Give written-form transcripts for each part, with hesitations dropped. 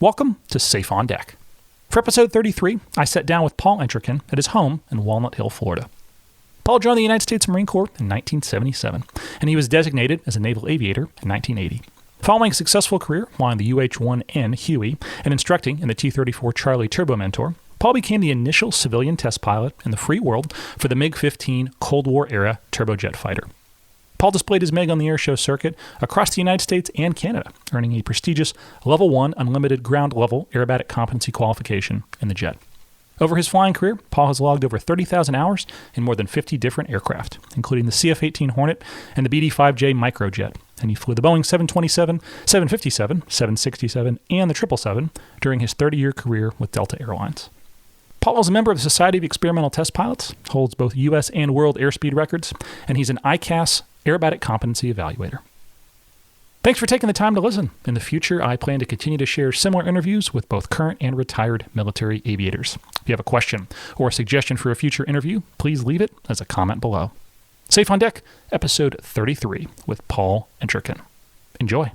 Welcome to Safe on Deck. For episode 33, I sat down with Paul Entrekin at his home in Walnut Hill, Florida. Paul joined the United States Marine Corps in 1977, and he was designated as a Naval Aviator in 1980. Following a successful career flying the UH-1N Huey and instructing in the T-34 Charlie Turbo Mentor, Paul became the initial civilian test pilot in the free world for the MiG-15 Cold War-era turbojet fighter. Paul displayed his MiG on the airshow circuit across the United States and Canada, earning a prestigious Level 1 Unlimited Ground-Level Aerobatic Competency Qualification in the jet. Over his flying career, Paul has logged over 30,000 hours in more than 50 different aircraft, including the CF-18 Hornet and the BD-5J Microjet, and he flew the Boeing 727, 757, 767, and the 777 during his 30-year career with Delta Airlines. Paul is a member of the Society of Experimental Test Pilots, holds both U.S. and world airspeed records, and he's an ICAS Aerobatic Competency Evaluator. Thanks for taking the time to listen. In the future, I plan to continue to share similar interviews with both current and retired military aviators. If you have a question or a suggestion for a future interview, please leave it as a comment below. Safe on Deck, episode 33 with Paul Entrekin. Enjoy.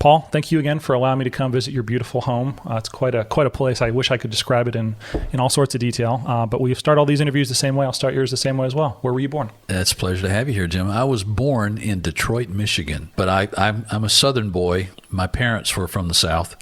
Paul, thank you again for allowing me to come visit your beautiful home. It's quite a place. I wish I could describe it in all sorts of detail. But we start all these interviews the same way. I'll start yours the same way as well. Where were you born? It's a pleasure to have you here, Jim. I was born in Detroit, Michigan, but I'm a Southern boy. My parents were from the South,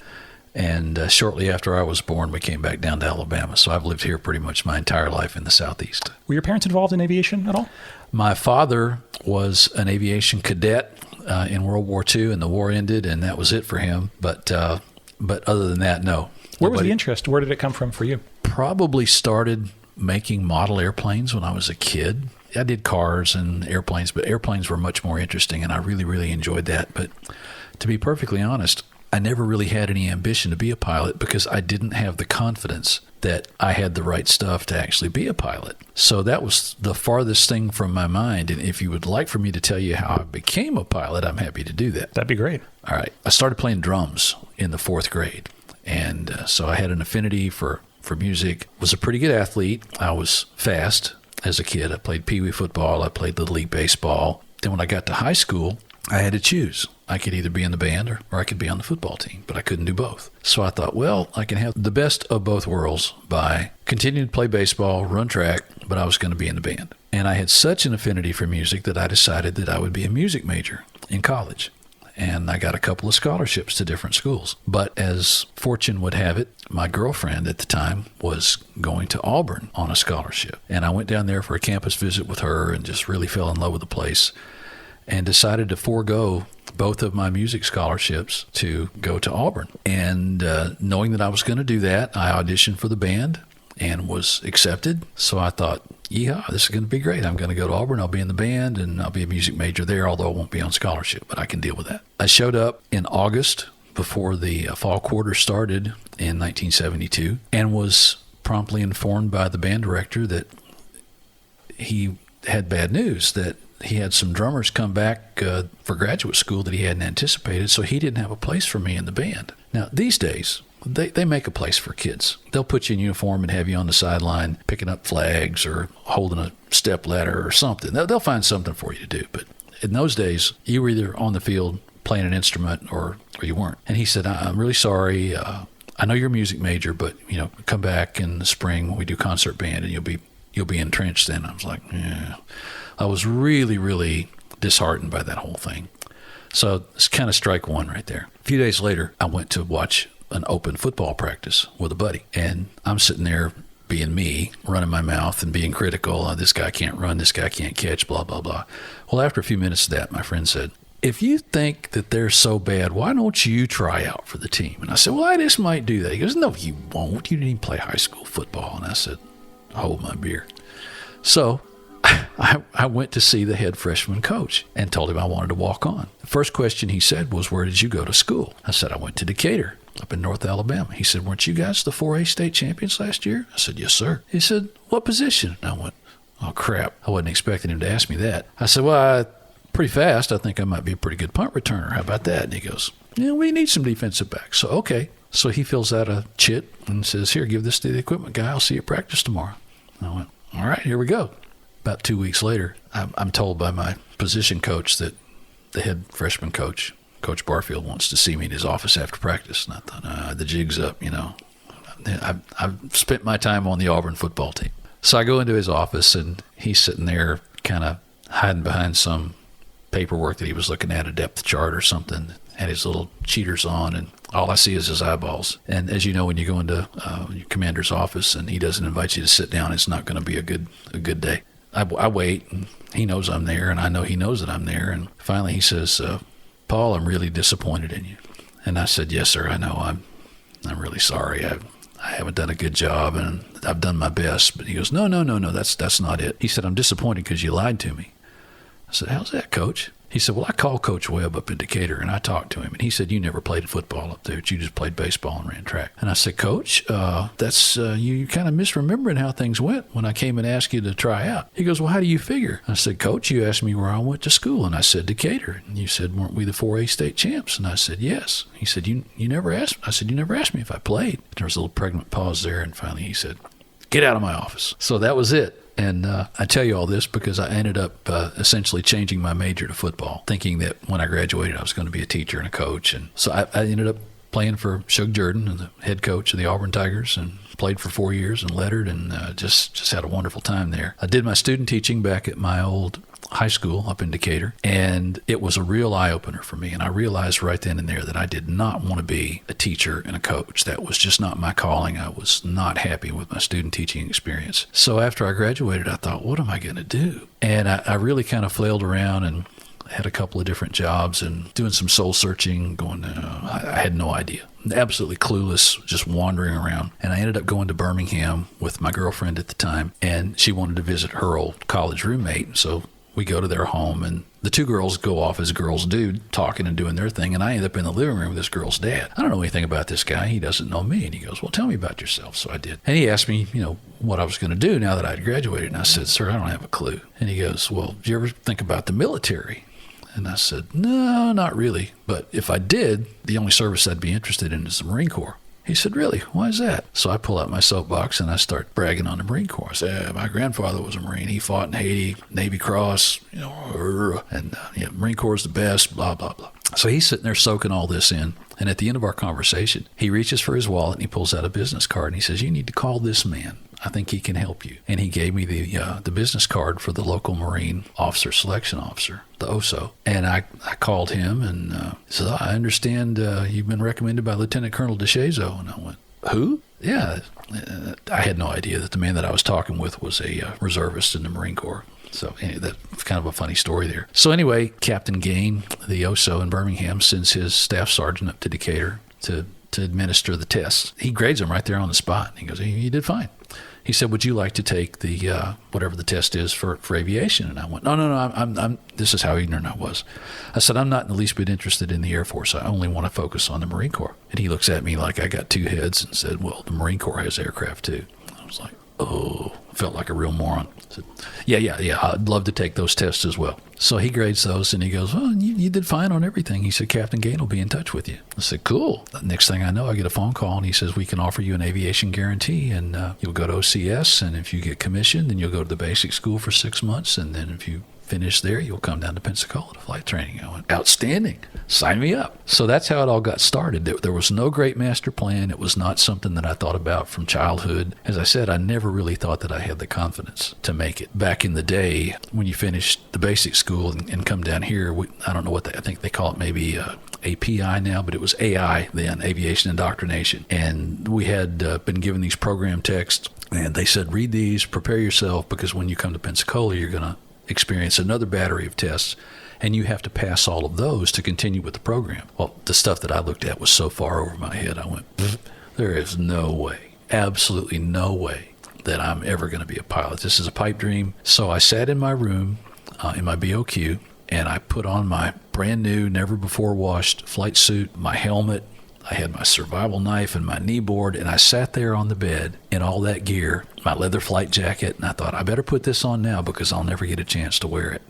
and shortly after I was born, we came back down to Alabama. So I've lived here pretty much my entire life in the Southeast. Were your parents involved in aviation at all? My father was an aviation cadet in World War II, and the war ended, and that was it for him. But other than that, no. Where was the interest? Where did it come from for you? Probably started making model airplanes when I was a kid. I did cars and airplanes, but airplanes were much more interesting, and I really, really enjoyed that. But to be perfectly honest, I never really had any ambition to be a pilot because I didn't have the confidence that I had the right stuff to actually be a pilot. So that was the farthest thing from my mind. And if you would like for me to tell you how I became a pilot, I'm happy to do that. That'd be great. All right. I started playing drums in the 4th grade. And so I had an affinity for music, was a pretty good athlete. I was fast as a kid. I played pee-wee football. I played Little League baseball. Then when I got to high school, I had to choose. I could either be in the band or I could be on the football team, but I couldn't do both. So I thought, well, I can have the best of both worlds by continuing to play baseball, run track, but I was going to be in the band. And I had such an affinity for music that I decided that I would be a music major in college. And I got a couple of scholarships to different schools. But as fortune would have it, my girlfriend at the time was going to Auburn on a scholarship. And I went down there for a campus visit with her and just really fell in love with the place and decided to forego both of my music scholarships to go to Auburn. And knowing that I was going to do that, I auditioned for the band and was accepted. So I thought, yeah, this is going to be great. I'm going to go to Auburn. I'll be in the band and I'll be a music major there, although I won't be on scholarship, but I can deal with that. I showed up in August before the fall quarter started in 1972 and was promptly informed by the band director that he had bad news, that he had some drummers come back for graduate school that he hadn't anticipated, so he didn't have a place for me in the band. Now, these days, they make a place for kids. They'll put you in uniform and have you on the sideline picking up flags or holding a step ladder or something. They'll find something for you to do. But in those days, you were either on the field playing an instrument or you weren't. And he said, I'm really sorry. I know you're a music major, but come back in the spring when we do concert band and you'll be entrenched then. I was like, yeah. I was really, really disheartened by that whole thing. So it's kind of strike one right there. A few days later, I went to watch an open football practice with a buddy. And I'm sitting there being me, running my mouth and being critical. This guy can't run, this guy can't catch, blah, blah, blah. Well, after a few minutes of that, my friend said, if you think that they're so bad, why don't you try out for the team? And I said, well, I just might do that. He goes, no, you won't. You didn't even play high school football. And I said, hold my beer. So I went to see the head freshman coach and told him I wanted to walk on. The first question he said was, where did you go to school? I said, I went to Decatur up in North Alabama. He said, weren't you guys the 4A state champions last year? I said, yes, sir. He said, what position? And I went, oh, crap. I wasn't expecting him to ask me that. I said, well, pretty fast. I think I might be a pretty good punt returner. How about that? And he goes, yeah, we need some defensive backs. So, okay. So he fills out a chit and says, here, give this to the equipment guy. I'll see you at practice tomorrow. I went, all right, here we go. About 2 weeks later, I'm told by my position coach that the head freshman coach, Coach Barfield, wants to see me in his office after practice. And I thought, the jig's up, I've spent my time on the Auburn football team. So I go into his office, and he's sitting there kind of hiding behind some paperwork that he was looking at, a depth chart or something, had his little cheaters on, and all I see is his eyeballs. And as you know, when you go into your commander's office and he doesn't invite you to sit down, it's not going to be a good day. I wait, and he knows I'm there, and I know he knows that I'm there. And finally he says, Paul, I'm really disappointed in you. And I said, yes, sir, I know. I'm really sorry. I haven't done a good job, and I've done my best. But he goes, no, that's not it. He said, I'm disappointed because you lied to me. I said, how's that, Coach? He said, well, I called Coach Webb up in Decatur, and I talked to him, and he said, you never played football up there. You just played baseball and ran track. And I said, Coach, that's you kind of misremembering how things went when I came and asked you to try out. He goes, well, how do you figure? I said, Coach, you asked me where I went to school, and I said Decatur. And you said, weren't we the 4A state champs? And I said, yes. He said, you never asked. I said, you never asked me if I played. There was a little pregnant pause there, and finally he said, get out of my office. So that was it. And I tell you all this because I ended up essentially changing my major to football, thinking that when I graduated I was going to be a teacher and a coach. And so I ended up playing for Shug Jordan, the head coach of the Auburn Tigers, and played for 4 years and lettered, and just had a wonderful time there. I did my student teaching back at my old high school up in Decatur, and it was a real eye-opener for me. And I realized right then and there that I did not want to be a teacher and a coach. That was just not my calling. I was not happy with my student teaching experience. So after I graduated, I thought, what am I going to do? And I really kind of flailed around and had a couple of different jobs and doing some soul searching, going, I had no idea. Absolutely clueless, just wandering around. And I ended up going to Birmingham with my girlfriend at the time, and she wanted to visit her old college roommate. So we go to their home, and the two girls go off as girls do, talking and doing their thing, and I end up in the living room with this girl's dad. I don't know anything about this guy. He doesn't know me. And he goes, well, tell me about yourself. So I did. And he asked me, what I was going to do now that I'd graduated. And I said, sir, I don't have a clue. And he goes, well, do you ever think about the military? And I said, no, not really. But if I did, the only service I'd be interested in is the Marine Corps. He said, really? Why is that? So I pull out my soapbox and I start bragging on the Marine Corps. I said, my grandfather was a Marine. He fought in Haiti, Navy Cross, and Marine Corps is the best, blah, blah, blah. So he's sitting there soaking all this in. And at the end of our conversation, he reaches for his wallet and he pulls out a business card and he says, you need to call this man. I think he can help you. And he gave me the business card for the local Marine Officer Selection Officer, the OSO. And I called him and he said, I understand you've been recommended by Lieutenant Colonel DeShazo. And I went, who? Yeah. I had no idea that the man that I was talking with was a reservist in the Marine Corps. So anyway, that's kind of a funny story there. So anyway, Captain Gain, the OSO in Birmingham, sends his staff sergeant up to Decatur to administer the tests. He grades them right there on the spot. He goes, you did fine. He said, would you like to take the whatever the test is for aviation? And I went, no, I'm this is how ignorant I was. I said, I'm not in the least bit interested in the Air Force. I only want to focus on the Marine Corps. And he looks at me like I got two heads and said, well, the Marine Corps has aircraft too. I was like, oh, felt like a real moron. I said, yeah, I'd love to take those tests as well. So he grades those and he goes, well, you did fine on everything. He said, Captain Gain will be in touch with you. I said, cool. The next thing I know, I get a phone call and he says, we can offer you an aviation guarantee and you'll go to OCS, and if you get commissioned, then you'll go to the basic school for 6 months, and then if you finish there, you'll come down to Pensacola to flight training. I went, outstanding. Sign me up. So that's how it all got started. There was no great master plan. It was not something that I thought about from childhood. As I said, I never really thought that I had the confidence to make it. Back in the day, when you finished the basic school and come down here, I don't know what I think they call it, maybe API now, but it was AI then, Aviation Indoctrination. And we had been given these program texts, and they said, read these, prepare yourself, because when you come to Pensacola, you're going to experience another battery of tests, and you have to pass all of those to continue with the program. Well, the stuff that I looked at was so far over my head, I went, there is no way, absolutely no way that I'm ever going to be a pilot. This is a pipe dream. So I sat in my room in my BOQ, and I put on my brand new, never before washed flight suit, my helmet. I had my survival knife and my knee board, and I sat there on the bed in all that gear, my leather flight jacket, and I thought, I better put this on now because I'll never get a chance to wear it.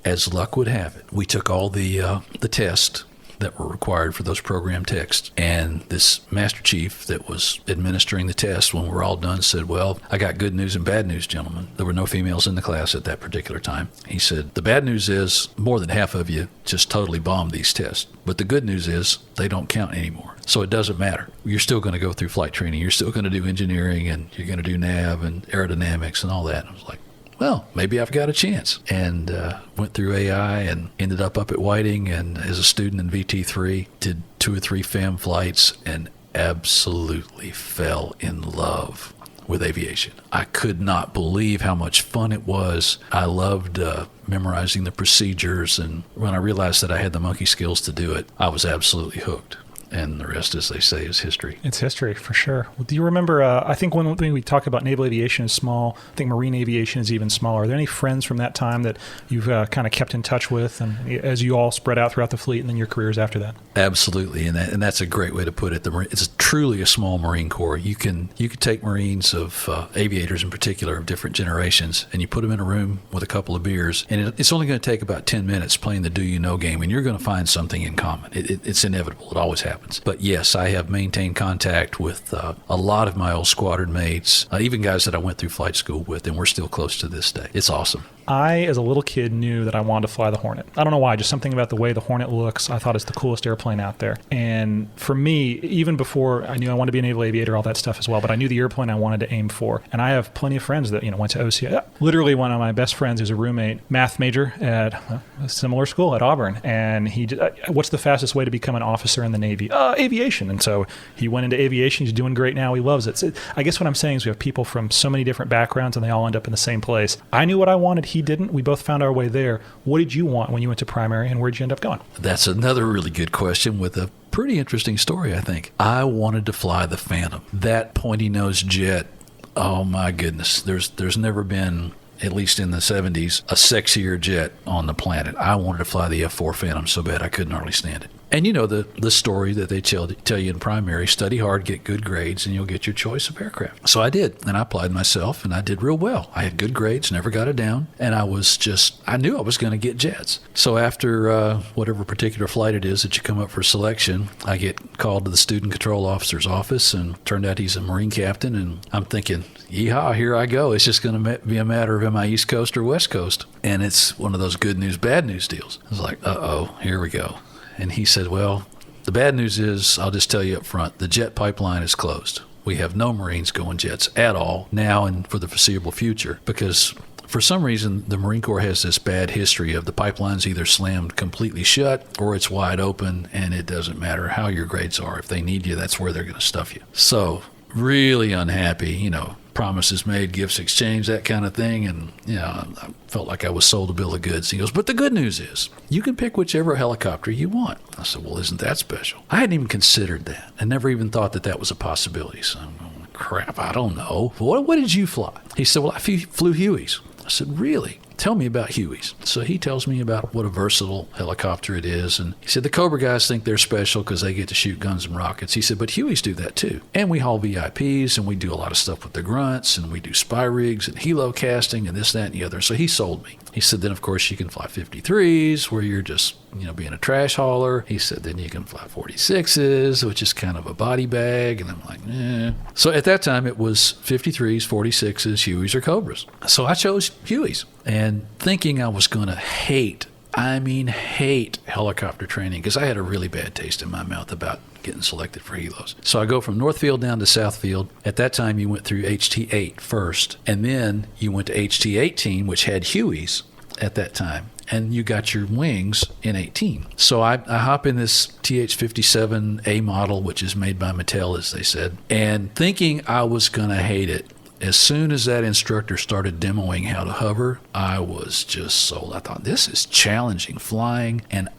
As luck would have it, we took all the tests that were required for those program texts. And this master chief that was administering the test when we were all done said, well, I got good news and bad news, gentlemen. There were no females in the class at that particular time. He said, the bad news is more than half of you just totally bombed these tests. But the good news is they don't count anymore. So it doesn't matter. You're still going to go through flight training. You're still going to do engineering, and you're going to do nav and aerodynamics and all that. And I was like, well, maybe I've got a chance. And went through AI and ended up at Whiting, and as a student in VT3, did 2 or 3 FAM flights and absolutely fell in love with aviation. I could not believe how much fun it was. I loved memorizing the procedures, and when I realized that I had the monkey skills to do it, I was absolutely hooked. And the rest, as they say, is history. It's history, for sure. Well, do you remember, I think when we talk about naval aviation is small, I think marine aviation is even smaller. Are there any friends from that time that you've kind of kept in touch with, and as you all spread out throughout the fleet and then your careers after that? Absolutely, and that's a great way to put it. It's truly a small Marine Corps. You can take Marines of aviators in particular of different generations, and you put them in a room with a couple of beers, and it's only going to take about 10 minutes playing the do you know game, and you're going to find something in common. It's inevitable. It always happens. But yes, I have maintained contact with a lot of my old squadron mates, even guys that I went through flight school with, and we're still close to this day. It's awesome. I, as a little kid, knew that I wanted to fly the Hornet. I don't know why, just something about the way the Hornet looks. I thought it's the coolest airplane out there. And for me, even before I knew I wanted to be a naval aviator, all that stuff as well, but I knew the airplane I wanted to aim for. And I have plenty of friends that went to OCI. Literally, one of my best friends is a roommate, math major at a similar school at Auburn. And he, what's the fastest way to become an officer in the Navy? Aviation. And so he went into aviation. He's doing great now. He loves it. So I guess what I'm saying is we have people from so many different backgrounds, and they all end up in the same place. I knew what I wanted. He didn't. We both found our way there. What did you want when you went to primary, and where did you end up going? That's another really good question with a pretty interesting story, I think. I wanted to fly the Phantom. That pointy-nosed jet, oh my goodness. There's never been, at least in the 70s, a sexier jet on the planet. I wanted to fly the F-4 Phantom so bad I couldn't hardly stand it. And you know the story that they tell you in primary, study hard, get good grades, and you'll get your choice of aircraft. So I did, and I applied myself, and I did real well. I had good grades, never got a down, and I knew I was going to get jets. So after whatever particular flight it is that you come up for selection, I get called to the student control officer's office, and turned out he's a Marine captain, and I'm thinking, yeehaw, here I go. It's just going to be a matter of am I East Coast or West Coast? And it's one of those good news, bad news deals. I was like, uh-oh, here we go. And he said, well, the bad news is, I'll just tell you up front, the jet pipeline is closed. We have no Marines going jets at all now and for the foreseeable future, because for some reason, the Marine Corps has this bad history of the pipelines either slammed completely shut or it's wide open, and it doesn't matter how your grades are. If they need you, that's where they're going to stuff you. So really unhappy, promises made, gifts exchanged, that kind of thing. And, I felt like I was sold a bill of goods. He goes, but the good news is you can pick whichever helicopter you want. I said, well, isn't that special? I hadn't even considered that. I never even thought that was a possibility. So I'm going, crap, I don't know. What did you fly? He said, well, I flew Hueys. I said, really? Tell me about Hueys. So he tells me about what a versatile helicopter it is. And he said, the Cobra guys think they're special because they get to shoot guns and rockets. He said, but Hueys do that too. And we haul VIPs, and we do a lot of stuff with the grunts, and we do spy rigs and helo casting and this, that, and the other. So he sold me. He said, then of course you can fly 53s where you're just, being a trash hauler. He said, then you can fly 46s, which is kind of a body bag. And I'm like, eh. So at that time it was 53s, 46s, Hueys, or Cobras. So I chose Hueys, and thinking I was going to hate helicopter training, because I had a really bad taste in my mouth about getting selected for helos. So I go from Northfield down to Southfield. At that time, you went through HT8 first, and then you went to HT18, which had Hueys at that time, and you got your wings in 18. So I hop in this TH-57A model, which is made by Mattel, as they said, and thinking I was going to hate it. As soon as that instructor started demoing how to hover, I was just sold. I thought, this is challenging flying. And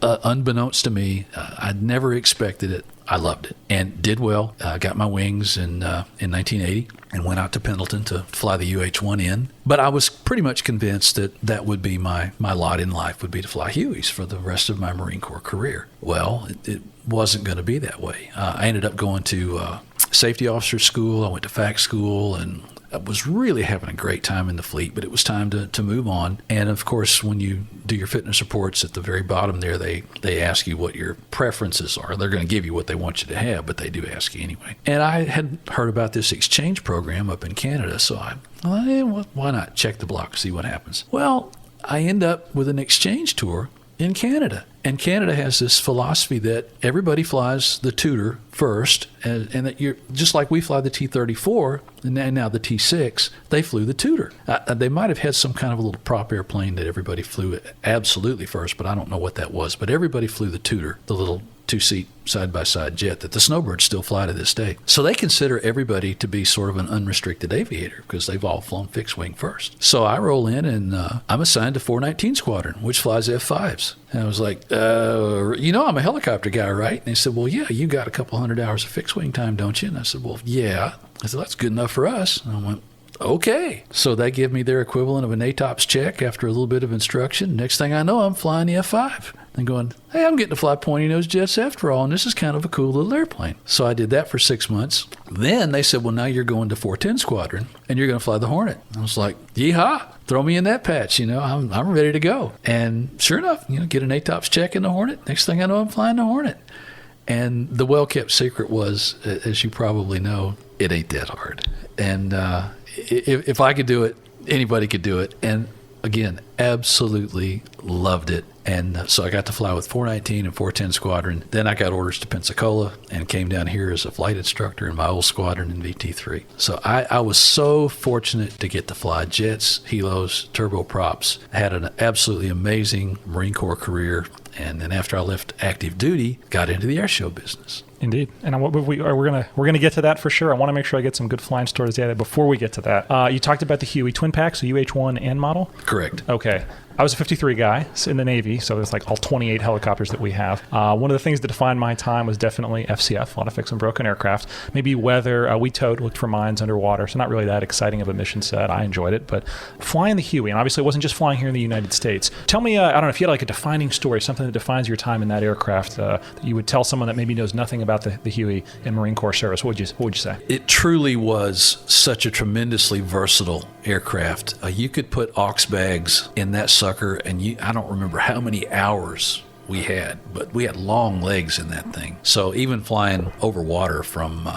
unbeknownst to me, I'd never expected it. I loved it and did well. I got my wings in 1980 and went out to Pendleton to fly the UH-1 in. But I was pretty much convinced that would be my lot in life, would be to fly Hueys for the rest of my Marine Corps career. Well, it wasn't going to be that way. I ended up going to safety officer school. I went to FAC school, and was really having a great time in the fleet, but it was time to move on. And of course, when you do your fitness reports at the very bottom there, they ask you what your preferences are. They're going to give you what they want you to have, but they do ask you anyway. And I had heard about this exchange program up in Canada, so why not check the block, see what happens? Well, I end up with an exchange tour in Canada. And Canada has this philosophy that everybody flies the Tudor first, and that you're just like we fly the T-34 and now the T-6, they flew the Tudor. They might have had some kind of a little prop airplane that everybody flew absolutely first, but I don't know what that was. But everybody flew the Tudor, the little two-seat side-by-side jet that the snowbirds still fly to this day. So they consider everybody to be sort of an unrestricted aviator because they've all flown fixed wing first. So I roll in and I'm assigned to 419 Squadron, which flies F-5s. And I was like, I'm a helicopter guy, right? And they said, well, yeah, you got a couple hundred hours of fixed wing time, don't you? And I said, well, yeah. I said, that's good enough for us. And I went, okay. So they give me their equivalent of an ATOPS check after a little bit of instruction. Next thing I know, I'm flying the F-5 and going, hey, I'm getting to fly pointy nose jets after all, and this is kind of a cool little airplane. So I did that for 6 months. Then they said, well, now you're going to 410 Squadron, and you're going to fly the Hornet. I was like, yeehaw, throw me in that patch, I'm ready to go. And sure enough, get an ATOPS check in the Hornet. Next thing I know, I'm flying the Hornet. And the well-kept secret was, as you probably know, it ain't that hard. And if I could do it, anybody could do it. And again, absolutely loved it. And so I got to fly with 419 and 410 Squadron. Then I got orders to Pensacola and came down here as a flight instructor in my old squadron in VT3. So I was so fortunate to get to fly jets, helos, turboprops. I had an absolutely amazing Marine Corps career. And then after I left active duty, got into the airshow business. Indeed. And we're gonna get to that for sure. I want to make sure I get some good flying stories out. Before we get to that, you talked about the Huey twin packs, the UH-1 N model? Correct. Okay. I was a 53 guy in the Navy, so there's like all 28 helicopters that we have. One of the things that defined my time was definitely FCF, a lot of fixed and broken aircraft. Maybe weather, we looked for mines underwater, so not really that exciting of a mission set. I enjoyed it, but flying the Huey, and obviously it wasn't just flying here in the United States. Tell me, I don't know if you had like a defining story, something that defines your time in that aircraft that you would tell someone that maybe knows nothing about the Huey in Marine Corps service. What would you say? It truly was such a tremendously versatile aircraft. You could put aux bags in that sucker, and I don't remember how many hours we had, but we had long legs in that thing. So even flying over water from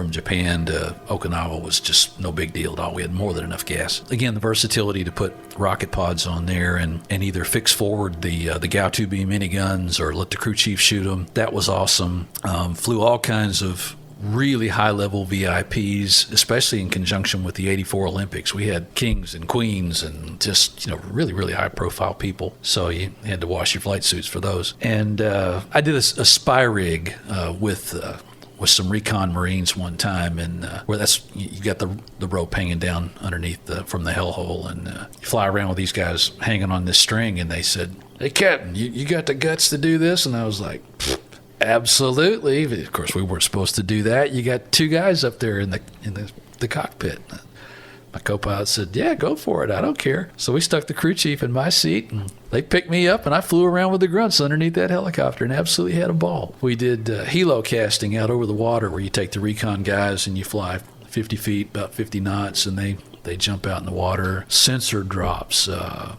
Japan to Okinawa was just no big deal at all. We had more than enough gas. Again, the versatility to put rocket pods on there and either fix forward the Gao-2B miniguns or let the crew chief shoot them. That was awesome. Flew all kinds of really high-level VIPs, especially in conjunction with the 84 Olympics. We had kings and queens and just, really, really high-profile people. So you had to wash your flight suits for those. And I did a spy rig with some recon Marines one time, and where you got the rope hanging down underneath from the hellhole, and you fly around with these guys hanging on this string, and they said, hey, Captain, you got the guts to do this? And I was like, absolutely. Of course, we weren't supposed to do that. You got two guys up there in the cockpit. My co-pilot said, yeah, go for it. I don't care. So we stuck the crew chief in my seat, and they picked me up, and I flew around with the grunts underneath that helicopter and absolutely had a ball. We did helo casting out over the water, where you take the recon guys and you fly 50 feet, about 50 knots, and they jump out in the water. Sensor drops. The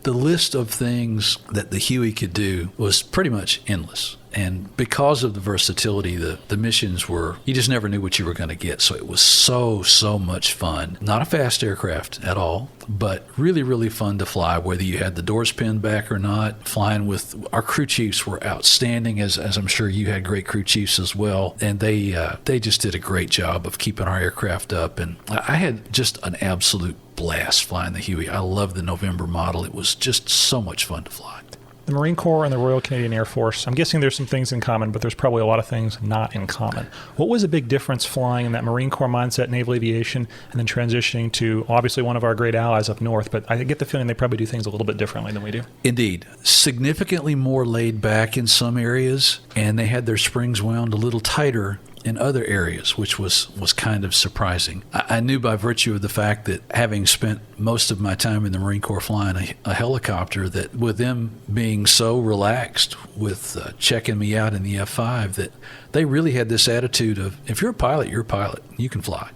list of things that the Huey could do was pretty much endless. And because of the versatility, the missions you just never knew what you were going to get. So it was so much fun. Not a fast aircraft at all, but really, really fun to fly, whether you had the doors pinned back or not. Flying with our crew chiefs were outstanding, as I'm sure you had great crew chiefs as well. And they just did a great job of keeping our aircraft up. And I had just an absolute blast flying the Huey. I love the November model. It was just so much fun to fly. The Marine Corps and the Royal Canadian Air Force, I'm guessing there's some things in common, but there's probably a lot of things not in common. What was a big difference flying in that Marine Corps mindset, naval aviation, and then transitioning to obviously one of our great allies up north, but I get the feeling they probably do things a little bit differently than we do. Indeed. Significantly more laid back in some areas, and they had their springs wound a little tighter in other areas, which was kind of surprising. I knew by virtue of the fact that having spent most of my time in the Marine Corps flying a helicopter, that with them being so relaxed with checking me out in the F-5, that they really had this attitude of, if you're a pilot, you're a pilot. You can fly.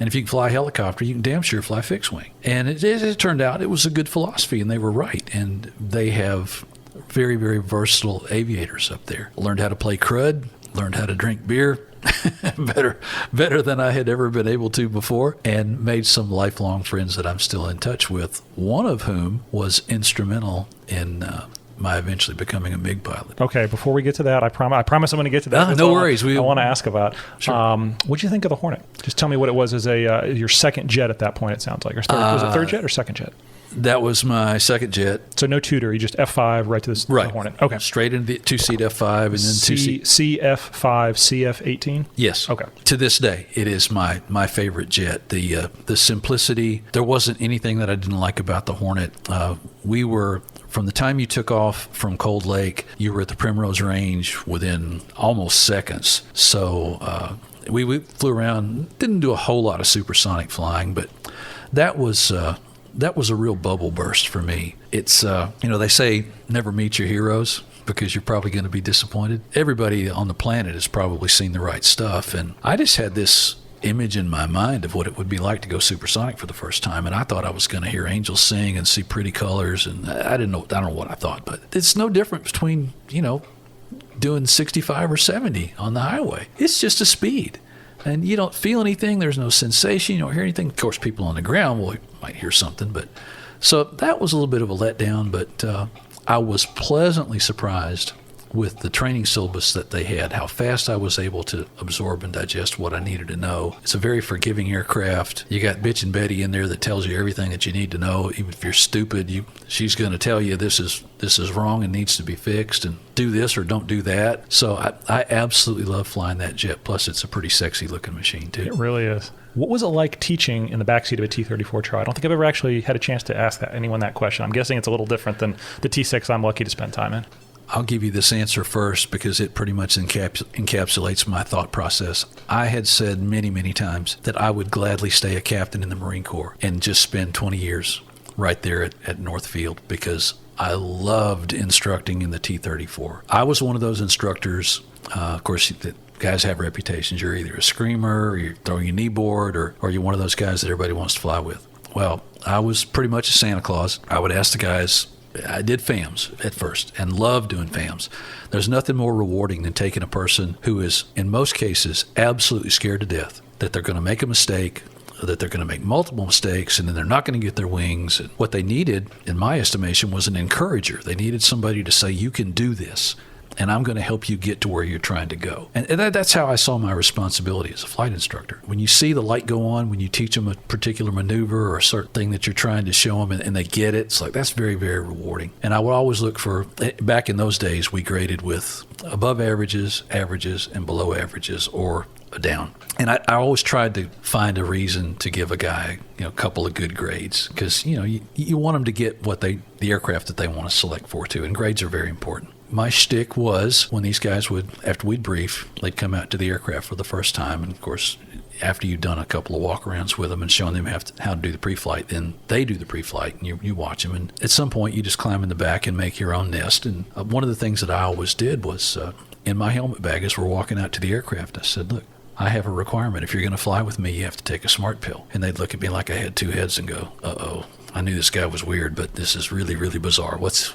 And if you can fly a helicopter, you can damn sure fly fixed wing. And it turned out it was a good philosophy, and they were right. And they have very, very versatile aviators up there. Learned how to play crud, learned how to drink beer, better than I had ever been able to before, and made some lifelong friends that I'm still in touch with, one of whom was instrumental in my eventually becoming a MiG pilot. Okay, before we get to that, I promise I'm going to get to that. No worries. I want to ask about. Sure. What'd you think of the Hornet? Just tell me what it was as your second jet at that point, it sounds like. Was it third jet or second jet? That was my second jet. So no tutor, you just F5 right to the Hornet. Okay. Straight into the two-seat F5 and then two-seat. CF5, CF18? Yes. Okay. To this day, it is my favorite jet. The simplicity, there wasn't anything that I didn't like about the Hornet. We were, from the time you took off from Cold Lake, you were at the Primrose Range within almost seconds. So we flew around, didn't do a whole lot of supersonic flying, but that was a real bubble burst for me. It's, they say never meet your heroes because you're probably going to be disappointed. Everybody on the planet has probably seen the right stuff. And I just had this image in my mind of what it would be like to go supersonic for the first time. And I thought I was going to hear angels sing and see pretty colors. And I don't know what I thought, but it's no different between, doing 65 or 70 on the highway. It's just a speed. And you don't feel anything. There's no sensation. You don't hear anything. Of course, people on the ground might hear something. But so that was a little bit of a letdown. But I was pleasantly surprised with the training syllabus that they had, how fast I was able to absorb and digest what I needed to know. It's a very forgiving aircraft. You got Bitchin' Betty in there that tells you everything that you need to know. Even if you're stupid, she's going to tell you this is wrong and needs to be fixed, and do this or don't do that. So I absolutely love flying that jet. Plus, it's a pretty sexy looking machine too. It really is. What was it like teaching in the backseat of a T-34 trial? I don't think I've ever actually had a chance to ask anyone that question. I'm guessing it's a little different than the T-6 I'm lucky to spend time in. I'll give you this answer first because it pretty much encapsulates my thought process. I had said many, many times that I would gladly stay a captain in the Marine Corps and just spend 20 years right there at Northfield because I loved instructing in the T-34. I was one of those instructors, of course, that guys have reputations. You're either a screamer, or you're throwing your kneeboard, or you're one of those guys that everybody wants to fly with. Well, I was pretty much a Santa Claus. I would ask the guys. I did FAMs at first and loved doing FAMs. There's nothing more rewarding than taking a person who is, in most cases, absolutely scared to death that they're going to make a mistake, that they're going to make multiple mistakes, and then they're not going to get their wings. And what they needed, in my estimation, was an encourager. They needed somebody to say, you can do this, and I'm going to help you get to where you're trying to go. And that's how I saw my responsibility as a flight instructor. When you see the light go on, when you teach them a particular maneuver or a certain thing that you're trying to show them and they get it, it's like that's very, very rewarding. And I would always look for, back in those days, we graded with above averages, averages, and below averages, or a down. And I always tried to find a reason to give a guy, a couple of good grades because, you want them to get the aircraft that they want to select for too. And grades are very important. My shtick was when these guys after we'd brief, they'd come out to the aircraft for the first time. And of course, after you've done a couple of walk-arounds with them and shown them how to do the pre-flight, then they do the pre-flight and you watch them. And at some point, you just climb in the back and make your own nest. And one of the things that I always did was in my helmet bag as we're walking out to the aircraft, I said, look, I have a requirement. If you're going to fly with me, you have to take a smart pill. And they'd look at me like I had two heads and go, uh-oh. I knew this guy was weird, but this is really, really bizarre. What's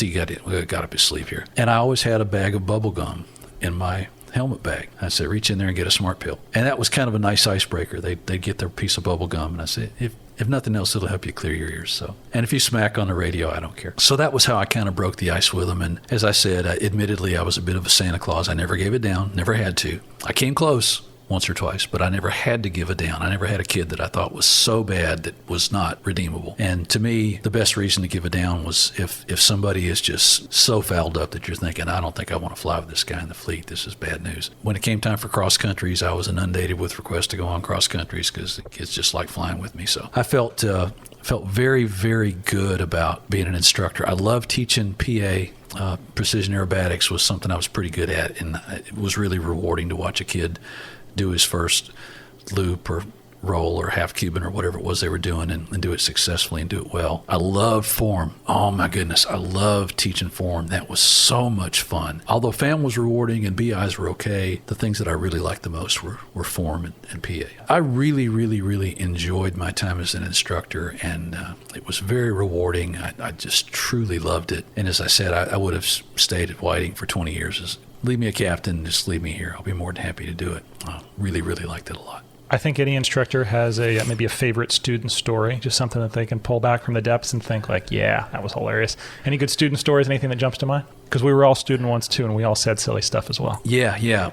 he got up his sleeve here? And I always had a bag of bubble gum in my helmet bag. I said, reach in there and get a smart pill. And that was kind of a nice icebreaker. They'd get their piece of bubble gum, and I said, if nothing else, it'll help you clear your ears. So, and if you smack on the radio, I don't care. So that was how I kind of broke the ice with them. And as I said, admittedly, I was a bit of a Santa Claus. I never gave it down, never had to. I came close once or twice, but I never had to give it down. I never had a kid that I thought was so bad that was not redeemable. And to me, the best reason to give it down was if somebody is just so fouled up that you're thinking, I don't think I want to fly with this guy in the fleet. This is bad news. When it came time for cross countries, I was inundated with requests to go on cross countries because the kids just like flying with me. So I felt very, very good about being an instructor. I love teaching PA. Precision aerobatics was something I was pretty good at, and it was really rewarding to watch a kid do his first loop or roll or half Cuban or whatever it was they were doing and do it successfully and do it well. I loved form. Oh my goodness, I loved teaching form. That was so much fun. Although FAM was rewarding and BIs were okay, the things that I really liked the most were form and PA. I really, really, really enjoyed my time as an instructor, and it was very rewarding. I just truly loved it. And as I said, I would have stayed at Whiting for 20 years. Leave me a captain, just leave me here. I'll be more than happy to do it. I really, really liked it a lot. I think any instructor has maybe a favorite student story, just something that they can pull back from the depths and think like, yeah, that was hilarious. Any good student stories, anything that jumps to mind? Because we were all student once too, and we all said silly stuff as well. Yeah.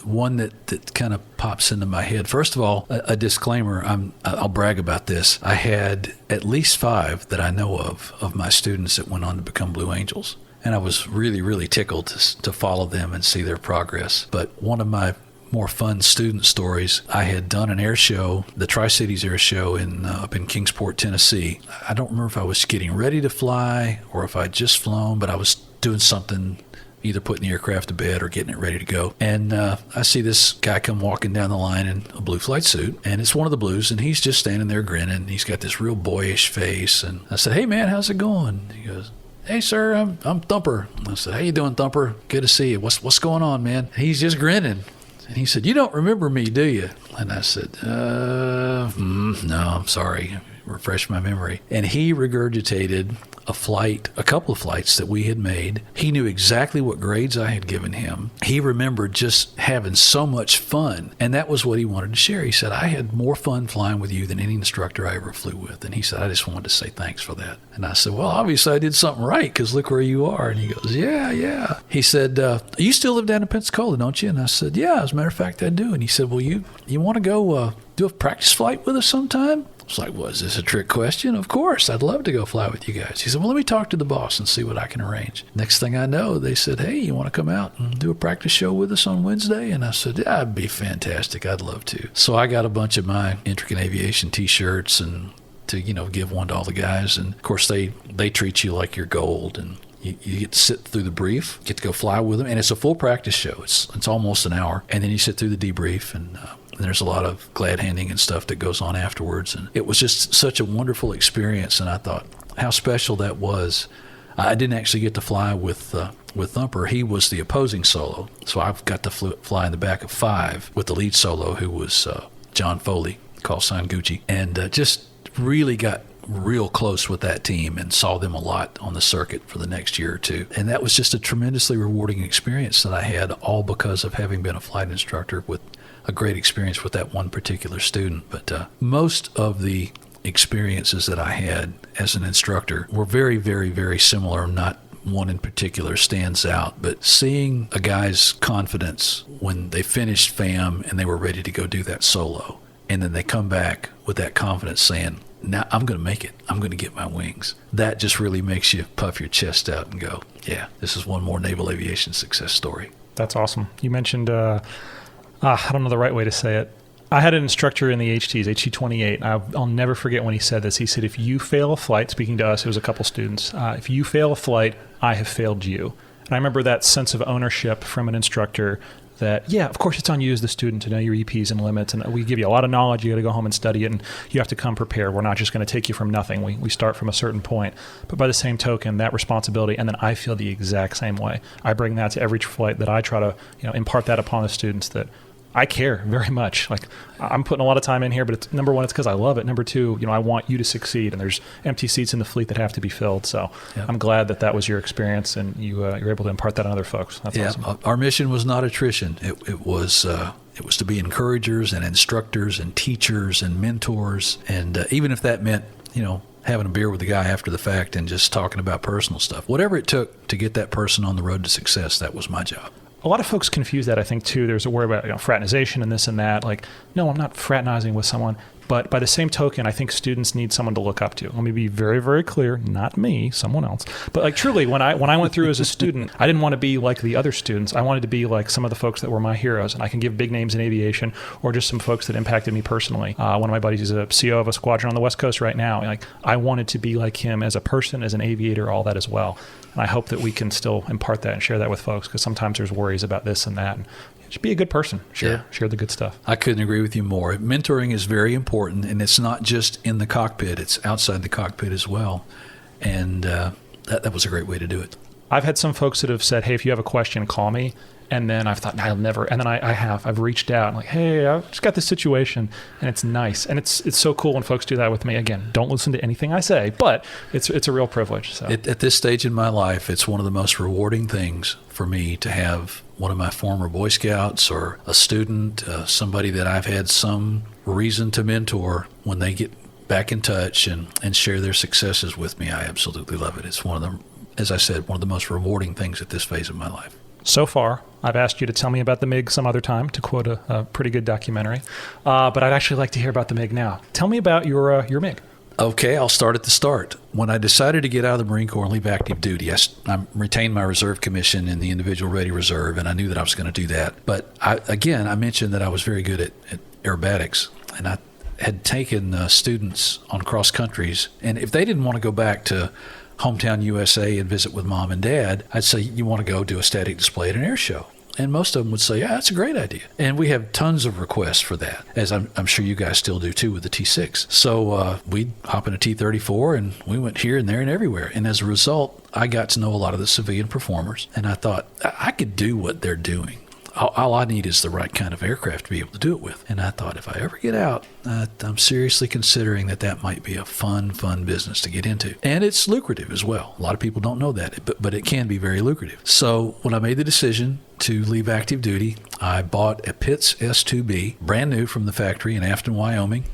One that kind of pops into my head. First of all, a disclaimer, I'll brag about this. I had at least 5 that I know of my students that went on to become Blue Angels. And I was really, really tickled to follow them and see their progress. But one of my more fun student stories, I had done an air show, the Tri-Cities Air Show up in Kingsport, Tennessee. I don't remember if I was getting ready to fly or if I'd just flown, but I was doing something, either putting the aircraft to bed or getting it ready to go. And I see this guy come walking down the line in a blue flight suit, and it's one of the Blues, and he's just standing there grinning. He's got this real boyish face. And I said, "Hey, man, how's it going?" He goes, "Hey, sir, I'm Thumper." I said, "How you doing, Thumper? Good to see you. What's going on, man?" And he's just grinning. And he said, "You don't remember me, do you?" And I said, no, I'm sorry. Refresh my memory. And he regurgitated a couple of flights that we had made. He knew exactly what grades I had given him. He remembered just having so much fun. And that was what he wanted to share. He said, "I had more fun flying with you than any instructor I ever flew with." And he said, "I just wanted to say thanks for that." And I said, "Well, obviously I did something right, because look where you are." And he goes, Yeah. He said, "You still live down in Pensacola, don't you?" And I said, "Yeah, as a matter of fact, I do." And he said, "Well, you want to go do a practice flight with us sometime?" I was like, "Well, is this a trick question?" "Of course, I'd love to go fly with you guys." He said, "Well, let me talk to the boss and see what I can arrange." Next thing I know, they said, "Hey, you want to come out and do a practice show with us on Wednesday?" And I said, "Yeah, that'd be fantastic. I'd love to." So I got a bunch of my Entrekin Aviation t-shirts and to, give one to all the guys. And of course, they treat you like you're gold, and you get to sit through the brief, get to go fly with them. And it's a full practice show. It's almost an hour. And then you sit through the debrief, and there's a lot of glad handing and stuff that goes on afterwards. And it was just such a wonderful experience. And I thought how special that was. I didn't actually get to fly with Thumper. He was the opposing solo. So I've got to fly in the back of 5 with the lead solo, who was John Foley, call sign Gucci. And just really got real close with that team and saw them a lot on the circuit for the next year or two. And that was just a tremendously rewarding experience that I had, all because of having been a flight instructor with a great experience with that one particular student. But most of the experiences that I had as an instructor were very, very, very similar. Not one in particular stands out, but seeing a guy's confidence when they finished FAM and they were ready to go do that solo, and then they come back with that confidence saying, "Now I'm going to make it. I'm going to get my wings." That just really makes you puff your chest out and go, "Yeah, this is one more naval aviation success story." That's awesome. You mentioned, I don't know the right way to say it. I had an instructor in the HTs, HT-28. I'll never forget when he said this. He said, "If you fail a flight," speaking to us, it was a couple students, "if you fail a flight, I have failed you." And I remember that sense of ownership from an instructor that, yeah, of course it's on you as the student to know your EPs and limits, and we give you a lot of knowledge. You got to go home and study it, and you have to come prepared. We're not just going to take you from nothing. We start from a certain point. But by the same token, that responsibility, and then I feel the exact same way. I bring that to every flight, that I try to impart that upon the students, that I care very much. Like, I'm putting a lot of time in here, but it's, number one, it's because I love it. Number two, I want you to succeed, and there's empty seats in the fleet that have to be filled. So yep. I'm glad that was your experience, and you're able to impart that on other folks. That's awesome. Our mission was not attrition. It was to be encouragers and instructors and teachers and mentors, and even if that meant having a beer with the guy after the fact and just talking about personal stuff, whatever it took to get that person on the road to success, that was my job. A lot of folks confuse that, I think, too. There's a worry about fraternization and this and that. Like, no, I'm not fraternizing with someone. But by the same token, I think students need someone to look up to. Let me be very, very clear. Not me, someone else. But like, truly, when I went through as a student, I didn't want to be like the other students. I wanted to be like some of the folks that were my heroes. And I can give big names in aviation, or just some folks that impacted me personally. One of my buddies is a CO of a squadron on the West Coast right now. Like, I wanted to be like him as a person, as an aviator, all that as well. And I hope that we can still impart that and share that with folks, because sometimes there's worries about this and that. And Just be a good person. Share the good stuff. I couldn't agree with you more. Mentoring is very important, and it's not just in the cockpit. It's outside the cockpit as well. And that was a great way to do it. I've had some folks that have said, hey, if you have a question, call me. And then I've thought, I'll never. And then I've reached out and like, hey, I've just got this situation, and it's nice. And it's so cool when folks do that with me. Again, don't listen to anything I say, but it's a real privilege. So at this stage in my life, it's one of the most rewarding things for me to have one of my former Boy Scouts or a student, somebody that I've had some reason to mentor, when they get back in touch and share their successes with me. I absolutely love it. It's one of them, as I said, one of the most rewarding things at this phase of my life. So far, I've asked you to tell me about the MiG some other time, to quote a pretty good documentary. But I'd actually like to hear about the MiG now. Tell me about your MiG. Okay, I'll start at the start. When I decided to get out of the Marine Corps and leave active duty, I retained my reserve commission in the Individual Ready Reserve, and I knew that I was going to do that. But I mentioned that I was very good at aerobatics, and I had taken students on cross countries, and if they didn't want to go back to hometown USA and visit with mom and dad, I'd say, you want to go do a static display at an air show? And most of them would say, yeah, that's a great idea. And we have tons of requests for that, as I'm sure you guys still do too with the T6. So we'd hop in a T-34 and we went here and there and everywhere. And as a result, I got to know a lot of the civilian performers, and I thought, I could do what they're doing. All I need is the right kind of aircraft to be able to do it with. And I thought, if I ever get out, I'm seriously considering that might be a fun business to get into. And it's lucrative as well. A lot of people don't know that, but it can be very lucrative. So when I made the decision to leave active duty, I bought a Pitts S2B, brand new from the factory in Afton, Wyoming.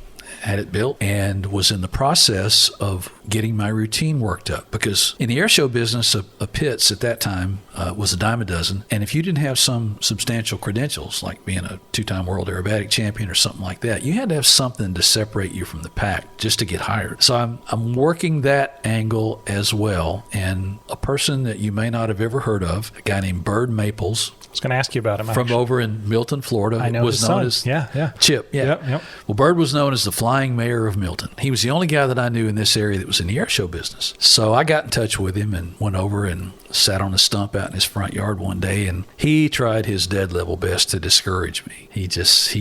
Had it built and was in the process of getting my routine worked up, because in the air show business, a Pitts at that time was a dime a dozen. And if you didn't have some substantial credentials, like being a 2-time world aerobatic champion or something like that, you had to have something to separate you from the pack just to get hired. So I'm working that angle as well. And a person that you may not have ever heard of, a guy named Bird Maples, I was going to ask you about him. From over in Milton, Florida. I know was his known son. as Chip. Yeah. Yep. Well, Bird was known as the flying mayor of Milton. He was the only guy that I knew in this area that was in the air show business. So I got in touch with him and went over and sat on a stump out in his front yard one day, and he tried his dead level best to discourage me. He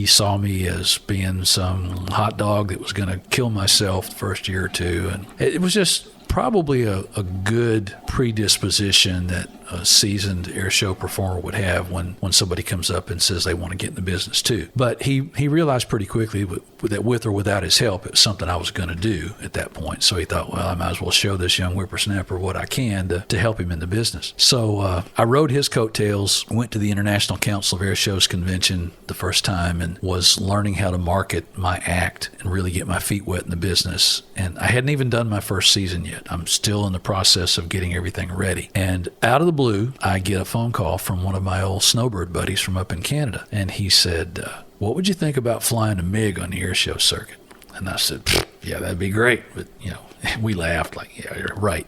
saw me as being some hot dog that was going to kill myself the first year or two. And it was just probably a good predisposition that a seasoned air show performer would have when somebody comes up and says they want to get in the business too. But he realized pretty quickly that with or without his help, it was something I was going to do at that point. So he thought, well, I might as well show this young whippersnapper what I can to help him in the business. So I rode his coattails, went to the International Council of Air Shows convention the first time, and was learning how to market my act and really get my feet wet in the business. And I hadn't even done my first season yet. I'm still in the process of getting everything ready. And out of the blue, I get a phone call from one of my old snowbird buddies from up in Canada. And he said, what would you think about flying a MiG on the air show circuit? And I said, yeah, that'd be great. But, we laughed like, yeah, you're right.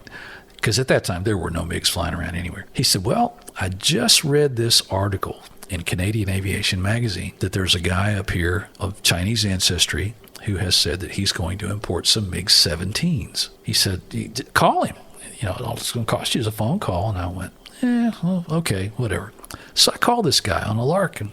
Because at that time, there were no MiGs flying around anywhere. He said, well, I just read this article in Canadian Aviation magazine that there's a guy up here of Chinese ancestry who has said that he's going to import some MiG-17s. He said, call him. All it's going to cost you is a phone call. And I went, well, okay, whatever. So I called this guy on a lark and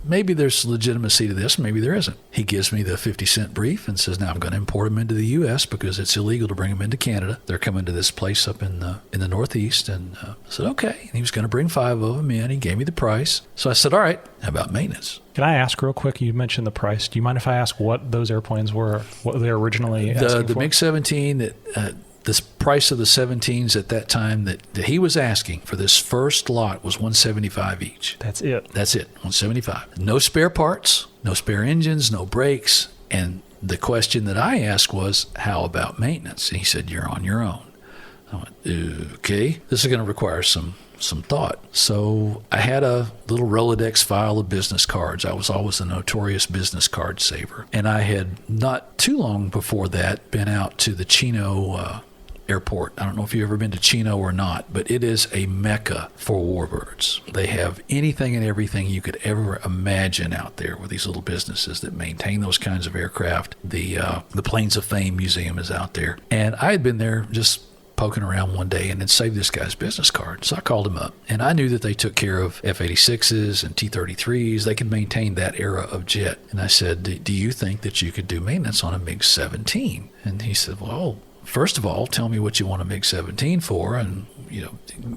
maybe there's legitimacy to this, maybe there isn't. He gives me the 50-cent brief and says, now I'm going to import them into the U.S. because it's illegal to bring them into Canada. They're coming to this place up in the Northeast. And I said, okay. And he was going to bring 5 of them in. He gave me the price. So I said, all right, how about maintenance? Can I ask real quick? You mentioned the price. Do you mind if I ask what those airplanes were, what they originally asking the for? MiG-17 that... This price of the 17s at that time that he was asking for this first lot was $175 each. That's it. $175. No spare parts, no spare engines, no brakes. And the question that I asked was, how about maintenance? And he said, you're on your own. I went, okay, this is going to require some thought. So I had a little Rolodex file of business cards. I was always a notorious business card saver. And I had not too long before that been out to the Chino airport. I don't know if you've ever been to Chino or not, but it is a mecca for warbirds. They have anything and everything you could ever imagine out there with these little businesses that maintain those kinds of aircraft. The Planes of Fame Museum is out there. And I had been there just poking around one day and then saved this guy's business card. So I called him up, and I knew that they took care of F-86s and T-33s. They could maintain that era of jet. And I said, do you think that you could do maintenance on a MiG-17? And he said, well, first of all, tell me what you want a MiG-17 for, and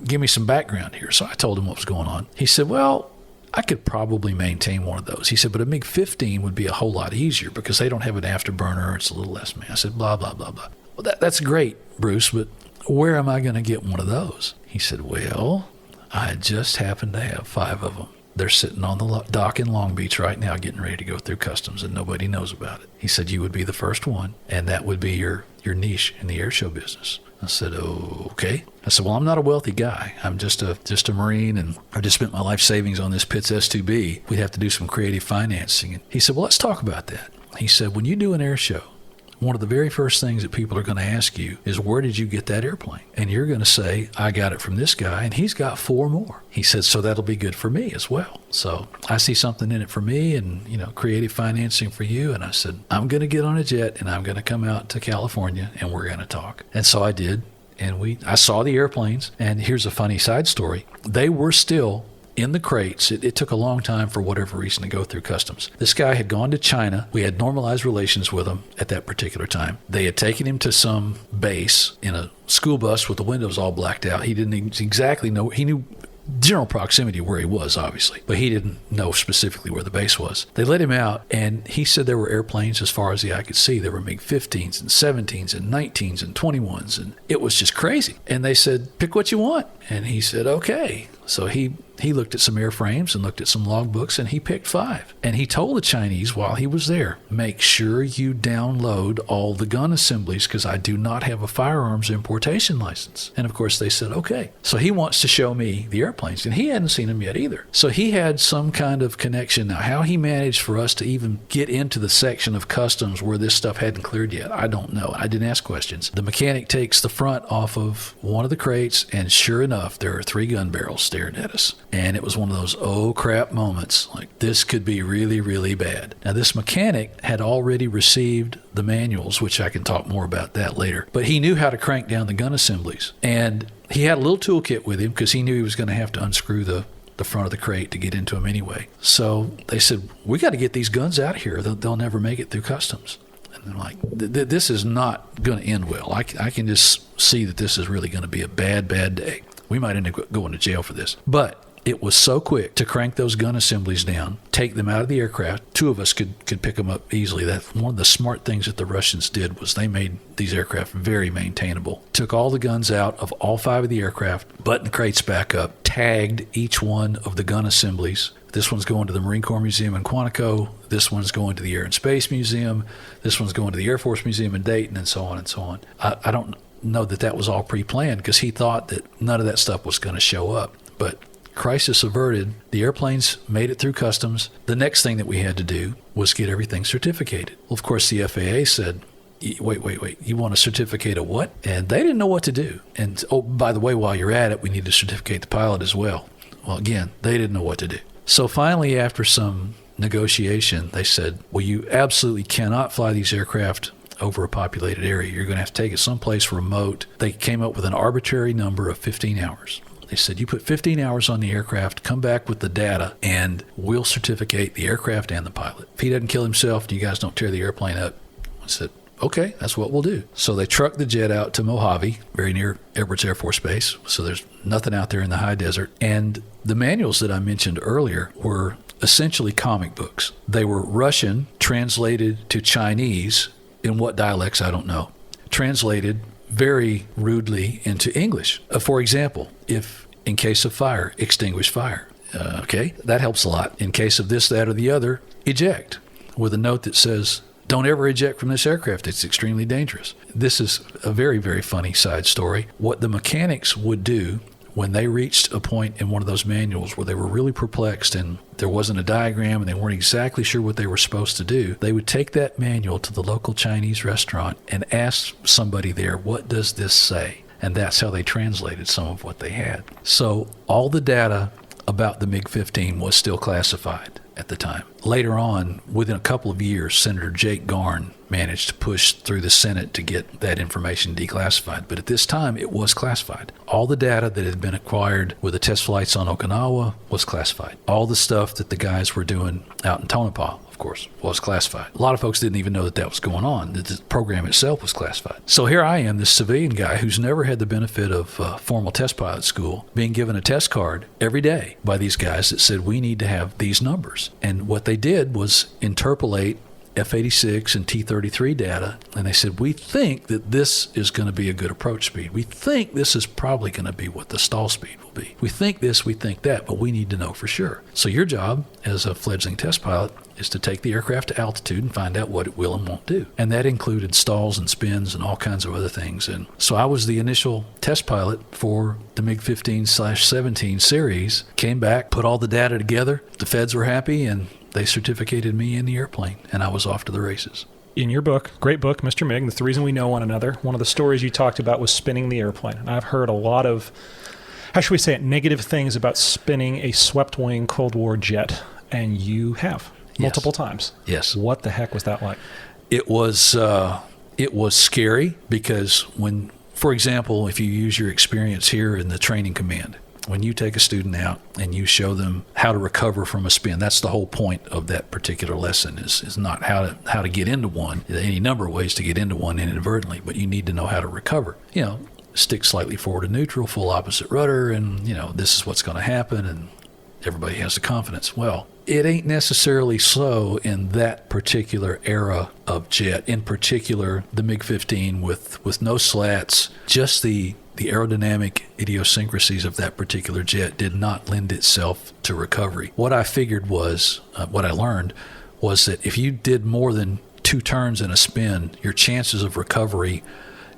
give me some background here. So I told him what was going on. He said, well, I could probably maintain one of those. He said, but a MiG-15 would be a whole lot easier because they don't have an afterburner. It's a little less mass. I said, blah, blah, blah, blah. Well, that's great, Bruce, but where am I going to get one of those? He said, well, I just happen to have 5 of them. They're sitting on the dock in Long Beach right now getting ready to go through customs, and nobody knows about it. He said, you would be the first one, and that would be your niche in the airshow business. I said, oh, okay. I said, well, I'm not a wealthy guy. I'm just a Marine, and I just spent my life savings on this Pitts S2B. We'd have to do some creative financing. And he said, well, let's talk about that. He said, when you do an air show, one of the very first things that people are going to ask you is, where did you get that airplane? And you're going to say, I got it from this guy, and he's got 4 more. He said, so that'll be good for me as well. So I see something in it for me and, creative financing for you. And I said, I'm going to get on a jet, and I'm going to come out to California, and we're going to talk. And so I did. And I saw the airplanes. And here's a funny side story. They were still in the crates. It took a long time for whatever reason to go through customs. This guy had gone to China. We had normalized relations with him at that particular time. They had taken him to some base in a school bus with the windows all blacked out. He didn't exactly know. He knew general proximity where he was, obviously, but he didn't know specifically where the base was. They let him out, and he said there were airplanes as far as the eye could see. There were MiG-15s and 17s and 19s and 21s, and it was just crazy. And they said, pick what you want. And he said, okay. So he looked at some airframes and looked at some logbooks, and he picked 5. And he told the Chinese while he was there, make sure you download all the gun assemblies because I do not have a firearms importation license. And of course they said, okay. So he wants to show me the airplanes, and he hadn't seen them yet either. So he had some kind of connection. Now, how he managed for us to even get into the section of customs where this stuff hadn't cleared yet, I don't know. I didn't ask questions. The mechanic takes the front off of one of the crates, and sure enough, there are 3 gun barrels staring at us. And it was one of those oh crap moments, like this could be really, really bad. Now, this mechanic had already received the manuals, which I can talk more about that later, but he knew how to crank down the gun assemblies. And he had a little toolkit with him because he knew he was going to have to unscrew the front of the crate to get into them anyway. So they said, we got to get these guns out of here. They'll never make it through customs. And I'm like, this is not going to end well. I can just see that this is really going to be a bad, bad day. We might end up going to jail for this. But it was so quick to crank those gun assemblies down, take them out of the aircraft. 2 of us could pick them up easily. That's one of the smart things that the Russians did was they made these aircraft very maintainable. Took all the guns out of all 5 of the aircraft, buttoned the crates back up, tagged each one of the gun assemblies. This one's going to the Marine Corps Museum in Quantico. This one's going to the Air and Space Museum. This one's going to the Air Force Museum in Dayton, and so on and so on. I don't know that was all pre-planned because he thought that none of that stuff was going to show up. But crisis averted. The airplanes made it through customs. The next thing that we had to do was get everything certificated. Well, of course, the FAA said, wait, you want a certificate of what? And they didn't know what to do. And, oh, by the way, while you're at it, we need to certificate the pilot as well. Well, again, they didn't know what to do. So finally, after some negotiation, they said, well, you absolutely cannot fly these aircraft over a populated area. You're going to have to take it someplace remote. They came up with an arbitrary number of 15 hours. They said, you put 15 hours on the aircraft, come back with the data, and we'll certificate the aircraft and the pilot. If he doesn't kill himself, you guys don't tear the airplane up. I said, okay, that's what we'll do. So they trucked the jet out to Mojave, very near Edwards Air Force Base. So there's nothing out there in the high desert. And the manuals that I mentioned earlier were essentially comic books. They were Russian, translated to Chinese, in what dialects, I don't know, translated very rudely into English. For example, if in case of fire, extinguish fire. Okay, that helps a lot. In case of this, that, or the other, eject, with a note that says, don't ever eject from this aircraft. It's extremely dangerous. This is a very, very funny side story. What the mechanics would do when they reached a point in one of those manuals where they were really perplexed and there wasn't a diagram and they weren't exactly sure what they were supposed to do, they would take that manual to the local Chinese restaurant and ask somebody there, what does this say? And that's how they translated some of what they had. So all the data about the MiG-15 was still classified. at the time. Later on, within a couple of years, Senator Jake Garn managed to push through the Senate to get that information declassified. But at this time, it was classified. All the data that had been acquired with the test flights on Okinawa was classified. All the stuff that the guys were doing out in Tonopah, of course, was classified. A lot of folks didn't even know that that was going on. The program itself was classified. So here I am, this civilian guy who's never had the benefit of formal test pilot school, being given a test card every day by these guys that said, we need to have these numbers. And what they did was interpolate F-86 and T-33 data, and they said, we think that this is going to be a good approach speed. We think this is probably going to be what the stall speed will be. We think this, we think that, but we need to know for sure. So your job as a fledgling test pilot is to take the aircraft to altitude and find out what it will and won't do. And that included stalls and spins and all kinds of other things. And so I was the initial test pilot for the MiG-15/17 series, came back, put all the data together. The feds were happy, and they certificated me in the airplane, and I was off to the races. In your book, great book, Mr. MiG, That's the Reason We Know One Another, one of the stories you talked about was spinning the airplane. And I've heard a lot of, how should we say it, negative things about spinning a swept-wing Cold War jet, and you have multiple times. Yes. What the heck was that like? It was scary because when, for example, if you use your experience here in the training command, when you take a student out and you show them how to recover from a spin, that's the whole point of that particular lesson is not how to get into one. There are any number of ways to get into one inadvertently, but you need to know how to recover. You know, stick slightly forward to neutral, full opposite rudder, and, you know, this is what's going to happen, and everybody has the confidence. Well, it ain't necessarily so in that particular era of jet, in particular the MiG-15 with no slats, just the aerodynamic idiosyncrasies of that particular jet did not lend itself to recovery. What I figured was, what I learned was that if you did more than 2 turns in a spin, your chances of recovery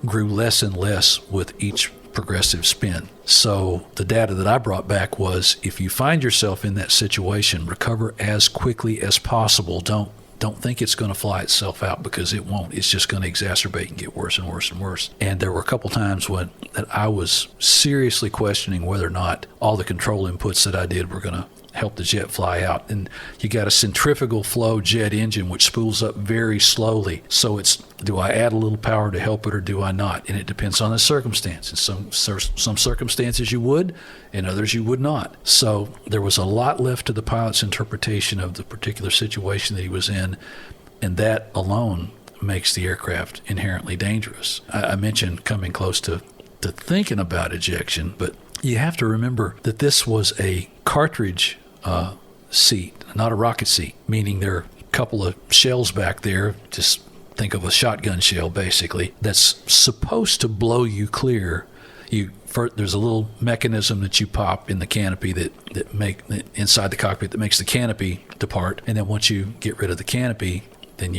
grew less and less with each progressive spin. So the data that I brought back was, if you find yourself in that situation, recover as quickly as possible. Don't think it's going to fly itself out, because it won't. It's just going to exacerbate and get worse and worse and worse. And there were a couple times that I was seriously questioning whether or not all the control inputs that I did were going to help the jet fly out. And you got a centrifugal flow jet engine which spools up very slowly. So it's, do I add a little power to help it or do I not? And it depends on the circumstance. In some circumstances you would, in others you would not. So there was a lot left to the pilot's interpretation of the particular situation that he was in, and that alone makes the aircraft inherently dangerous. I mentioned coming close to thinking about ejection, but you have to remember that this was a cartridge seat, not a rocket seat, meaning there are a couple of shells back there, just think of a shotgun shell basically, that's supposed to blow you clear. There's a little mechanism that you pop in the canopy that inside the cockpit that makes the canopy depart, and then once you get rid of the canopy, then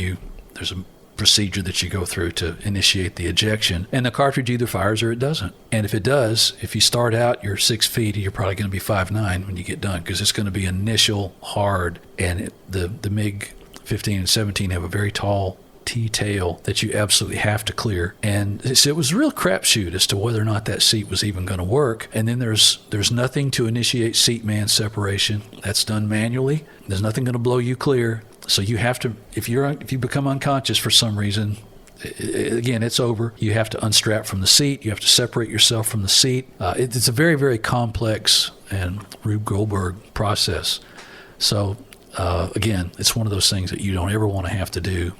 there's a procedure that you go through to initiate the ejection, and the cartridge either fires or it doesn't. And if it does, if you start out, you're 6 feet, you're probably going to be 5'9" when you get done, because it's going to be initial hard, and the MiG-15 and 17 have a very tall T-tail that you absolutely have to clear. And it was a real crapshoot as to whether or not that seat was even going to work. And then there's nothing to initiate seat man separation. That's done manually. There's nothing going to blow you clear. So you have to, if you become unconscious for some reason, again, it's over. You have to unstrap from the seat. You have to separate yourself from the seat. It's a very, very complex and Rube Goldberg process. So again, it's one of those things that you don't ever want to have to do.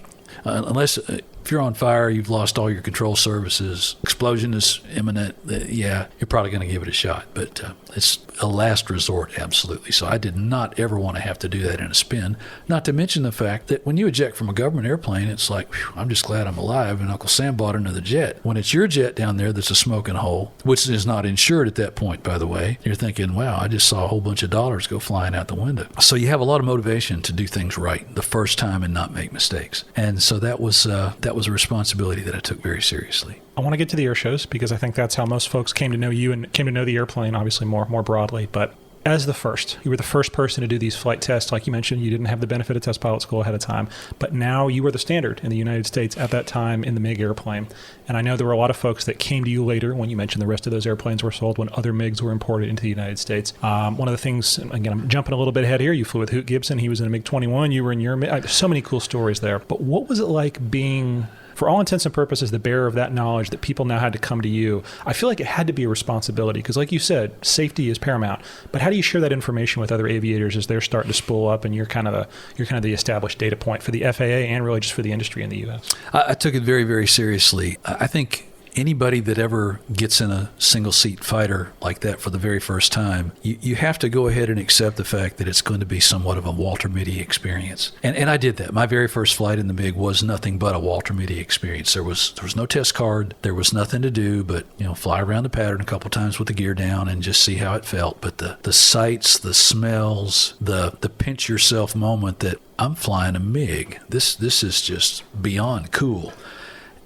Unless if you're on fire, you've lost all your control services, explosion is imminent, yeah, you're probably going to give it a shot. But it's a last resort, absolutely. So I did not ever want to have to do that in a spin, not to mention the fact that when you eject from a government airplane, it's like, whew, I'm just glad I'm alive, and Uncle Sam bought another jet. When it's your jet down there that's a smoking hole, which is not insured at that point, by the way, you're thinking, wow, I just saw a whole bunch of dollars go flying out the window. So you have a lot of motivation to do things right the first time and not make mistakes. And so that was a responsibility that I took very seriously. I want to get to the air shows because I think that's how most folks came to know you and came to know the airplane, obviously more broadly. But as you were the first person to do these flight tests. Like you mentioned, you didn't have the benefit of test pilot school ahead of time, but now you were the standard in the United States at that time in the MiG airplane. And I know there were a lot of folks that came to you later when you mentioned the rest of those airplanes were sold when other MiGs were imported into the United States. One of the things, again, I'm jumping a little bit ahead here. You flew with Hoot Gibson. He was in a MiG-21. You were in your MiG. There's so many cool stories there. But what was it like being, for all intents and purposes, the bearer of that knowledge that people now had to come to you? I feel like it had to be a responsibility because, like you said, safety is paramount. But how do you share that information with other aviators as they're starting to spool up and you're kind of the established data point for the FAA and really just for the industry in the U.S.? I took it very, very seriously. I think anybody that ever gets in a single-seat fighter like that for the very first time, you have to go ahead and accept the fact that it's going to be somewhat of a Walter Mitty experience. And I did that. My very first flight in the MiG was nothing but a Walter Mitty experience. There was no test card. There was nothing to do but fly around the pattern a couple times with the gear down and just see how it felt. But the sights, the smells, the pinch yourself moment that I'm flying a MiG. This is just beyond cool.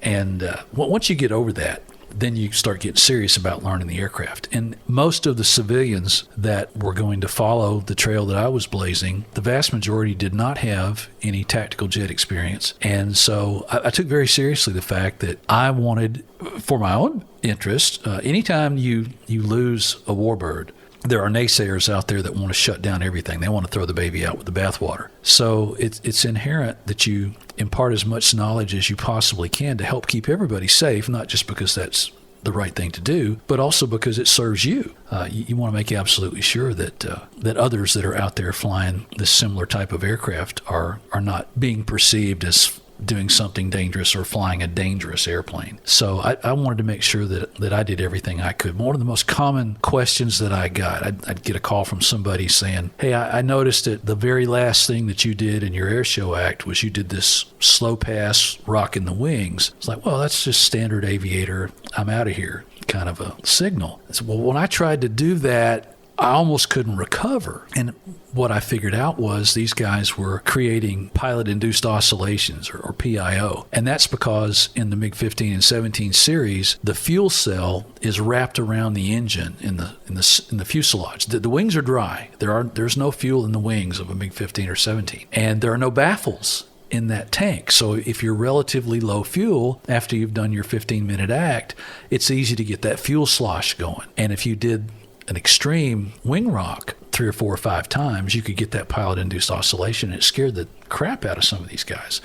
And once you get over that, then you start getting serious about learning the aircraft. And most of the civilians that were going to follow the trail that I was blazing, the vast majority did not have any tactical jet experience. And so I took very seriously the fact that I wanted, for my own interest, anytime you lose a warbird, there are naysayers out there that want to shut down everything. They want to throw the baby out with the bathwater. So it's inherent that you impart as much knowledge as you possibly can to help keep everybody safe, not just because that's the right thing to do, but also because it serves you. You want to make absolutely sure that others that are out there flying this similar type of aircraft are not being perceived as doing something dangerous or flying a dangerous airplane. So I wanted to make sure that I did everything I could. One of the most common questions that I got, I'd get a call from somebody saying, hey, I noticed that the very last thing that you did in your airshow act was you did this slow pass rock in the wings. It's like, well, that's just standard aviator, I'm out of here kind of a signal. I said, well, when I tried to do that, I almost couldn't recover. And what I figured out was these guys were creating pilot-induced oscillations, or PIO. And that's because in the MiG-15 and 17 series, the fuel cell is wrapped around the engine in the fuselage. The wings are dry. There's no fuel in the wings of a MiG-15 or 17. And there are no baffles in that tank. So if you're relatively low fuel after you've done your 15-minute act, it's easy to get that fuel slosh going. And if you did an extreme wing rock 3 or 4 or 5 times, you could get that pilot-induced oscillation, and it scared the crap out of some of these guys.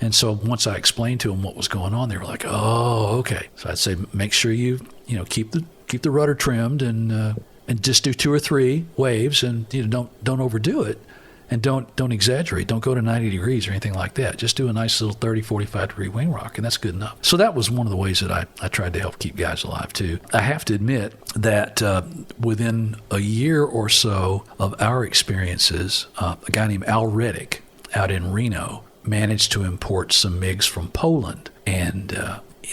And so once I explained to them what was going on, they were like, oh, okay. So I'd say make sure you keep the rudder trimmed and just do 2 or 3 waves, and don't overdo it. And don't exaggerate. Don't go to 90 degrees or anything like that. Just do a nice little 30, 45-degree wing rock, and that's good enough. So that was one of the ways that I tried to help keep guys alive, too. I have to admit that within a year or so of our experiences, a guy named Al Reddick out in Reno managed to import some MiGs from Poland, and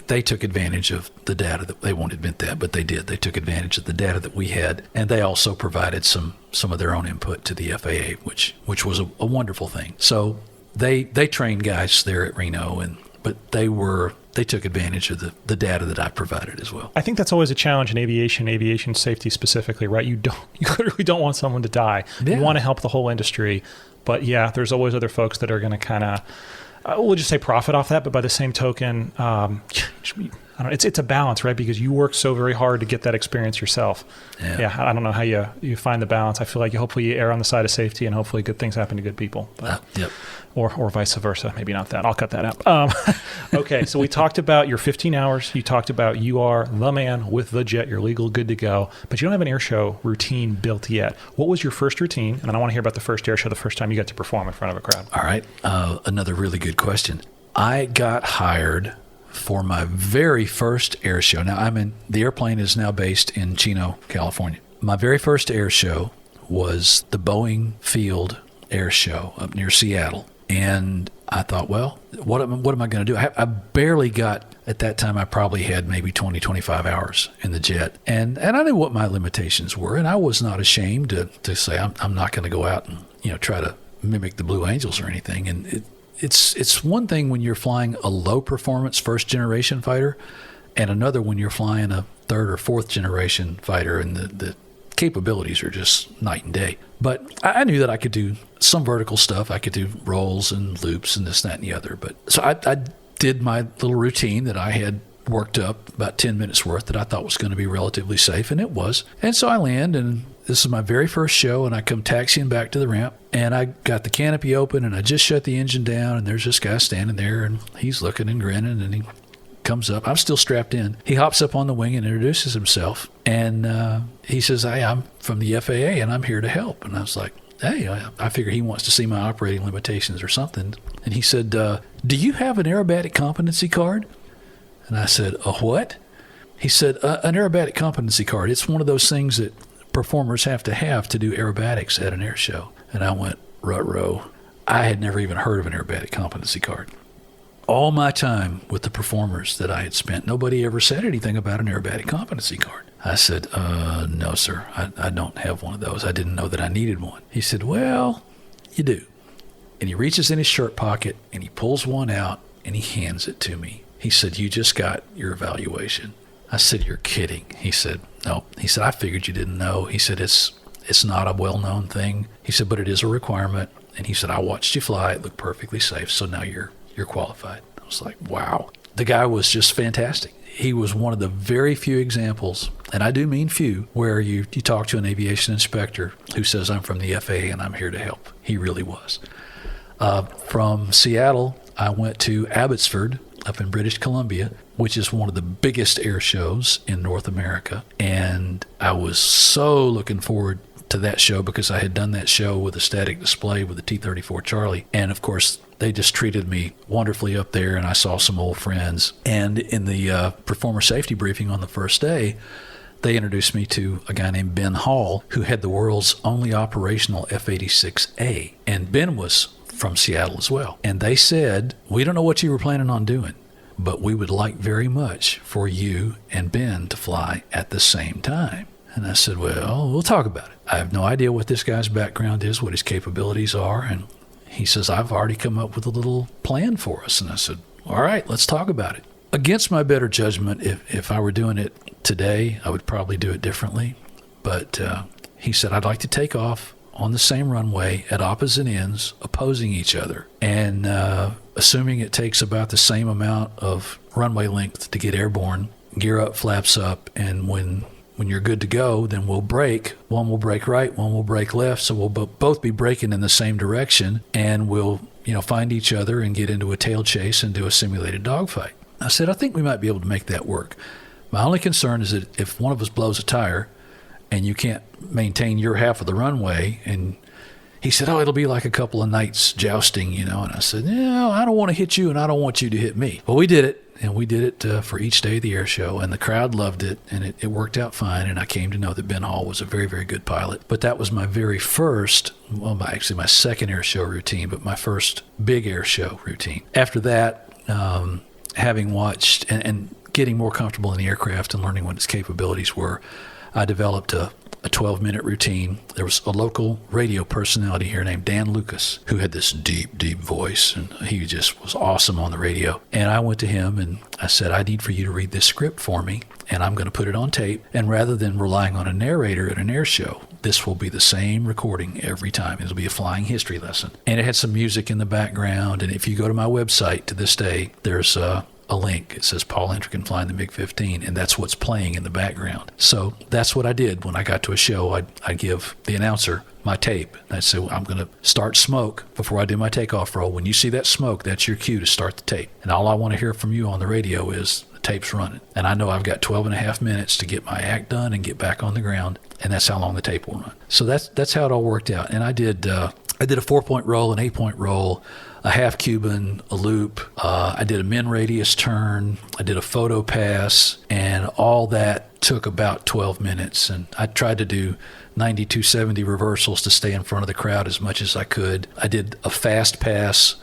they took advantage of the data that they won't admit that, but they did. They took advantage of the data that we had, and they also provided some of their own input to the FAA, which was a wonderful thing. So they trained guys there at Reno, but they took advantage of the data that I provided as well. I think that's always a challenge in aviation safety specifically, right? You literally don't want someone to die. Yeah. You want to help the whole industry, but yeah, there's always other folks that are going to kind of, we'll just say profit off that, but by the same token, it's a balance, right? Because you work so very hard to get that experience yourself. Yeah, I don't know how you find the balance. I feel like hopefully you err on the side of safety, and hopefully good things happen to good people. But, yep. Or vice versa. Maybe not that. I'll cut that out. Okay, so we talked about your 15 hours. You talked about you are the man with the jet. You're legal, good to go. But you don't have an air show routine built yet. What was your first routine? And then I want to hear about the first air show, the first time you got to perform in front of a crowd. All right. Another really good question. I got hired for my very first air show. Now, the airplane is now based in Chino, California. My very first air show was the Boeing Field Air Show up near Seattle. And I thought, well, what am I going to do? I barely got, at that time, I probably had maybe 20, 25 hours in the jet. And I knew what my limitations were, and I was not ashamed to say I'm not going to go out and try to mimic the Blue Angels or anything. And it's one thing when you're flying a low-performance first-generation fighter, and another when you're flying a third or fourth-generation fighter, and the capabilities are just night and day. But I knew that I could do some vertical stuff. I could do rolls and loops and this, that, and the other. But so I did my little routine that I had worked up, about 10 minutes worth, that I thought was going to be relatively safe, and it was. And so I land, and this is my very first show, and I come taxiing back to the ramp, and I got the canopy open, and I just shut the engine down, and there's this guy standing there, and he's looking and grinning, and he comes up. I'm still strapped in. He hops up on the wing and introduces himself, and he says, "Hey, I'm from the FAA, and I'm here to help." And I was like, "Hey, I figure he wants to see my operating limitations or something." And he said, "Do you have an aerobatic competency card?" And I said, "A what?" He said, "An aerobatic competency card. It's one of those things that performers have to do aerobatics at an air show." And I went, "Ruh-roh." I had never even heard of an aerobatic competency card. All my time with the performers that I had spent, nobody ever said anything about an aerobatic competency card. I said, "No, sir, I don't have one of those. I didn't know that I needed one." He said, "Well, you do." And he reaches in his shirt pocket, and he pulls one out, and he hands it to me. He said, "You just got your evaluation." I said, "You're kidding." He said, "No." He said, "I figured you didn't know." He said, it's not a well-known thing." He said, "But it is a requirement." And he said, "I watched you fly. It looked perfectly safe. So now you're qualified." I was like, wow. The guy was just fantastic. He was one of the very few examples, and I do mean few, where you talk to an aviation inspector who says, "I'm from the FAA and I'm here to help." He really was. From Seattle, I went to Abbotsford up in British Columbia, which is one of the biggest air shows in North America. And I was so looking forward to that show because I had done that show with a static display with the T-34 Charlie. And of course, they just treated me wonderfully up there, and I saw some old friends. And in the performer safety briefing on the first day, they introduced me to a guy named Ben Hall, who had the world's only operational F-86A. And Ben was from Seattle as well. And they said, "We don't know what you were planning on doing, but we would like very much for you and Ben to fly at the same time." And I said, "Well, we'll talk about it. I have no idea what this guy's background is, what his capabilities are." And he says, "I've already come up with a little plan for us." And I said, "All right, let's talk about it." Against my better judgment, if I were doing it today, I would probably do it differently. But he said, "I'd like to take off on the same runway at opposite ends, opposing each other. And assuming it takes about the same amount of runway length to get airborne, gear up, flaps up, and when you're good to go, then we'll brake. One will brake right, one will brake left, so we'll both be braking in the same direction, and we'll find each other and get into a tail chase and do a simulated dogfight." I said, "I think we might be able to make that work. My only concern is that if one of us blows a tire and you can't maintain your half of the runway," and he said, "Oh, it'll be like a couple of nights jousting, And I said, "No, I don't want to hit you, and I don't want you to hit me." Well, we did it, and we did it for each day of the air show, and the crowd loved it, and it worked out fine, and I came to know that Ben Hall was a very, very good pilot. But that was my very first, actually my second air show routine, but my first big air show routine. After that, having watched and getting more comfortable in the aircraft and learning what its capabilities were, I developed a 12-minute routine. There was a local radio personality here named Dan Lucas who had this deep, deep voice, and he just was awesome on the radio. And I went to him and I said, "I need for you to read this script for me, and I'm going to put it on tape. And rather than relying on a narrator at an air show, this will be the same recording every time. It'll be a flying history lesson." And it had some music in the background. And if you go to my website to this day, there's a link. It says Paul Entrekin flying the MiG-15, and that's what's playing in the background. So that's what I did when I got to a show. I'd give the announcer my tape. I'd say, "I'm going to start smoke before I do my takeoff roll. When you see that smoke, that's your cue to start the tape. And all I want to hear from you on the radio is the tape's running. And I know I've got 12 and a half minutes to get my act done and get back on the ground, and that's how long the tape will run." So that's how it all worked out. And I did a 4-point roll, an 8-point roll, a half Cuban, a loop. I did a min radius turn. I did a photo pass, and all that took about 12 minutes. And I tried to do 9270 reversals to stay in front of the crowd as much as I could. I did a fast pass,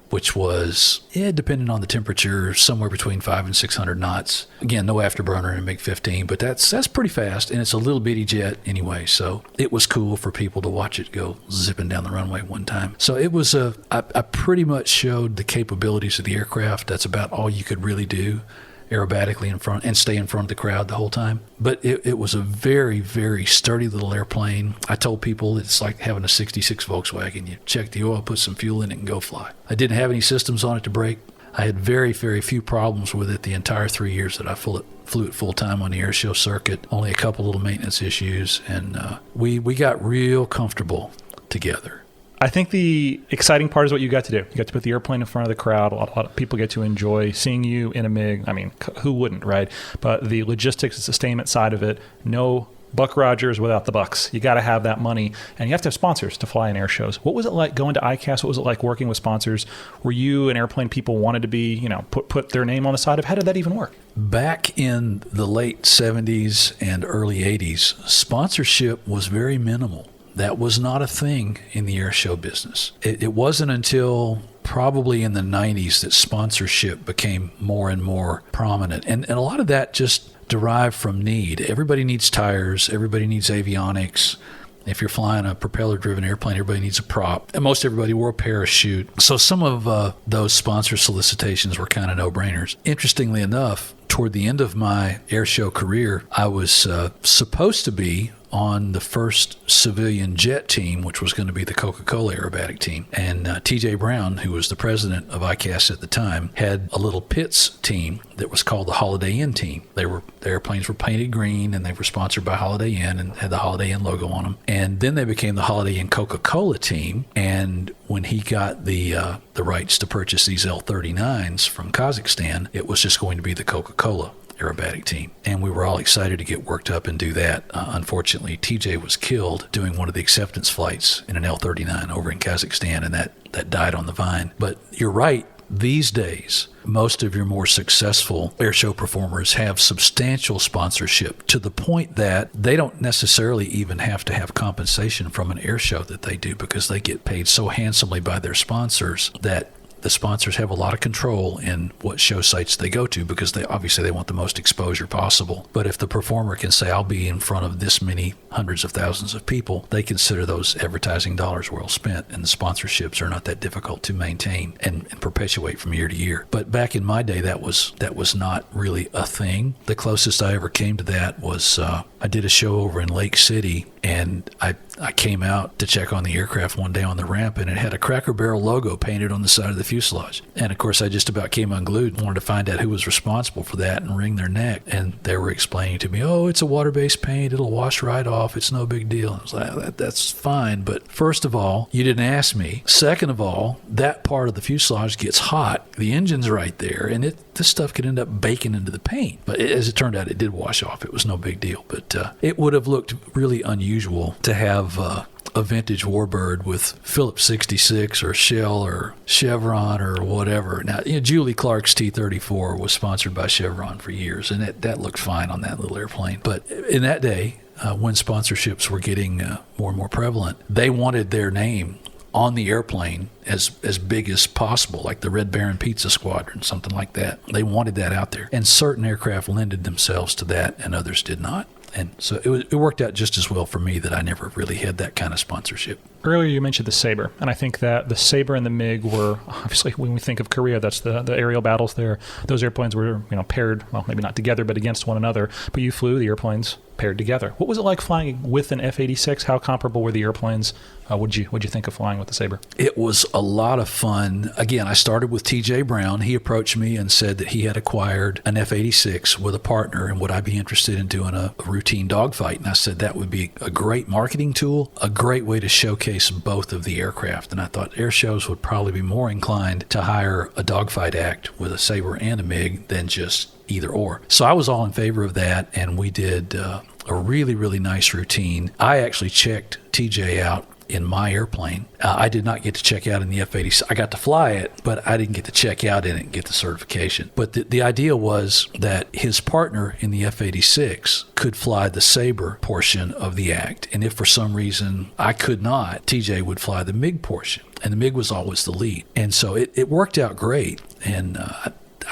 which was, depending on the temperature, somewhere between 500 and 600 knots. Again, no afterburner in a MiG-15, but that's pretty fast, and it's a little bitty jet anyway, so it was cool for people to watch it go zipping down the runway one time. So it was I pretty much showed the capabilities of the aircraft. That's about all you could really do. aerobatically in front and stay in front of the crowd the whole time. But it was a very, very sturdy little airplane. I told people it's like having a 66 Volkswagen. You check the oil, put some fuel in it, and go fly. I didn't have any systems on it to brake. I had very, very few problems with it the entire 3 years that I flew it full time on the air show circuit. Only a couple little maintenance issues, and we got real comfortable together. I think the exciting part is what you got to do. You got to put the airplane in front of the crowd. A lot of people get to enjoy seeing you in a MiG. I mean, who wouldn't, right? But the logistics and sustainment side of it, no Buck Rogers without the bucks. You got to have that money, and you have to have sponsors to fly in air shows. What was it like going to ICAS? What was it like working with sponsors? Were you an airplane people wanted to be, put their name on the side of? How did that even work? Back in the late 70s and early 80s, sponsorship was very minimal. That was not a thing in the air show business. It wasn't until probably in the 90s that sponsorship became more and more prominent. And a lot of that just derived from need. Everybody needs tires. Everybody needs avionics. If you're flying a propeller-driven airplane, everybody needs a prop. And most everybody wore a parachute. So some of those sponsor solicitations were kind of no-brainers. Interestingly enough, toward the end of my air show career, I was supposed to be on the first civilian jet team, which was going to be the Coca-Cola aerobatic team. And T.J. Brown, who was the president of ICAS at the time, had a little Pitts team that was called the Holiday Inn team. The airplanes were painted green, and they were sponsored by Holiday Inn and had the Holiday Inn logo on them. And then they became the Holiday Inn Coca-Cola team. And when he got the rights to purchase these L-39s from Kazakhstan, it was just going to be the Coca-Cola aerobatic team. And we were all excited to get worked up and do that. Unfortunately, TJ was killed doing one of the acceptance flights in an L-39 over in Kazakhstan, and that died on the vine. But you're right. These days, most of your more successful airshow performers have substantial sponsorship to the point that they don't necessarily even have to have compensation from an airshow that they do, because they get paid so handsomely by their sponsors that the sponsors have a lot of control in what show sites they go to, because they want the most exposure possible. But if the performer can say, I'll be in front of this many hundreds of thousands of people, they consider those advertising dollars well spent, and the sponsorships are not that difficult to maintain and perpetuate from year to year. But back in my day, that was not really a thing. The closest I ever came to that was I did a show over in Lake City, and I came out to check on the aircraft one day on the ramp, and it had a Cracker Barrel logo painted on the side of the fuselage. And of course, I just about came unglued and wanted to find out who was responsible for that and wring their neck. And they were explaining to me, oh, it's a water-based paint. It'll wash right off. It's no big deal. And I was like, that's fine. But first of all, you didn't ask me. Second of all, that part of the fuselage gets hot. The engine's right there, and this stuff could end up baking into the paint. But as it turned out, it did wash off. It was no big deal. But it would have looked really unusual to have a vintage Warbird with Phillips 66 or Shell or Chevron or whatever. Now, Julie Clark's T-34 was sponsored by Chevron for years, and that looked fine on that little airplane. But in that day, when sponsorships were getting more and more prevalent, they wanted their name on the airplane as big as possible, like the Red Baron Pizza Squadron, something like that. They wanted that out there. And certain aircraft lended themselves to that, and others did not. And so it worked out just as well for me that I never really had that kind of sponsorship. Earlier you mentioned the Sabre, and I think that the Sabre and the MiG were, obviously when we think of Korea, that's the aerial battles there. Those airplanes were paired, well, maybe not together, but against one another. But you flew the airplanes paired together. What was it like flying with an F-86? How comparable were the airplanes? What'd you think of flying with the Sabre? It was a lot of fun. Again, I started with T.J. Brown. He approached me and said that he had acquired an F-86 with a partner, and would I be interested in doing a routine dogfight? And I said that would be a great marketing tool, a great way to showcase both of the aircraft. And I thought air shows would probably be more inclined to hire a dogfight act with a Sabre and a MiG than just either or. So I was all in favor of that, and we did a really, really nice routine. I actually checked TJ out in my airplane. I did not get to check out in the F-86. I got to fly it, but I didn't get to check out in it and get the certification. But the idea was that his partner in the F-86 could fly the Sabre portion of the act. And if for some reason I could not, TJ would fly the MiG portion. And the MiG was always the lead. And so it worked out great. And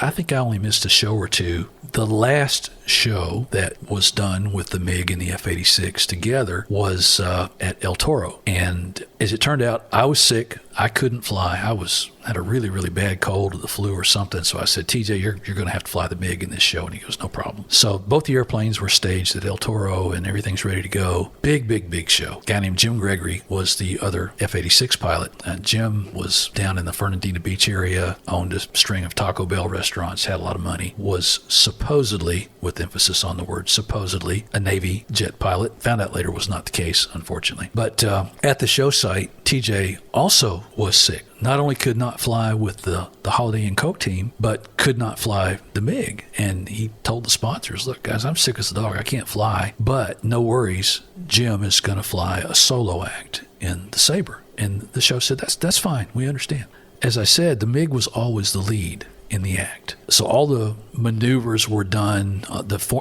I think I only missed a show or two. The last show that was done with the MiG and the F-86 together was at El Toro. And as it turned out, I was sick. I couldn't fly. Had a really, really bad cold or the flu or something. So I said, TJ, you're going to have to fly the MiG in this show. And he goes, no problem. So both the airplanes were staged at El Toro and everything's ready to go. Big, big, big show. A guy named Jim Gregory was the other F-86 pilot. Jim was down in the Fernandina Beach area, owned a string of Taco Bell restaurants, had a lot of money, was supposedly, with emphasis on the word supposedly, a Navy jet pilot. Found out later was not the case, unfortunately. But at the show site, TJ also was sick. Not only could not fly with the Holiday Inn Coke team, but could not fly the MiG. And he told the sponsors, look, guys, I'm sick as a dog. I can't fly. But no worries. Jim is going to fly a solo act in the Sabre. And the show said, that's fine. We understand. As I said, the MiG was always the lead in the act. So all the maneuvers were done.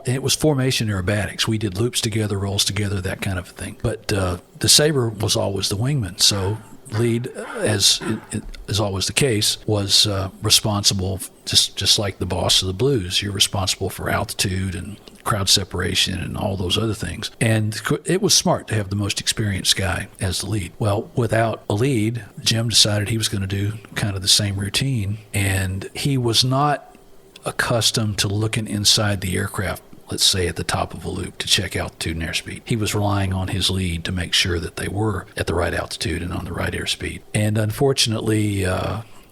It was formation aerobatics. We did loops together, rolls together, that kind of thing. But the Sabre was always the wingman. So lead, as is always the case, was responsible, just like the boss of the Blues. You're responsible for altitude and crowd separation and all those other things. And it was smart to have the most experienced guy as the lead. Well, without a lead, Jim decided he was going to do kind of the same routine. And he was not accustomed to looking inside the aircraft, let's say at the top of a loop, to check altitude and airspeed. He was relying on his lead to make sure that they were at the right altitude and on the right airspeed. And unfortunately,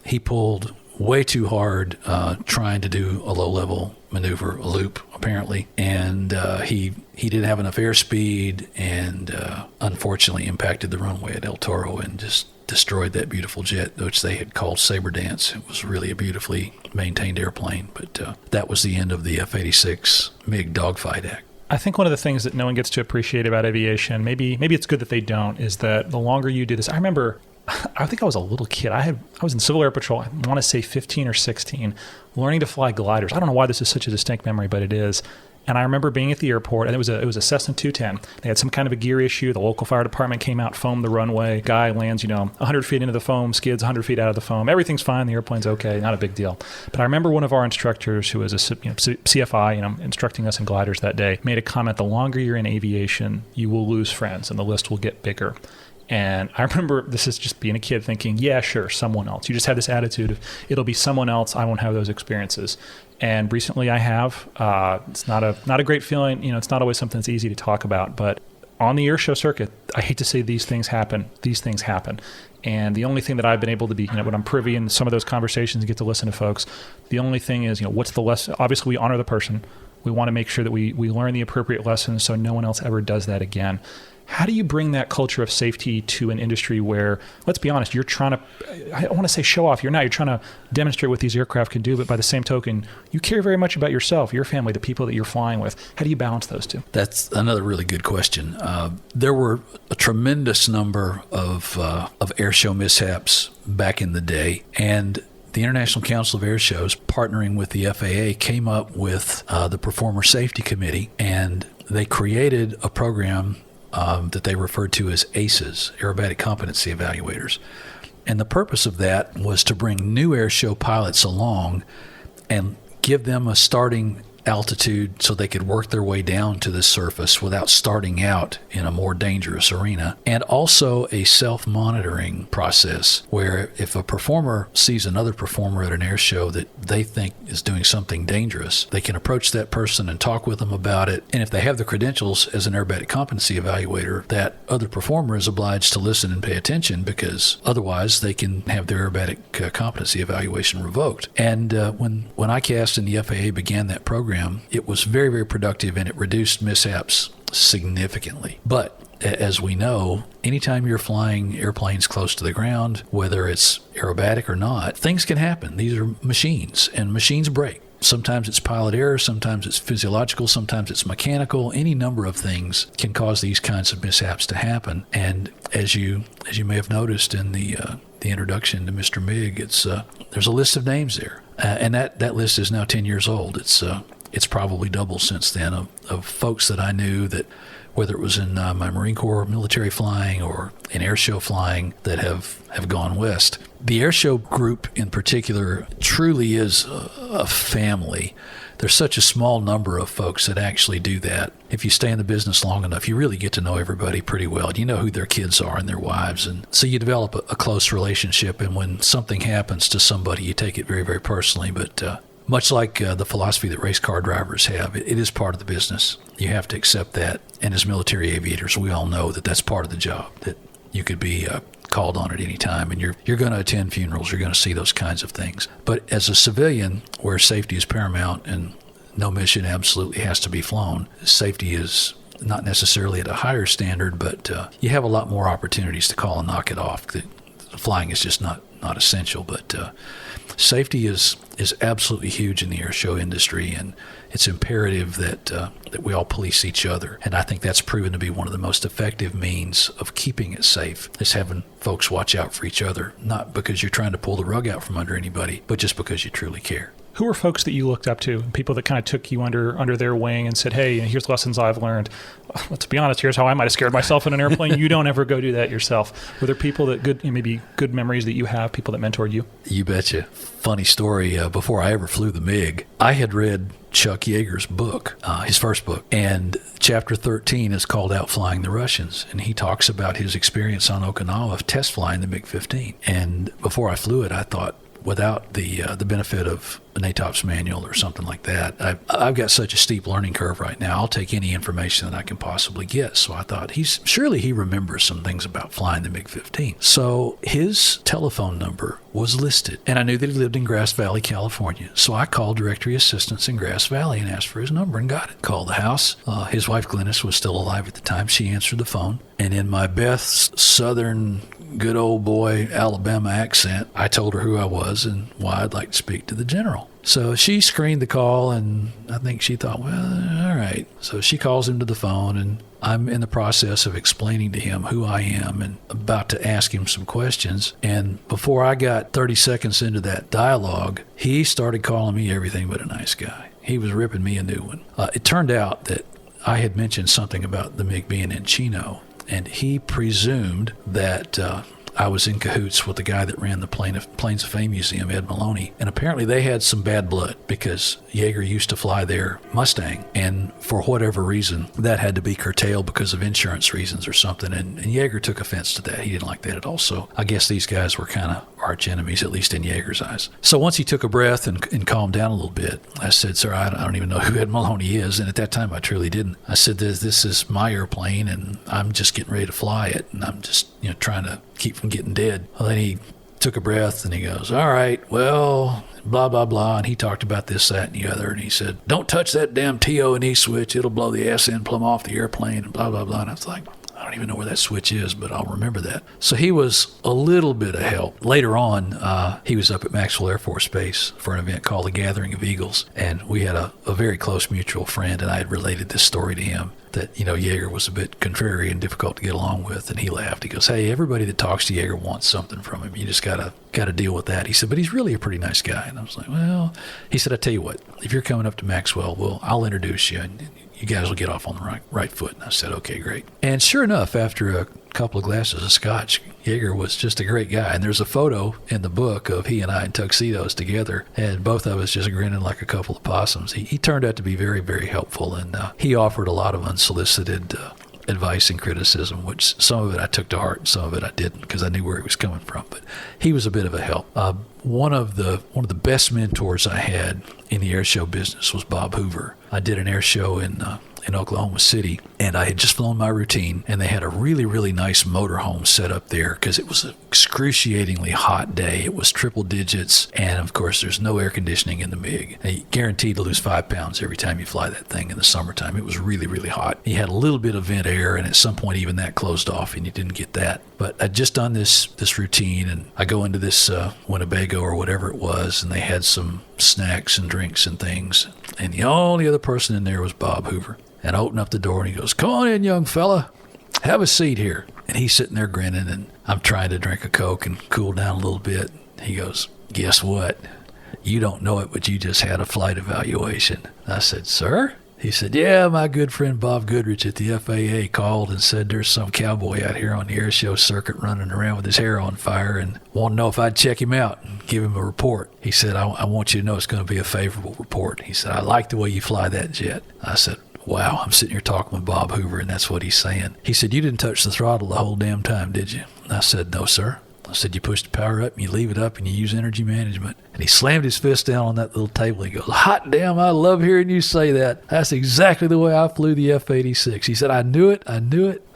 he pulled way too hard trying to do a low-level maneuver, a loop, apparently. And he didn't have enough airspeed and unfortunately impacted the runway at El Toro and just destroyed that beautiful jet, which they had called Sabre Dance. It was really a beautifully maintained airplane, but that was the end of the F-86 MiG dogfight act. I think one of the things that no one gets to appreciate about aviation, maybe it's good that they don't, is that the longer you do this, I remember, I think I was a little kid. I was in Civil Air Patrol, I want to say 15 or 16, learning to fly gliders. I don't know why this is such a distinct memory, but it is. And I remember being at the airport, and it was a Cessna 210. They had some kind of a gear issue. The local fire department came out, foamed the runway. Guy lands, 100 feet into the foam, skids 100 feet out of the foam. Everything's fine. The airplane's okay. Not a big deal. But I remember one of our instructors, who was a CFI, instructing us in gliders that day, made a comment: the longer you're in aviation, you will lose friends, and the list will get bigger. And I remember, this is just being a kid, thinking, yeah, sure, someone else. You just have this attitude of, it'll be someone else. I won't have those experiences. And recently I have. It's not a great feeling. It's not always something that's easy to talk about. But on the airshow circuit, I hate to say these things happen. These things happen. And the only thing that I've been able to be, when I'm privy in some of those conversations and get to listen to folks, the only thing is, what's the lesson? Obviously, we honor the person. We want to make sure that we learn the appropriate lessons so no one else ever does that again. How do you bring that culture of safety to an industry where, let's be honest, you're trying to, I don't want to say show off, you're trying to demonstrate what these aircraft can do, but by the same token, you care very much about yourself, your family, the people that you're flying with. How do you balance those two? That's another really good question. There were a tremendous number of airshow mishaps back in the day, and the International Council of Airshows, partnering with the FAA, came up with the Performer Safety Committee, and they created a program that they referred to as ACEs, Aerobatic Competency Evaluators. And the purpose of that was to bring new airshow pilots along and give them a starting altitude so they could work their way down to the surface without starting out in a more dangerous arena, and also a self-monitoring process where if a performer sees another performer at an air show that they think is doing something dangerous, they can approach that person and talk with them about it. And if they have the credentials as an aerobatic competency evaluator, that other performer is obliged to listen and pay attention, because otherwise they can have their aerobatic competency evaluation revoked. And when ICAS and the FAA began that program, it was very, very productive, and it reduced mishaps significantly. But as we know, anytime you're flying airplanes close to the ground, whether it's aerobatic or not, things can happen. These are machines, and machines break. Sometimes it's pilot error, sometimes it's physiological, sometimes it's mechanical. Any number of things can cause these kinds of mishaps to happen. And as you may have noticed in the introduction to Mr. MiG, there's a list of names there, and that list is now 10 years old. It's probably doubled since then of folks that I knew that, whether it was in my Marine Corps military flying or in airshow flying, that have gone west. The airshow group in particular truly is a family. there's such a small number of folks that actually do that. If you stay in the business long enough, you really get to know everybody pretty well. You know who their kids are and their wives. And so you develop a close relationship. And when something happens to somebody, you take it very, very personally. But much like the philosophy that race car drivers have, it is part of the business. You have to accept that. And as military aviators, we all know that that's part of the job, that you could be called on at any time, and you're going to attend funerals, you're going to see those kinds of things. But as a civilian, where safety is paramount and no mission absolutely has to be flown, safety is not necessarily at a higher standard, but you have a lot more opportunities to call and knock it off. Flying is just not essential, but safety is absolutely huge in the air show industry, and it's imperative that we all police each other. And I think that's proven to be one of the most effective means of keeping it safe, is having folks watch out for each other, not because you're trying to pull the rug out from under anybody, but just because you truly care. Who are folks that you looked up to, people that kind of took you under their wing and said, hey, here's lessons I've learned? Let's be honest, here's how I might have scared myself in an airplane. You don't ever go do that yourself. Were there people that maybe good memories that you have, people that mentored you? You betcha. Funny story, before I ever flew the MiG, I had read Chuck Yeager's book, his first book, and chapter 13 is called Out Flying the Russians, and he talks about his experience on Okinawa of test flying the MiG-15. And before I flew it, I thought, without the benefit of an ATOPS manual or something like that, I've got such a steep learning curve right now. I'll take any information that I can possibly get. So I thought, surely he remembers some things about flying the MiG-15. So his telephone number was listed, and I knew that he lived in Grass Valley, California. So I called Directory Assistance in Grass Valley and asked for his number and got it. Called the house. His wife Glennis was still alive at the time. She answered the phone, and in my best Southern good old boy Alabama accent, I told her who I was and why I'd like to speak to the general. So she screened the call, and I think she thought, well, all right. So she calls him to the phone, and I'm in the process of explaining to him who I am and about to ask him some questions. And before I got 30 seconds into that dialogue, he started calling me everything but a nice guy. He was ripping me a new one. It turned out that I had mentioned something about the MiG being in Chino, and he presumed that I was in cahoots with the guy that ran the Planes of Fame Museum, Ed Maloney. And apparently they had some bad blood because Yeager used to fly their Mustang. And for whatever reason, that had to be curtailed because of insurance reasons or something. And Yeager took offense to that. He didn't like that at all. So I guess these guys were kind of arch enemies, at least in Yeager's eyes. So once he took a breath and calmed down a little bit, I said, sir, I don't even know who Ed Maloney is. And at that time, I truly didn't. I said, this is my airplane, and I'm just getting ready to fly it. And I'm just trying to keep from getting dead. Well, then he took a breath and he goes, all right, well, blah, blah, blah. And he talked about this, that, and the other. And he said, don't touch that damn TO and E switch. It'll blow the SN plumb off the airplane, and blah, blah, blah. And I was like, I don't even know where that switch is, but I'll remember that. So he was a little bit of help. Later on, he was up at Maxwell Air Force Base for an event called the Gathering of Eagles. And we had a very close mutual friend, and I had related this story to him, that, Yeager was a bit contrary and difficult to get along with. And he laughed. He goes, hey, everybody that talks to Yeager wants something from him. You just got to deal with that. He said, but he's really a pretty nice guy. And I was like, well, he said, I tell you what, if you're coming up to Maxwell, I'll introduce you, and you guys will get off on the right foot. And I said, okay, great. And sure enough, after a couple of glasses of scotch, Yeager was just a great guy. And there's a photo in the book of he and I in tuxedos together, and both of us just grinning like a couple of possums. He turned out to be very, very helpful, and he offered a lot of unsolicited advice and criticism, which some of it I took to heart and some of it I didn't, because I knew where he was coming from. But he was a bit of a help. One of the best mentors I had in the air show business was Bob Hoover. I did an air show in Oklahoma City, and I had just flown my routine, and they had a really, really nice motorhome set up there because it was an excruciatingly hot day. It was triple digits, and of course there's no air conditioning in the MiG. You're guaranteed to lose 5 pounds every time you fly that thing in the summertime. It was really, really hot. You had a little bit of vent air, and at some point even that closed off, and you didn't get that. But I'd just done this routine, and I go into this Winnebago or whatever it was, and they had some snacks and drinks and things, and the only other person in there was Bob Hoover. And I opened up the door, and he goes, come on in, young fella. Have a seat here. And he's sitting there grinning, and I'm trying to drink a Coke and cool down a little bit. He goes, guess what? You don't know it, but you just had a flight evaluation. I said, sir? He said, yeah, my good friend Bob Goodrich at the FAA called and said there's some cowboy out here on the airshow circuit running around with his hair on fire and wanted to know if I'd check him out and give him a report. He said, I want you to know it's going to be a favorable report. He said, I like the way you fly that jet. I said, wow, I'm sitting here talking with Bob Hoover, and that's what he's saying. He said, you didn't touch the throttle the whole damn time, did you? I said, no, sir. I said, you push the power up, and you leave it up, and you use energy management. And he slammed his fist down on that little table. He goes, hot damn, I love hearing you say that. That's exactly the way I flew the F-86. He said, I knew it. I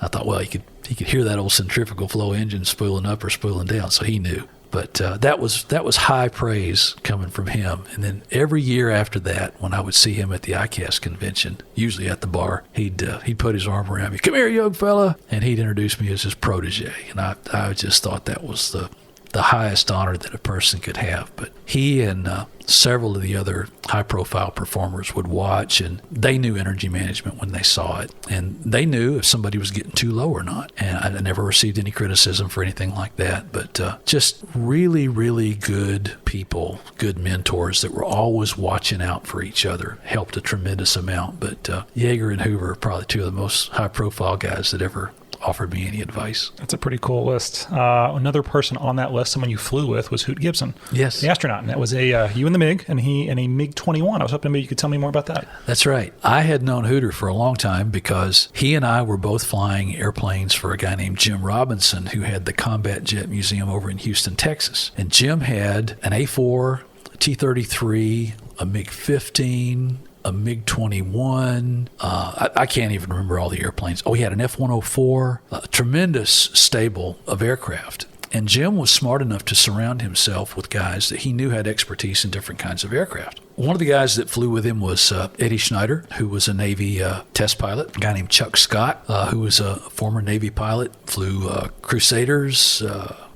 thought, well, he could hear that old centrifugal flow engine spooling up or spooling down, so he knew. But that was high praise coming from him. And then every year after that, when I would see him at the ICAS convention, usually at the bar, he'd put his arm around me. Come here, young fella. And he'd introduce me as his protege. And I just thought that was the highest honor that a person could have. But he and several of the other high-profile performers would watch, and they knew energy management when they saw it. And they knew if somebody was getting too low or not. And I never received any criticism for anything like that. But just really, really good people, good mentors that were always watching out for each other, helped a tremendous amount. But Yeager and Hoover are probably two of the most high-profile guys that ever offered me any advice. That's a pretty cool list. Another person on that list, someone you flew with, was Hoot Gibson. Yes. The astronaut. And that was you in the MiG, and he in a MiG-21. I was hoping maybe you could tell me more about that. That's right. I had known Hooter for a long time because he and I were both flying airplanes for a guy named Jim Robinson, who had the Combat Jet Museum over in Houston, Texas. And Jim had an A4, a T-33, a MiG-15, a MiG-21. I can't even remember all the airplanes. Oh, he had an F-104, a tremendous stable of aircraft. And Jim was smart enough to surround himself with guys that he knew had expertise in different kinds of aircraft. One of the guys that flew with him was Eddie Schneider, who was a Navy test pilot. A guy named Chuck Scott, who was a former Navy pilot, flew Crusaders,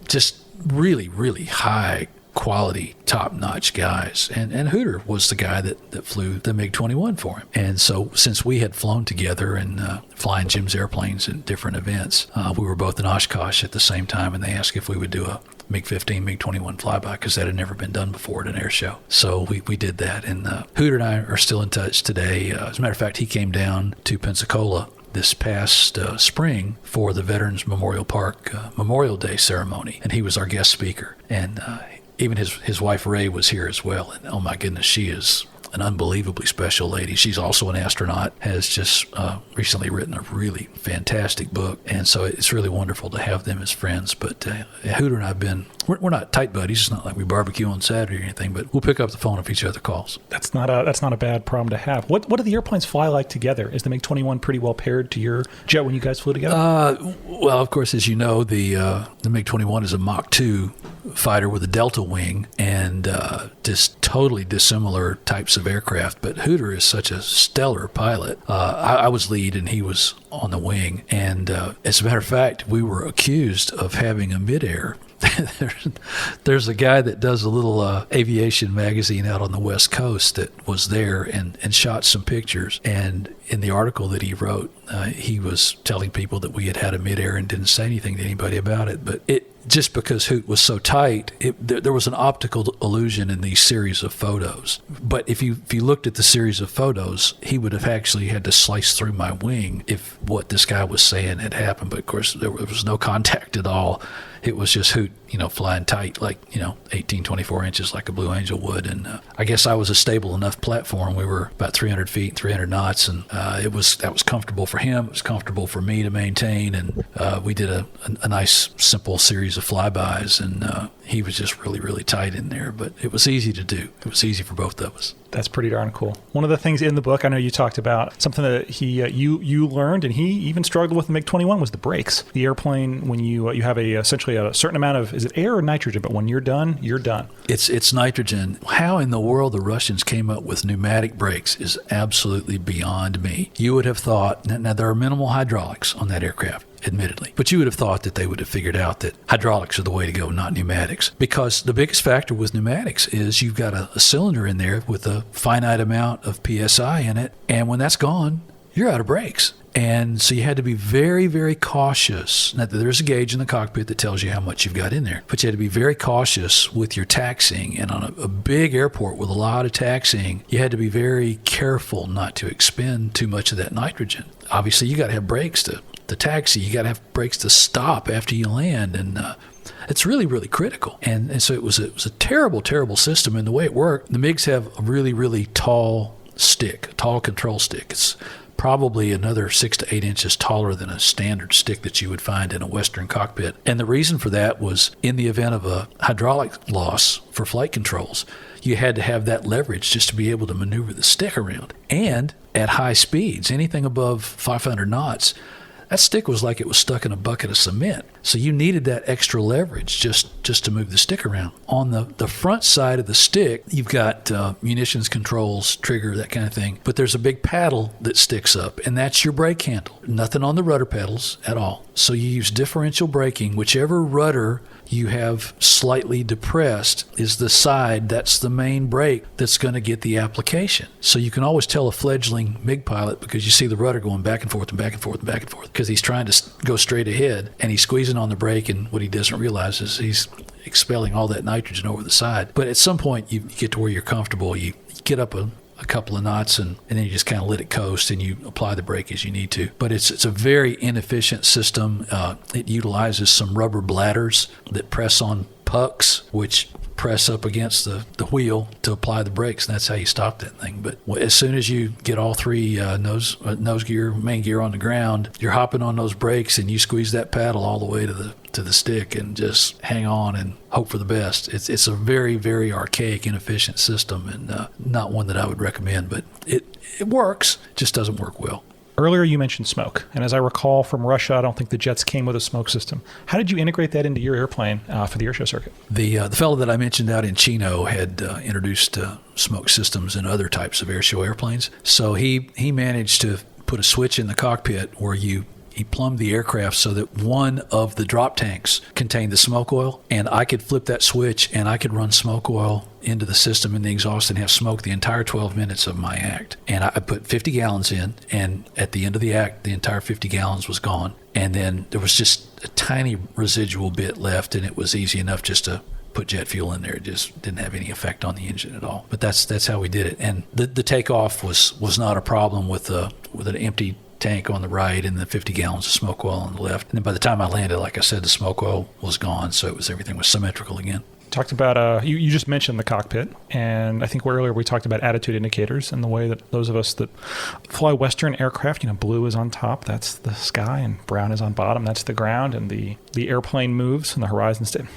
just really, really high quality, top-notch guys. And Hooter was the guy that flew the MiG-21 for him. And so since we had flown together and flying Jim's airplanes in different events, we were both in Oshkosh at the same time, and they asked if we would do a MiG-15, MiG-21 flyby because that had never been done before at an air show. So we did that. And Hooter and I are still in touch today. As a matter of fact, he came down to Pensacola this past spring for the Veterans Memorial Park Memorial Day ceremony, and he was our guest speaker. And even his wife Ray was here as well. And oh my goodness, she is an unbelievably special lady. She's also an astronaut, has just recently written a really fantastic book. And so it's really wonderful to have them as friends. But Hooter and I have been, we're not tight buddies. It's not like we barbecue on Saturday or anything, but we'll pick up the phone if each other calls. That's not a bad problem to have. What do the airplanes fly like together? Is the MiG-21 pretty well paired to your jet when you guys flew together? Well, of course, as you know, the MiG-21 is a Mach 2 fighter with a Delta wing, and just totally dissimilar types of aircraft. But Hooter is such a stellar pilot. I was lead and he was on the wing. And as a matter of fact, we were accused of having a midair. There's a guy that does a little aviation magazine out on the West Coast that was there and shot some pictures. And in the article that he wrote, he was telling people that we had a midair and didn't say anything to anybody about it. But just because Hoot was so tight, there was an optical illusion in these series of photos. But if you looked at the series of photos, he would have actually had to slice through my wing if what this guy was saying had happened. But of course, there was no contact at all. It was just Hoot, flying tight, like, 18, 24 inches like a Blue Angel would. And I guess I was a stable enough platform. We were about 300 feet, 300 knots, and that was comfortable for him. It was comfortable for me to maintain. And we did a nice, simple series of flybys, and he was just really, really tight in there. But it was easy to do. It was easy for both of us. That's pretty darn cool. One of the things in the book, I know you talked about, something that you learned, and he even struggled with the MiG-21, was the brakes. The airplane, when you have essentially a certain amount of, is it air or nitrogen? But when you're done, you're done. It's nitrogen. How in the world the Russians came up with pneumatic brakes is absolutely beyond me. You would have thought, now there are minimal hydraulics on that aircraft, admittedly. But you would have thought that they would have figured out that hydraulics are the way to go, not pneumatics. Because the biggest factor with pneumatics is you've got a cylinder in there with a finite amount of PSI in it, and when that's gone, you're out of brakes. And so you had to be very, very cautious. Now, there's a gauge in the cockpit that tells you how much you've got in there, but you had to be very cautious with your taxiing. And on a big airport with a lot of taxiing, you had to be very careful not to expend too much of that nitrogen. Obviously, you got to have brakes to taxi. You got to have brakes to stop after you land. And it's really, really critical. And so it was a terrible, terrible system. And the way it worked, the MiGs have a really, really tall stick, a tall control stick. It's probably another 6 to 8 inches taller than a standard stick that you would find in a Western cockpit. And the reason for that was in the event of a hydraulic loss for flight controls, you had to have that leverage just to be able to maneuver the stick around. And at high speeds, anything above 500 knots, that stick was like it was stuck in a bucket of cement. So you needed that extra leverage just to move the stick around. On the front side of the stick, you've got munitions controls, trigger, that kind of thing. But there's a big paddle that sticks up, and that's your brake handle. Nothing on the rudder pedals at all. So you use differential braking. Whichever rudder you have slightly depressed is the side, that's the main brake that's going to get the application. So you can always tell a fledgling MiG pilot because you see the rudder going back and forth and back and forth and back and forth because he's trying to go straight ahead and he's squeezing on the brake, and what he doesn't realize is he's expelling all that nitrogen over the side. But at some point you get to where you're comfortable, you get up a couple of knots and then you just kind of let it coast and you apply the brake as you need to. But it's a very inefficient system. It utilizes some rubber bladders that press on pucks, which press up against the wheel to apply the brakes, and that's how you stop that thing. But as soon as you get all three nose gear, main gear on the ground, you're hopping on those brakes and you squeeze that paddle all the way to the stick and just hang on and hope for the best. It's a very, very archaic, inefficient system, and not one that I would recommend, but it works, just doesn't work well. Earlier you mentioned smoke, and as I recall from Russia, I don't think the jets came with a smoke system. How did you integrate that into your airplane for the airshow circuit? The fellow that I mentioned out in Chino had introduced smoke systems in other types of airshow airplanes. So he managed to put a switch in the cockpit where he plumbed the aircraft so that one of the drop tanks contained the smoke oil, and I could flip that switch and I could run smoke oil into the system in the exhaust and have smoke the entire 12 minutes of my act. And I put 50 gallons in, and at the end of the act, the entire 50 gallons was gone. And then there was just a tiny residual bit left, and it was easy enough just to put jet fuel in there. It just didn't have any effect on the engine at all. But that's how we did it. And the takeoff was not a problem with an empty tank on the right and the 50 gallons of smoke oil on the left. And then by the time I landed, like I said, the smoke oil was gone, so everything was symmetrical again. Talked about, you just mentioned the cockpit, and I think earlier we talked about attitude indicators and the way that those of us that fly Western aircraft, blue is on top, that's the sky, and brown is on bottom, that's the ground, and the airplane moves and the horizon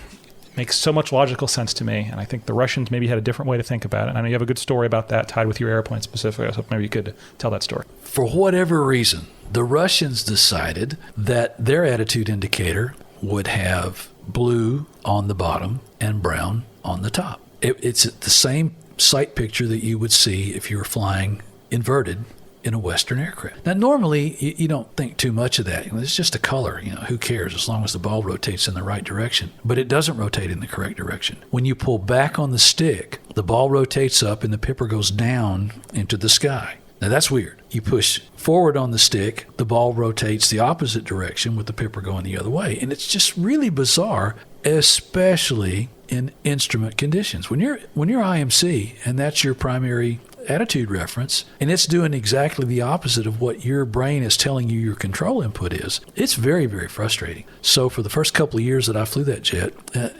makes so much logical sense to me, and I think the Russians maybe had a different way to think about it. And I know you have a good story about that tied with your airplane specifically. I was hoping maybe you could tell that story. For whatever reason, the Russians decided that their attitude indicator would have blue on the bottom and brown on the top. It's the same sight picture that you would see if you were flying inverted in a Western aircraft. Now, normally, you don't think too much of that. It's just a color. Who cares as long as the ball rotates in the right direction? But it doesn't rotate in the correct direction. When you pull back on the stick, the ball rotates up and the pipper goes down into the sky. Now, that's weird. You push forward on the stick, the ball rotates the opposite direction with the pipper going the other way. And it's just really bizarre, especially in instrument conditions. When you're IMC and that's your primary attitude reference, and it's doing exactly the opposite of what your brain is telling you your control input is, it's very, very frustrating. So for the first couple of years that I flew that jet,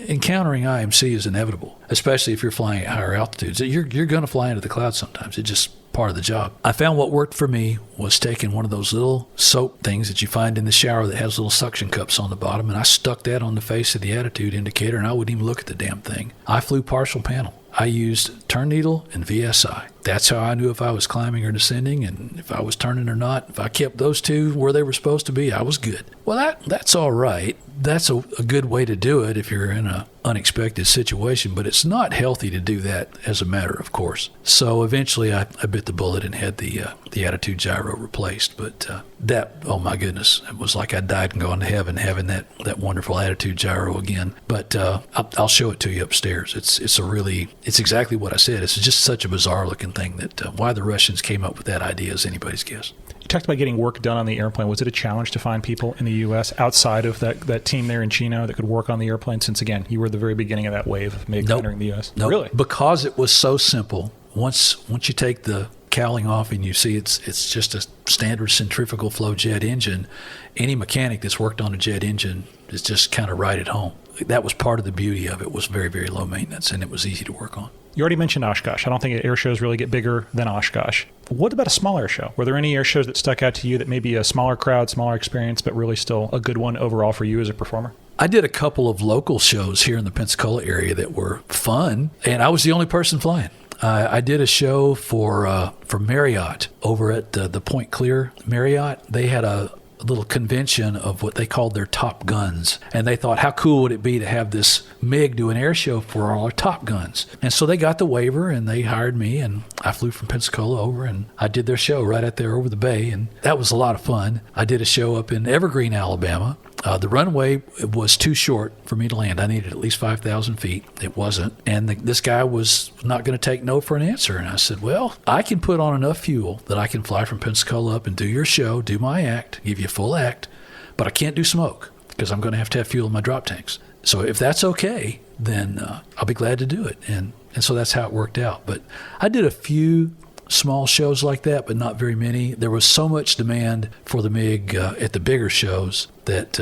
encountering IMC is inevitable, especially if you're flying at higher altitudes. You're going to fly into the clouds sometimes. It's just part of the job. I found what worked for me was taking one of those little soap things that you find in the shower that has little suction cups on the bottom, and I stuck that on the face of the attitude indicator, and I wouldn't even look at the damn thing. I flew partial panel. I used turn needle and VSI. That's how I knew if I was climbing or descending and if I was turning or not. If I kept those two where they were supposed to be, I was good. Well, that's all right. That's a good way to do it if you're in an unexpected situation, but it's not healthy to do that as a matter of course. So eventually I bit the bullet and had the attitude gyro replaced. But that, oh my goodness, it was like I died and gone to heaven having that wonderful attitude gyro again. But I'll show it to you upstairs. It's exactly what I said. It's just such a bizarre looking thing that why the Russians came up with that idea is anybody's guess. You talked about getting work done on the airplane. Was it a challenge to find people in the U.S. outside of that team there in Chino that could work on the airplane? Since, again, you were the very beginning of that wave of MiG entering the U.S. Nope. Really? Because it was so simple. Once you take the cowling off and you see it's just a standard centrifugal flow jet engine, any mechanic that's worked on a jet engine is just kind of right at home. That was part of the beauty of it. Was very, very low maintenance, and it was easy to work on. You already mentioned Oshkosh. I don't think air shows really get bigger than Oshkosh. What about a small air show? Were there any air shows that stuck out to you that may be a smaller crowd, smaller experience, but really still a good one overall for you as a performer? I did a couple of local shows here in the Pensacola area that were fun, and I was the only person flying. I did a show for Marriott over at the Point Clear Marriott. They had a little convention of what they called their Top Guns, and they thought, how cool would it be to have this MiG do an air show for all our Top Guns? And so they got the waiver, and they hired me, and I flew from Pensacola over, and I did their show right out there over the bay, and that was a lot of fun. I did a show up in Evergreen, Alabama. The runway was too short for me to land. I needed at least 5,000 feet. It wasn't. And this guy was not going to take no for an answer. And I said, well, I can put on enough fuel that I can fly from Pensacola up and do your show, do my act, give you a full act, but I can't do smoke because I'm going to have fuel in my drop tanks. So if that's okay, then I'll be glad to do it. And so that's how it worked out. But I did a few small shows like that, but not very many. There was so much demand for the MiG at the bigger shows that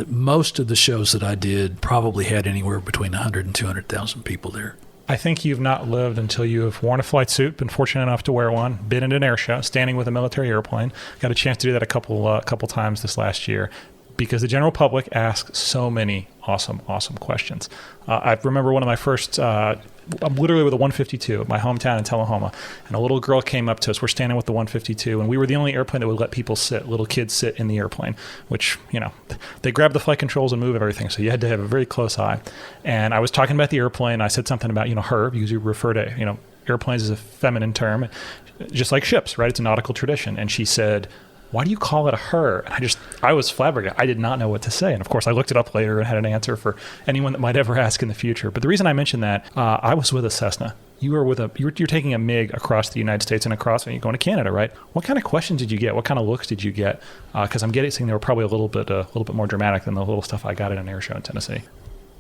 most of the shows that I did probably had anywhere between 100 and 200,000 people there. I think you've not lived until you have worn a flight suit, been fortunate enough to wear one, been in an air show, standing with a military airplane. Got a chance to do that a couple times this last year, because the general public asks so many awesome questions. I remember one of my first, I'm literally with a 152 at my hometown in Tullahoma, and a little girl came up to us. We're standing with the 152, and we were the only airplane that would let people sit, little kids sit in the airplane, which, they grab the flight controls and move everything, so you had to have a very close eye. And I was talking about the airplane. I said something about, her, because you refer to, airplanes as a feminine term, just like ships, right? It's a nautical tradition. And she said, why do you call it a her? And I was flabbergasted. I did not know what to say. And of course, I looked it up later and had an answer for anyone that might ever ask in the future. But the reason I mentioned that, I was with a Cessna. You're taking a MiG across the United States and you're going to Canada, right? What kind of questions did you get? What kind of looks did you get? Because I'm guessing they were probably a little bit more dramatic than the little stuff I got at an air show in Tennessee.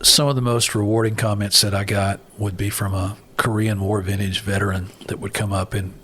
Some of the most rewarding comments that I got would be from a Korean War vintage veteran that would come up and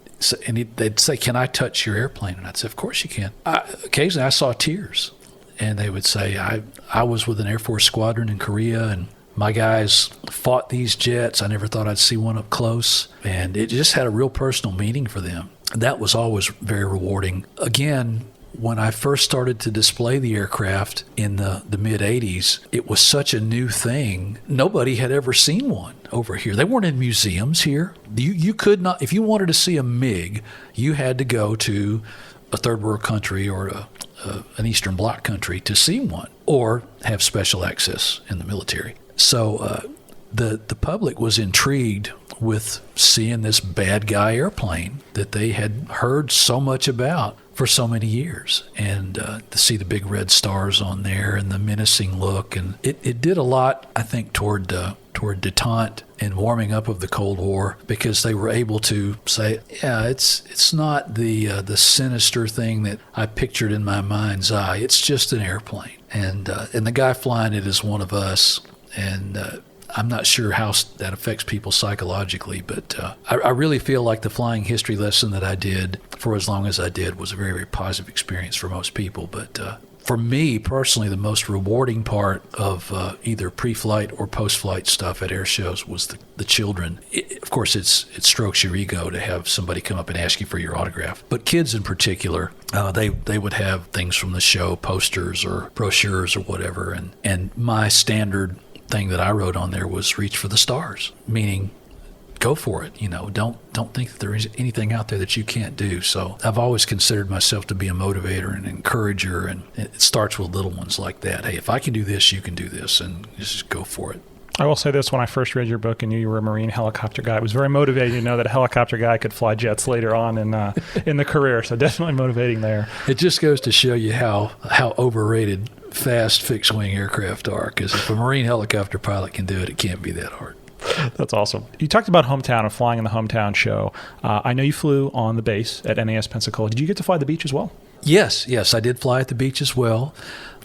they'd say, can I touch your airplane? And I'd say, of course you can. Occasionally I saw tears, and they would say, I was with an Air Force squadron in Korea, and my guys fought these jets. I never thought I'd see one up close, and it just had a real personal meaning for them. That was always very rewarding. Again, when I first started to display the aircraft in the mid-'80s, it was such a new thing. Nobody had ever seen one over here. They weren't in museums here. You could not, if you wanted to see a MiG, you had to go to a third world country or an Eastern Bloc country to see one, or have special access in the military. So the public was intrigued with seeing this bad guy airplane that they had heard so much about for so many years, and to see the big red stars on there and the menacing look, and it did a lot, I think, toward detente and warming up of the Cold War, because they were able to say, yeah, it's not the sinister thing that I pictured in my mind's eye. It's just an airplane, and the guy flying it is one of us, and I'm not sure how that affects people psychologically, but I really feel like the flying history lesson that I did for as long as I did was a very, very positive experience for most people. But for me personally, the most rewarding part of either pre-flight or post-flight stuff at air shows was the children. Of course, it strokes your ego to have somebody come up and ask you for your autograph. But kids in particular, they would have things from the show, posters or brochures or whatever. And my standard thing that I wrote on there was reach for the stars, meaning go for it. Don't think that there is anything out there that you can't do. So I've always considered myself to be a motivator and encourager, and it starts with little ones like that. Hey, if I can do this, you can do this, and just go for it. I will say this: when I first read your book and knew you were a Marine helicopter guy, it was very motivating to know that a helicopter guy could fly jets later on in the career. So definitely motivating there. It just goes to show you how overrated fast fixed-wing aircraft are, because if a Marine helicopter pilot can do it, it can't be that hard. That's awesome. You talked about hometown and flying in the hometown show. I know you flew on the base at NAS Pensacola. Did you get to fly the beach as well? Yes, I did fly at the beach as well.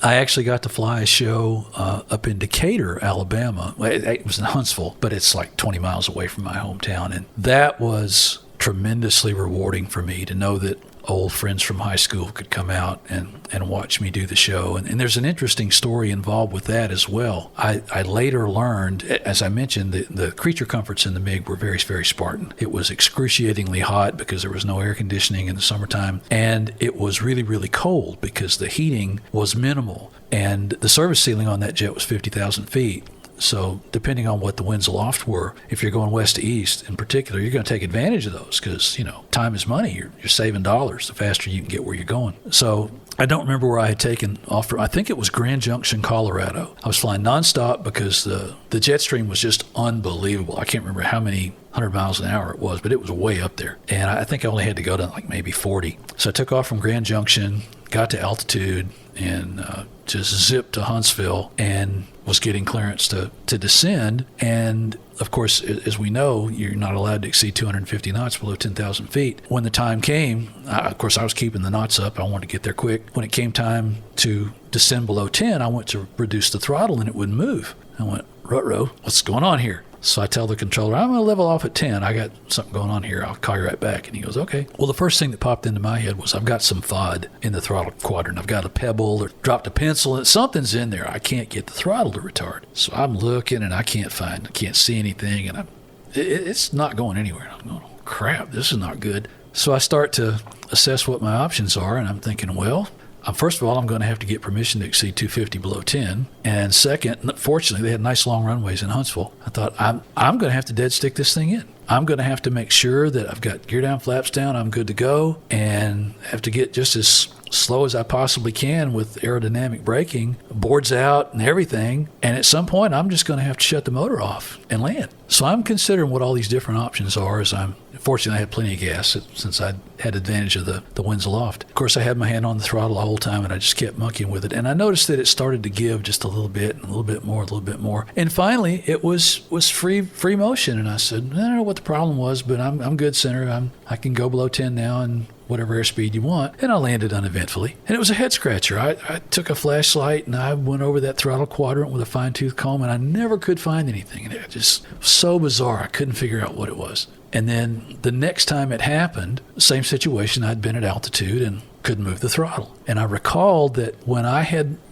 I actually got to fly a show up in Decatur, Alabama. It was in Huntsville, but it's like 20 miles away from my hometown. And that was tremendously rewarding for me to know that old friends from high school could come out and watch me do the show. And there's an interesting story involved with that as well. I later learned, as I mentioned, the creature comforts in the MiG were very, very Spartan. It was excruciatingly hot because there was no air conditioning in the summertime. And it was really, really cold because the heating was minimal. And the service ceiling on that jet was 50,000 feet. So depending on what the winds aloft were, if you're going west to east in particular, you're going to take advantage of those because, time is money. You're saving dollars the faster you can get where you're going. So I don't remember where I had taken off from. I think it was Grand Junction, Colorado. I was flying nonstop because the jet stream was just unbelievable. I can't remember how many 100 miles an hour it was, but it was way up there. And I think I only had to go to like maybe 40. So I took off from Grand Junction, got to altitude, and just zipped to Huntsville and was getting clearance to descend. And of course, as we know, you're not allowed to exceed 250 knots below 10,000 feet. When the time came, of course, I was keeping the knots up. I wanted to get there quick. When it came time to descend below 10, I went to reduce the throttle and it wouldn't move. I went, ruh-roh, what's going on here? So I tell the controller, I'm going to level off at 10. I got something going on here. I'll call you right back. And he goes, okay. Well, the first thing that popped into my head was I've got some FOD in the throttle quadrant. I've got a pebble or dropped a pencil and something's in there. I can't get the throttle to retard. So I'm looking and I can't see anything. And it's not going anywhere. I'm going, oh, crap, this is not good. So I start to assess what my options are. And I'm thinking, well, first of all, I'm going to have to get permission to exceed 250 below 10. And second, fortunately, they had nice long runways in Huntsville. I thought, I'm going to have to dead stick this thing in. I'm going to have to make sure that I've got gear down, flaps down, I'm good to go, and have to get just as slow as I possibly can with aerodynamic braking, boards out and everything. And at some point, I'm just going to have to shut the motor off and land. So I'm considering what all these different options are as fortunately, I had plenty of gas since I had advantage of the winds aloft. Of course, I had my hand on the throttle the whole time, and I just kept monkeying with it. And I noticed that it started to give just a little bit, and a little bit more, a little bit more. And finally, it was free motion. And I said, I don't know what the problem was, but I'm good, Senator. I can go below 10 now and whatever airspeed you want. And I landed uneventfully. And it was a head scratcher. I took a flashlight and I went over that throttle quadrant with a fine-tooth comb, and I never could find anything. And it just so bizarre. I couldn't figure out what it was. And then the next time it happened, same situation, I'd been at altitude and couldn't move the throttle. And I recalled that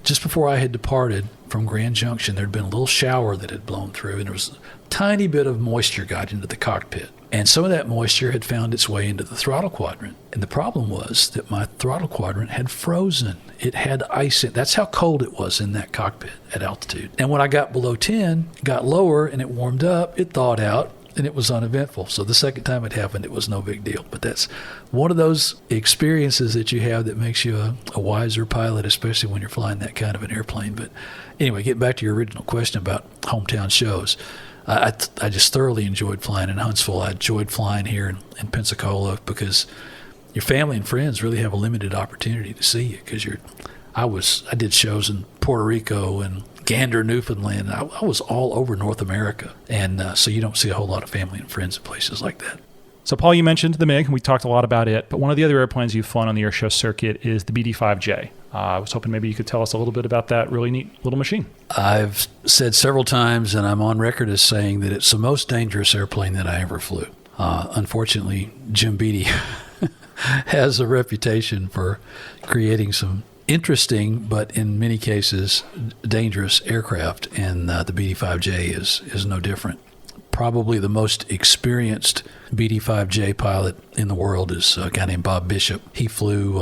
just before I had departed from Grand Junction, there'd been a little shower that had blown through, and there was a tiny bit of moisture got into the cockpit. And some of that moisture had found its way into the throttle quadrant. And the problem was that my throttle quadrant had frozen. It had ice in it. That's how cold it was in that cockpit at altitude. And when I got below 10, got lower, and it warmed up, it thawed out, and it was uneventful. So the second time it happened, it was no big deal. But that's one of those experiences that you have that makes you a wiser pilot, especially when you're flying that kind of an airplane. But anyway, getting back to your original question about hometown shows, I just thoroughly enjoyed flying in Huntsville. I enjoyed flying here in Pensacola because your family and friends really have a limited opportunity to see you because I did shows in Puerto Rico and Gander, Newfoundland. I was all over North America. And so you don't see a whole lot of family and friends in places like that. So, Paul, you mentioned the MiG, and we talked a lot about it, but one of the other airplanes you've flown on the airshow circuit is the BD-5J. I was hoping maybe you could tell us a little bit about that really neat little machine. I've said several times, and I'm on record as saying that it's the most dangerous airplane that I ever flew. Unfortunately, Jim Beatty has a reputation for creating some interesting, but in many cases, dangerous aircraft, and the BD-5J is no different. Probably the most experienced BD-5J pilot in the world is a guy named Bob Bishop. He flew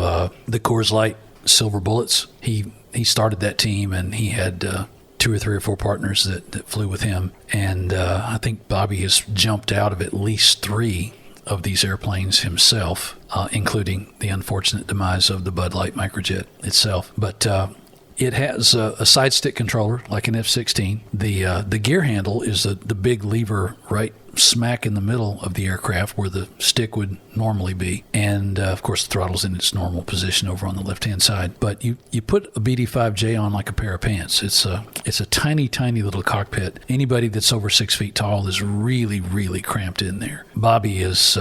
the Coors Light Silver Bullets. He started that team, and he had 2 or 3 or 4 partners that flew with him. And I think Bobby has jumped out of at least 3 of these airplanes himself, including the unfortunate demise of the Bud Light Microjet itself. But It has a side stick controller like an F-16. The gear handle is the big lever right smack in the middle of the aircraft where the stick would normally be. And, of course, the throttle's in its normal position over on the left-hand side. But you put a BD-5J on like a pair of pants. It's a tiny, tiny little cockpit. Anybody that's over 6 feet tall is really, really cramped in there. Bobby is...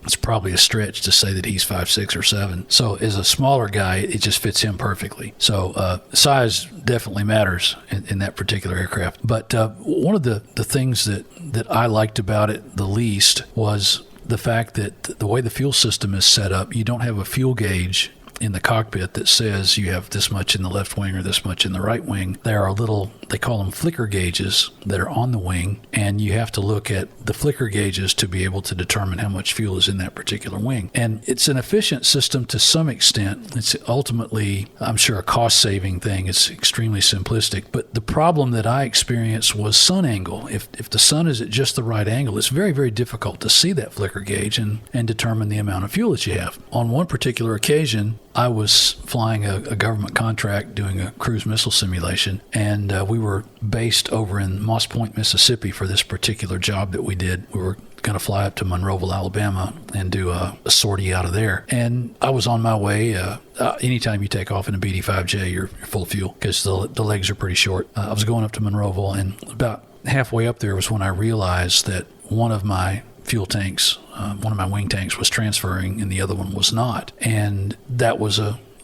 it's probably a stretch to say that he's 5'6" or 7. So as a smaller guy, it just fits him perfectly. So size definitely matters in that particular aircraft. But one of the things that I liked about it the least was the fact that the way the fuel system is set up, you don't have a fuel gauge in the cockpit that says you have this much in the left wing or this much in the right wing. There are little, they call them flicker gauges that are on the wing, and you have to look at the flicker gauges to be able to determine how much fuel is in that particular wing. And it's an efficient system to some extent. It's ultimately, I'm sure, a cost-saving thing. It's extremely simplistic. But the problem that I experienced was sun angle. If the sun is at just the right angle, it's very, very difficult to see that flicker gauge and determine the amount of fuel that you have. On one particular occasion, I was flying a government contract doing a cruise missile simulation, and we were based over in Moss Point, Mississippi for this particular job that we did. We were going to fly up to Monroeville, Alabama and do a sortie out of there. And I was on my way. Anytime you take off in a BD-5J, you're full of fuel because the legs are pretty short. I was going up to Monroeville, and about halfway up there was when I realized that one of my fuel tanks, one of my wing tanks was transferring and the other one was not. And that was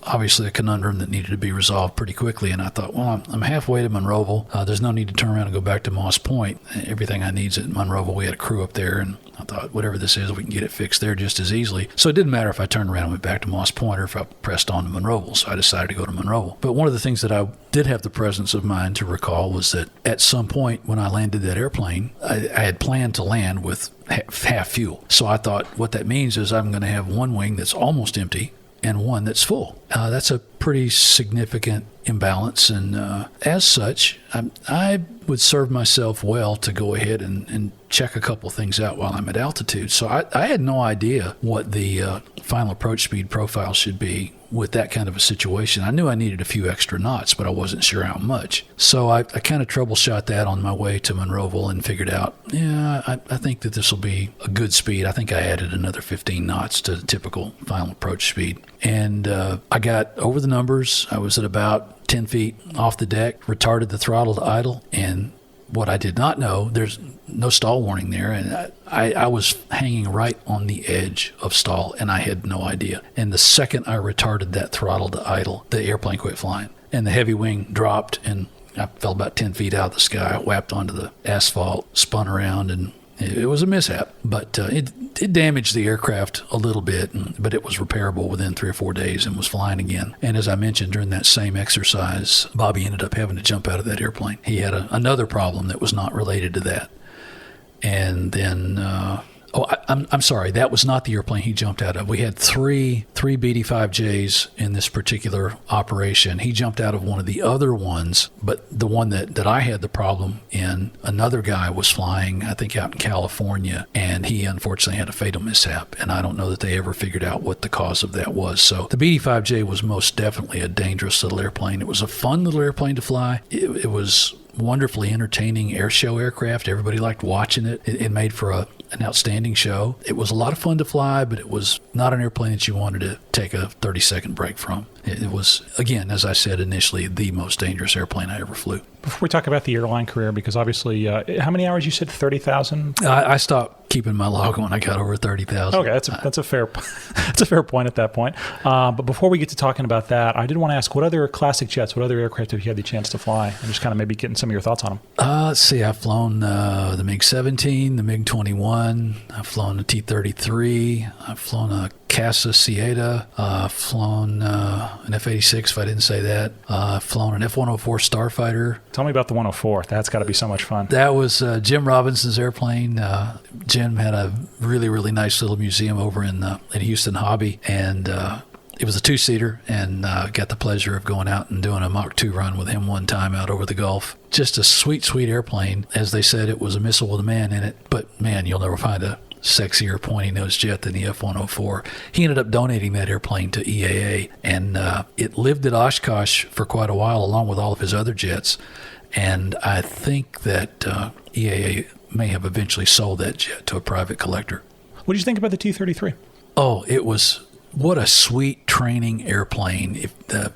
obviously a conundrum that needed to be resolved pretty quickly. And I thought, well, I'm halfway to Monroeville. There's no need to turn around and go back to Moss Point. Everything I need's at Monroeville. We had a crew up there, and I thought, whatever this is, we can get it fixed there just as easily. So it didn't matter if I turned around and went back to Moss Point or if I pressed on to Monroeville. So I decided to go to Monroeville. But one of the things that I did have the presence of mind to recall was that at some point when I landed that airplane, I had planned to land with half fuel. So I thought what that means is I'm going to have one wing that's almost empty and one that's full. That's a pretty significant imbalance, and as such, I would serve myself well to go ahead and check a couple things out while I'm at altitude. So I had no idea what the final approach speed profile should be with that kind of a situation. I knew I needed a few extra knots, but I wasn't sure how much. So I kind of troubleshot that on my way to Monroeville and figured out, I think that this will be a good speed. I think I added another 15 knots to the typical final approach speed. And I got over the numbers. I was at about 10 feet off the deck, retarded the throttle to idle, and what I did not know, there's no stall warning there, and I was hanging right on the edge of stall, and I had no idea. And the second I retarded that throttle to idle, the airplane quit flying, and the heavy wing dropped, and I fell about 10 feet out of the sky, whapped onto the asphalt, spun around, and it was a mishap. But it damaged the aircraft a little bit, but it was repairable within 3 or 4 days and was flying again. And as I mentioned, during that same exercise, Bobby ended up having to jump out of that airplane. He had another problem that was not related to that. And then, I'm sorry, that was not the airplane he jumped out of. We had three BD-5Js in this particular operation. He jumped out of one of the other ones, but the one that I had the problem in, another guy was flying, I think out in California, and he unfortunately had a fatal mishap, and I don't know that they ever figured out what the cause of that was. So the BD-5J was most definitely a dangerous little airplane. It was a fun little airplane to fly. It was wonderfully entertaining air show aircraft. Everybody liked watching it. It made for an outstanding show. It was a lot of fun to fly, but it was not an airplane that you wanted to take a 30-second break from. It was, again, as I said initially, the most dangerous airplane I ever flew. Before we talk about the airline career, because obviously, how many hours you said? 30,000? I stopped keeping my log when I got over 30,000. Okay, that's a fair that's a fair point at that point. But before we get to talking about that, I did want to ask, what other classic jets, what other aircraft have you had the chance to fly? And just kind of maybe getting some of your thoughts on them. Let's see, I've flown the MiG-17, the MiG-21, I've flown a T-33, I've flown a Casa Sieta, I've flown an F-86, if I didn't say that. I've flown an F-104 Starfighter. Tell me about the 104. That's got to be so much fun. That was Jim Robinson's airplane. Jim had a really, really nice little museum over in Houston Hobby, and it was a two-seater, and got the pleasure of going out and doing a Mach 2 run with him one time out over the Gulf. Just a sweet, sweet airplane. As they said, it was a missile with a man in it, but man, you'll never find a sexier pointy-nosed jet than the F-104. He ended up donating that airplane to EAA, and it lived at Oshkosh for quite a while along with all of his other jets. And I think that EAA may have eventually sold that jet to a private collector. What did you think about the T-33? Oh, what a sweet training airplane.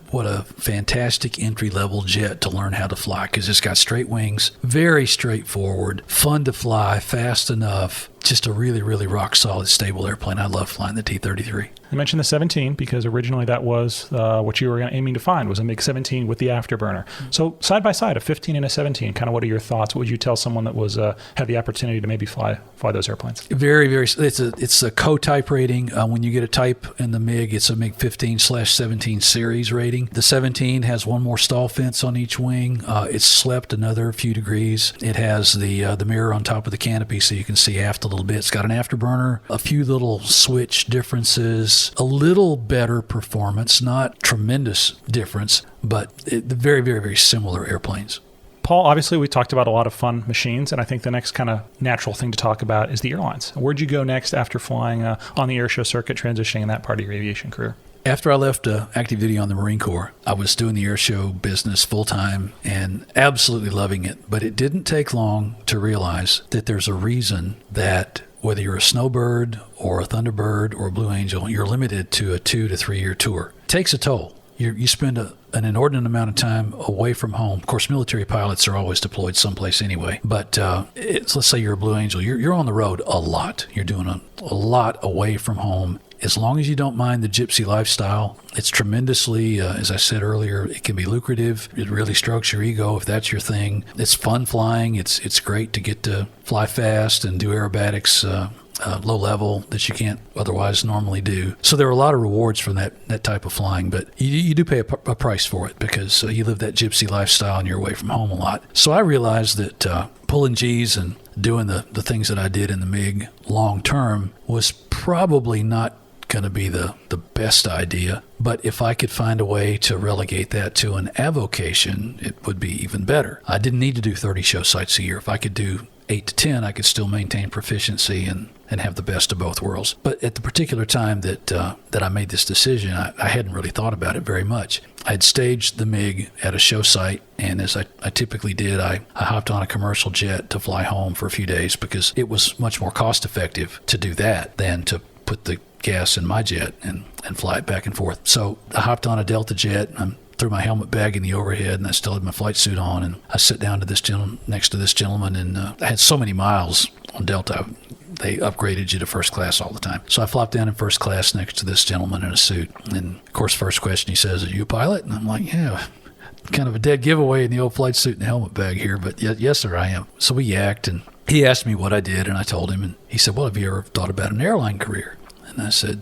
What a fantastic entry-level jet to learn how to fly, because it's got straight wings, very straightforward, fun to fly, fast enough. Just a really, really rock-solid, stable airplane. I love flying the T-33. You mentioned the 17 because originally that was what you were aiming to find, was a MiG-17 with the afterburner. So side by side, a 15 and a 17, kind of what are your thoughts? What would you tell someone that was had the opportunity to maybe fly those airplanes? Very, very. It's a co-type rating. When you get a type in the MiG, it's a MiG-15/17 series rating. The 17 has one more stall fence on each wing. It's slept another few degrees. It has the mirror on top of the canopy so you can see aft a little bit. It's got an afterburner, a few little switch differences, a little better performance, not tremendous difference, but very, very, very similar airplanes. Paul, obviously we talked about a lot of fun machines, and I think the next kind of natural thing to talk about is the airlines. Where'd you go next after flying on the airshow circuit, transitioning in that part of your aviation career? After I left active duty on the Marine Corps, I was doing the airshow business full-time and absolutely loving it. But it didn't take long to realize that there's a reason that whether you're a Snowbird or a Thunderbird or a Blue Angel, you're limited to a 2 to 3 year tour. It takes a toll. You spend an inordinate amount of time away from home. Of course, military pilots are always deployed someplace anyway. But let's say you're a Blue Angel. You're on the road a lot. You're doing a lot away from home. As long as you don't mind the gypsy lifestyle, it's tremendously, as I said earlier, it can be lucrative. It really strokes your ego if that's your thing. It's fun flying. It's great to get to fly fast and do aerobatics low level that you can't otherwise normally do. So there are a lot of rewards from that type of flying, but you do pay a price for it because you live that gypsy lifestyle and you're away from home a lot. So I realized that pulling G's and doing the things that I did in the MiG long term was probably not going to be the best idea, but if I could find a way to relegate that to an avocation, it would be even better. I didn't need to do 30 show sites a year. If I could do 8 to 10, I could still maintain proficiency and have the best of both worlds. But at the particular time that I made this decision, I hadn't really thought about it very much. I'd staged the MiG at a show site, and as I typically did, I hopped on a commercial jet to fly home for a few days because it was much more cost effective to do that than to put the gas in my jet and fly it back and forth. So I hopped on a Delta jet, and threw my helmet bag in the overhead, and I still had my flight suit on, and I sat down to next to this gentleman, and I had so many miles on Delta. They upgraded you to first class all the time. So I flopped down in first class next to this gentleman in a suit. And of course, first question he says, "Are you a pilot?" And I'm like, "Yeah." Kind of a dead giveaway in the old flight suit and helmet bag here, but yes, sir, I am. So we yacked, and he asked me what I did, and I told him, and he said, "Well, have you ever thought about an airline career?" And I said,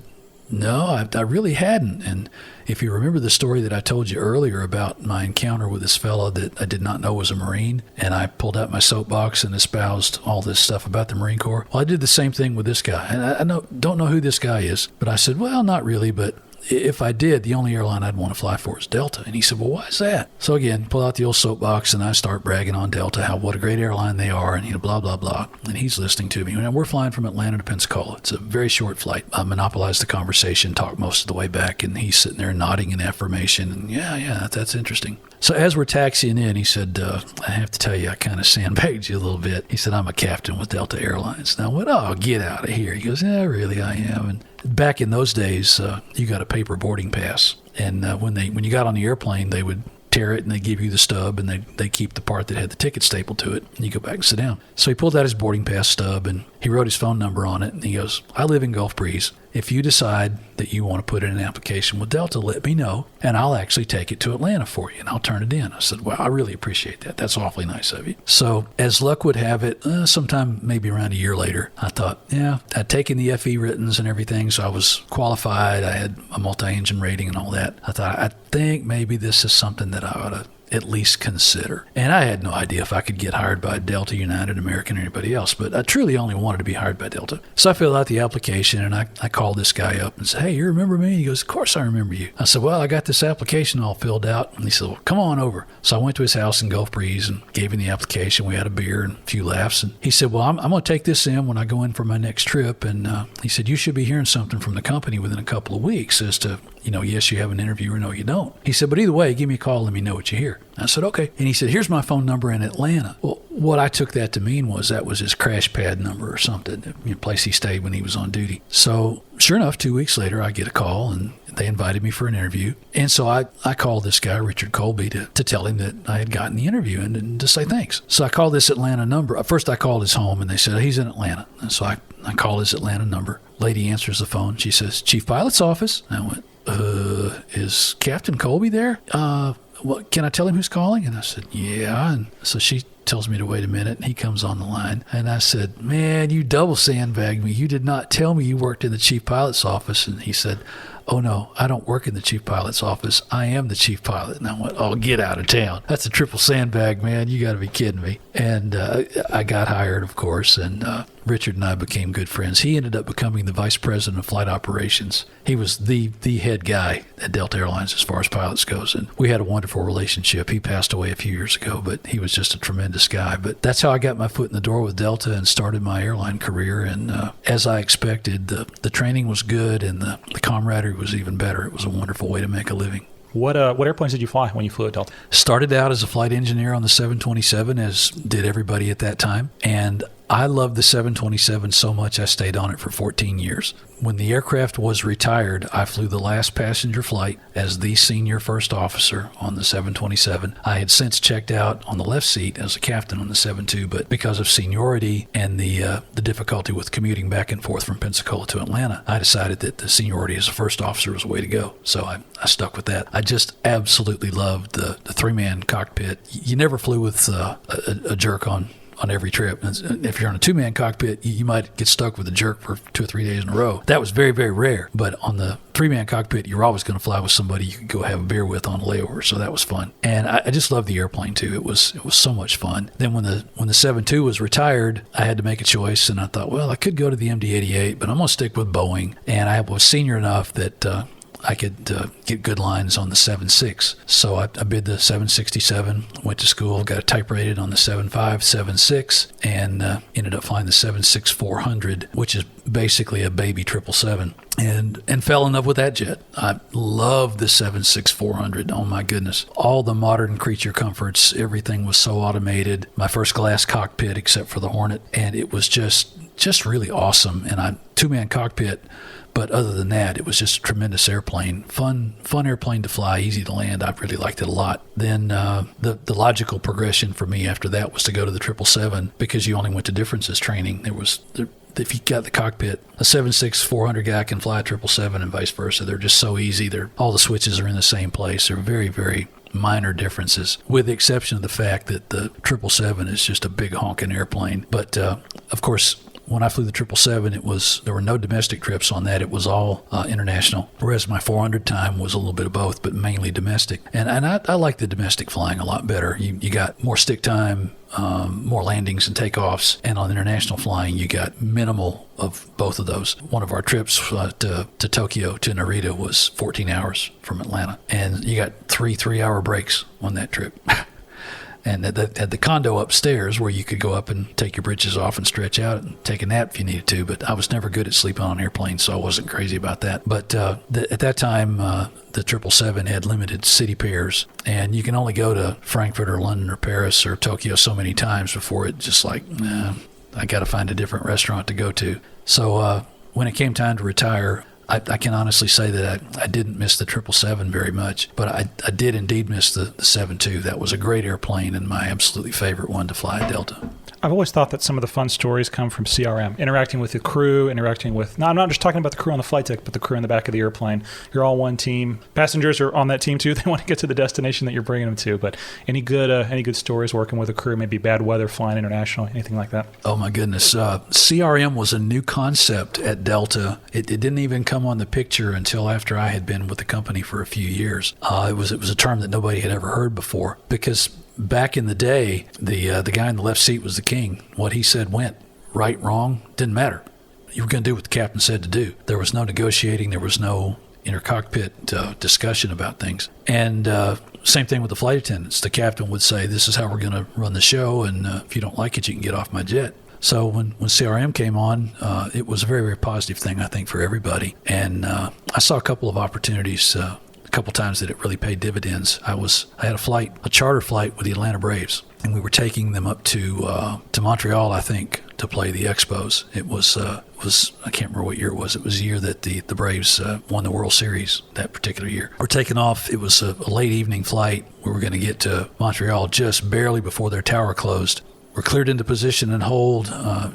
"No, I really hadn't." And if you remember the story that I told you earlier about my encounter with this fellow that I did not know was a Marine, and I pulled out my soapbox and espoused all this stuff about the Marine Corps, well, I did the same thing with this guy. And I don't know who this guy is, but I said, "Well, not really, but if I did, the only airline I'd want to fly for is Delta." And he said, "Well, why is that?" So again, pull out the old soapbox, and I start bragging on Delta, what a great airline they are, and blah, blah, blah. And he's listening to me. And we're flying from Atlanta to Pensacola. It's a very short flight. I monopolized the conversation, talked most of the way back, and he's sitting there nodding in affirmation. And yeah, that's interesting. So as we're taxiing in, he said, "I have to tell you, I kind of sandbagged you a little bit." He said, "I'm a captain with Delta Airlines." And I went, "Oh, get out of here." He goes, "Yeah, really, I am." And back in those days, you got a paper boarding pass. And when you got on the airplane, they would tear it and they give you the stub, and they keep the part that had the ticket stapled to it, and you go back and sit down. So he pulled out his boarding pass stub, and he wrote his phone number on it, and he goes, "I live in Gulf Breeze. If you decide that you want to put in an application with Delta, let me know, and I'll actually take it to Atlanta for you, and I'll turn it in." I said, "Well, I really appreciate that. That's awfully nice of you." So as luck would have it, sometime maybe around a year later, I thought, I'd taken the FE writtens and everything, so I was qualified. I had a multi-engine rating and all that. I thought, I think maybe this is something that I ought to at least consider. And I had no idea if I could get hired by Delta, United, American, or anybody else, but I truly only wanted to be hired by Delta. So I filled out the application, and I called this guy up and said, hey, you remember me? He goes, of course I remember you. I said, well, I got this application all filled out. And he said, well, come on over. So I went to his house in Gulf Breeze and gave him the application. We had a beer and a few laughs. And he said, well, I'm going to take this in when I go in for my next trip. And he said, you should be hearing something from the company within a couple of weeks as to, yes, you have an interview or no, you don't. He said, but either way, give me a call, let me know what you hear. I said, okay. And he said, here's my phone number in Atlanta. Well, what I took that to mean was that was his crash pad number or something, the place he stayed when he was on duty. So sure enough, 2 weeks later, I get a call and they invited me for an interview. And so I called this guy, Richard Colby, to tell him that I had gotten the interview and to say thanks. So I called this Atlanta number. First, I called his home and they said, he's in Atlanta. And so I called his Atlanta number. Lady answers the phone. She says, Chief Pilot's office. And I went, is Captain Colby there? What, can I tell him who's calling? And I said, yeah. And so she tells me to wait a minute, and he comes on the line. And I said, man, you double sandbagged me. You did not tell me you worked in the chief pilot's office. And he said, oh, no, I don't work in the chief pilot's office. I am the chief pilot. And I went, oh, get out of town. That's a triple sandbag, man. You got to be kidding me. And I got hired, of course, and Richard and I became good friends. He ended up becoming the vice president of flight operations. He was the head guy at Delta Airlines as far as pilots goes, and we had a wonderful relationship. He passed away a few years ago, but he was just a tremendous guy. But that's how I got my foot in the door with Delta and started my airline career. And as I expected, the training was good, and the camaraderie was even better. It was a wonderful way to make a living. What airplanes did you fly when you flew at Delta? Started out as a flight engineer on the 727, as did everybody at that time. And I loved the 727 so much I stayed on it for 14 years. When the aircraft was retired, I flew the last passenger flight as the senior first officer on the 727. I had since checked out on the left seat as a captain on the 72, but because of seniority and the difficulty with commuting back and forth from Pensacola to Atlanta, I decided that the seniority as a first officer was the way to go. So I stuck with that. I just absolutely loved the three-man cockpit. You never flew with a jerk on every trip. If you're on a two-man cockpit, you might get stuck with a jerk for 2 or 3 days in a row. That was very, very rare. But on the three-man cockpit, you're always going to fly with somebody you could go have a beer with on a layover. So that was fun. And I just loved the airplane too. It was so much fun. Then when the 7.2 was retired, I had to make a choice, and I thought, well, I could go to the MD-88, but I'm going to stick with Boeing. And I was senior enough that I could get good lines on the 7.6. So I bid the 767, went to school, got a type rated on the 7.5, 7.6, and ended up flying the 7.6-400, which is basically a baby 777, and fell in love with that jet. I love the 7.6-400. Oh my goodness. All the modern creature comforts, everything was so automated. My first glass cockpit except for the Hornet, and it was just really awesome. And two-man cockpit. But other than that, it was just a tremendous airplane. Fun airplane to fly, easy to land. I really liked it a lot. Then the logical progression for me after that was to go to the 777 because you only went to differences training. If you got the cockpit, a 7.6-400 guy can fly a 777 and vice versa. They're just so easy. All the switches are in the same place. They're very, very minor differences, with the exception of the fact that the 777 is just a big honking airplane. But of course, when I flew the 777, there were no domestic trips on that. It was all international, whereas my 400 time was a little bit of both, but mainly domestic. And I like the domestic flying a lot better. You got more stick time, more landings and takeoffs, and on international flying, you got minimal of both of those. One of our trips to Tokyo, to Narita, was 14 hours from Atlanta, and you got three-hour breaks on that trip. And had the condo upstairs where you could go up and take your britches off and stretch out and take a nap if you needed to. But I was never good at sleeping on airplanes, so I wasn't crazy about that. But at that time, the 777 had limited city pairs, and you can only go to Frankfurt or London or Paris or Tokyo so many times before it just I got to find a different restaurant to go to. So when it came time to retire, I can honestly say that I didn't miss the 777 very much, but I did indeed miss the 7.2. That was a great airplane and my absolutely favorite one to fly at Delta. I've always thought that some of the fun stories come from CRM, interacting with the crew, interacting with, no, I'm not just talking about the crew on the flight deck, but the crew in the back of the airplane. You're all one team. Passengers are on that team too. They want to get to the destination that you're bringing them to. But any good stories working with a crew, maybe bad weather, flying international, anything like that? Oh my goodness. CRM was a new concept at Delta. It didn't even come on the picture until after I had been with the company for a few years. It was a term that nobody had ever heard before, because back in the day, the guy in the left seat was the king. What he said went. Right, wrong, didn't matter. You were going to do what the captain said to do. There was no negotiating. There was no intercockpit discussion about things. And same thing with the flight attendants. The captain would say, this is how we're going to run the show, and if you don't like it, you can get off my jet. So when CRM came on, it was a very, very positive thing, I think, for everybody. And I saw a couple of opportunities a couple times that it really paid dividends. I had a charter flight with the Atlanta Braves, and we were taking them up to Montreal, I think, to play the Expos. It was I can't remember what year it was. It was a year that the Braves won the World Series that particular year. We're taking off. It was a late evening flight. We were going to get to Montreal just barely before their tower closed. We're cleared into position and hold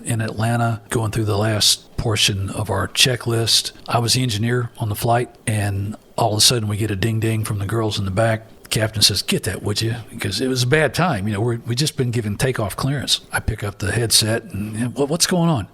in Atlanta, going through the last portion of our checklist. I was the engineer on the flight, and all of a sudden we get a ding-ding from the girls in the back. The captain says, get that, would you? Because it was a bad time. We just been given takeoff clearance. I pick up the headset, and what's going on?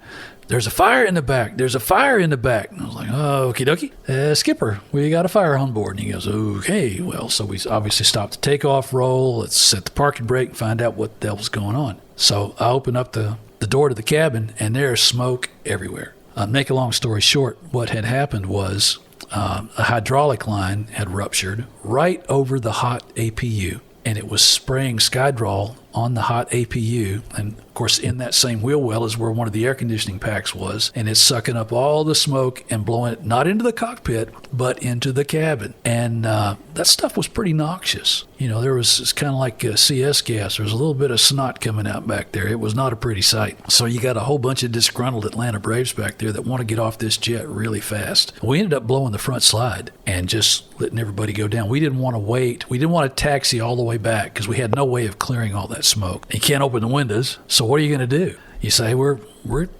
There's a fire in the back. There's a fire in the back. And I was like, oh, okie dokie. Skipper, we got a fire on board. And he goes, okay. Well, so we obviously stopped the takeoff roll. Let's set the parking brake and find out what the hell was going on. So I open up the door to the cabin, and there's smoke everywhere. Make a long story short, what had happened was a hydraulic line had ruptured right over the hot APU, and it was spraying Skydraw on the hot APU. And of course, in that same wheel well is where one of the air conditioning packs was, and it's sucking up all the smoke and blowing it not into the cockpit, but into the cabin. And that stuff was pretty noxious. It's kind of like CS gas. There was a little bit of snot coming out back there. It was not a pretty sight. So you got a whole bunch of disgruntled Atlanta Braves back there that want to get off this jet really fast. We ended up blowing the front slide and just letting everybody go down. We didn't want to wait. We didn't want to taxi all the way back because we had no way of clearing all that smoke. You can't open the windows, so what are you going to do? You say, we're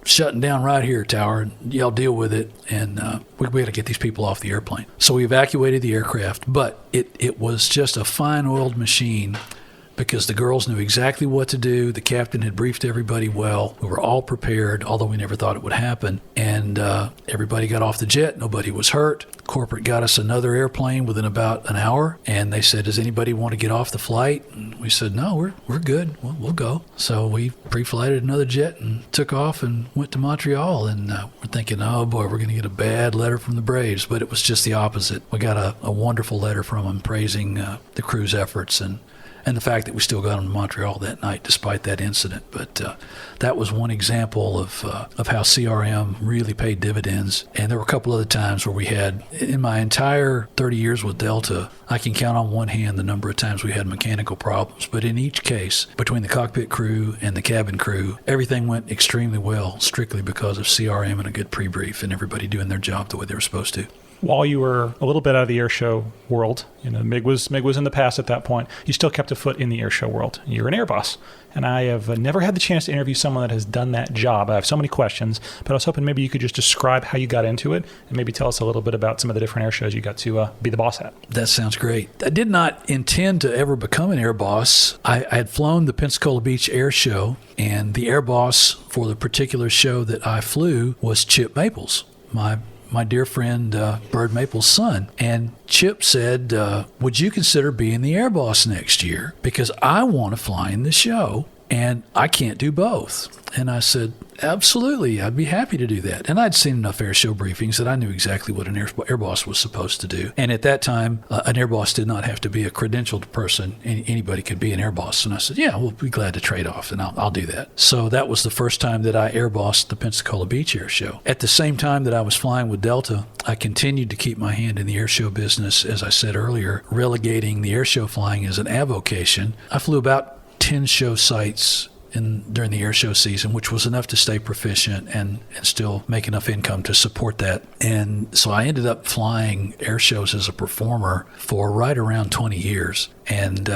shutting down right here, tower, and y'all deal with it, and we got to get these people off the airplane. So we evacuated the aircraft, but it was just a fine-oiled machine because the girls knew exactly what to do. The captain had briefed everybody well. We were all prepared, although we never thought it would happen. And everybody got off the jet. Nobody was hurt. Corporate got us another airplane within about an hour, and they said, does anybody want to get off the flight? And we said, no, we're good. We'll go. So we pre-flighted another jet and took off and went to Montreal. And we're thinking, oh boy, we're going to get a bad letter from the Braves. But it was just the opposite. We got a wonderful letter from them praising the crew's efforts and the fact that we still got them to Montreal that night despite that incident. But that was one example of how CRM really paid dividends. And there were a couple other times where we had, in my entire 30 years with Delta, I can count on one hand the number of times we had mechanical problems. But in each case, between the cockpit crew and the cabin crew, everything went extremely well, strictly because of CRM and a good pre-brief and everybody doing their job the way they were supposed to. While you were a little bit out of the airshow world, MiG was in the past at that point, you still kept a foot in the airshow world. You're an air boss. And I have never had the chance to interview someone that has done that job. I have so many questions, but I was hoping maybe you could just describe how you got into it and maybe tell us a little bit about some of the different air shows you got to be the boss at. That sounds great. I did not intend to ever become an air boss. I had flown the Pensacola Beach Air Show, and the air boss for the particular show that I flew was Chip Maples, my dear friend Bird Maples' son. And Chip said, would you consider being the air boss next year? Because I want to fly in the show, and I can't do both. And I said, absolutely, I'd be happy to do that. And I'd seen enough air show briefings that I knew exactly what an air boss was supposed to do. And at that time, an air boss did not have to be a credentialed person. Anybody could be an air boss. And I said, yeah, we'll be glad to trade off, and I'll do that. So that was the first time that I air bossed the Pensacola Beach Air Show. At the same time that I was flying with Delta, I continued to keep my hand in the air show business, as I said earlier, relegating the air show flying as an avocation. I flew about 10 show sites during the air show season, which was enough to stay proficient and still make enough income to support that. And so I ended up flying air shows as a performer for right around 20 years and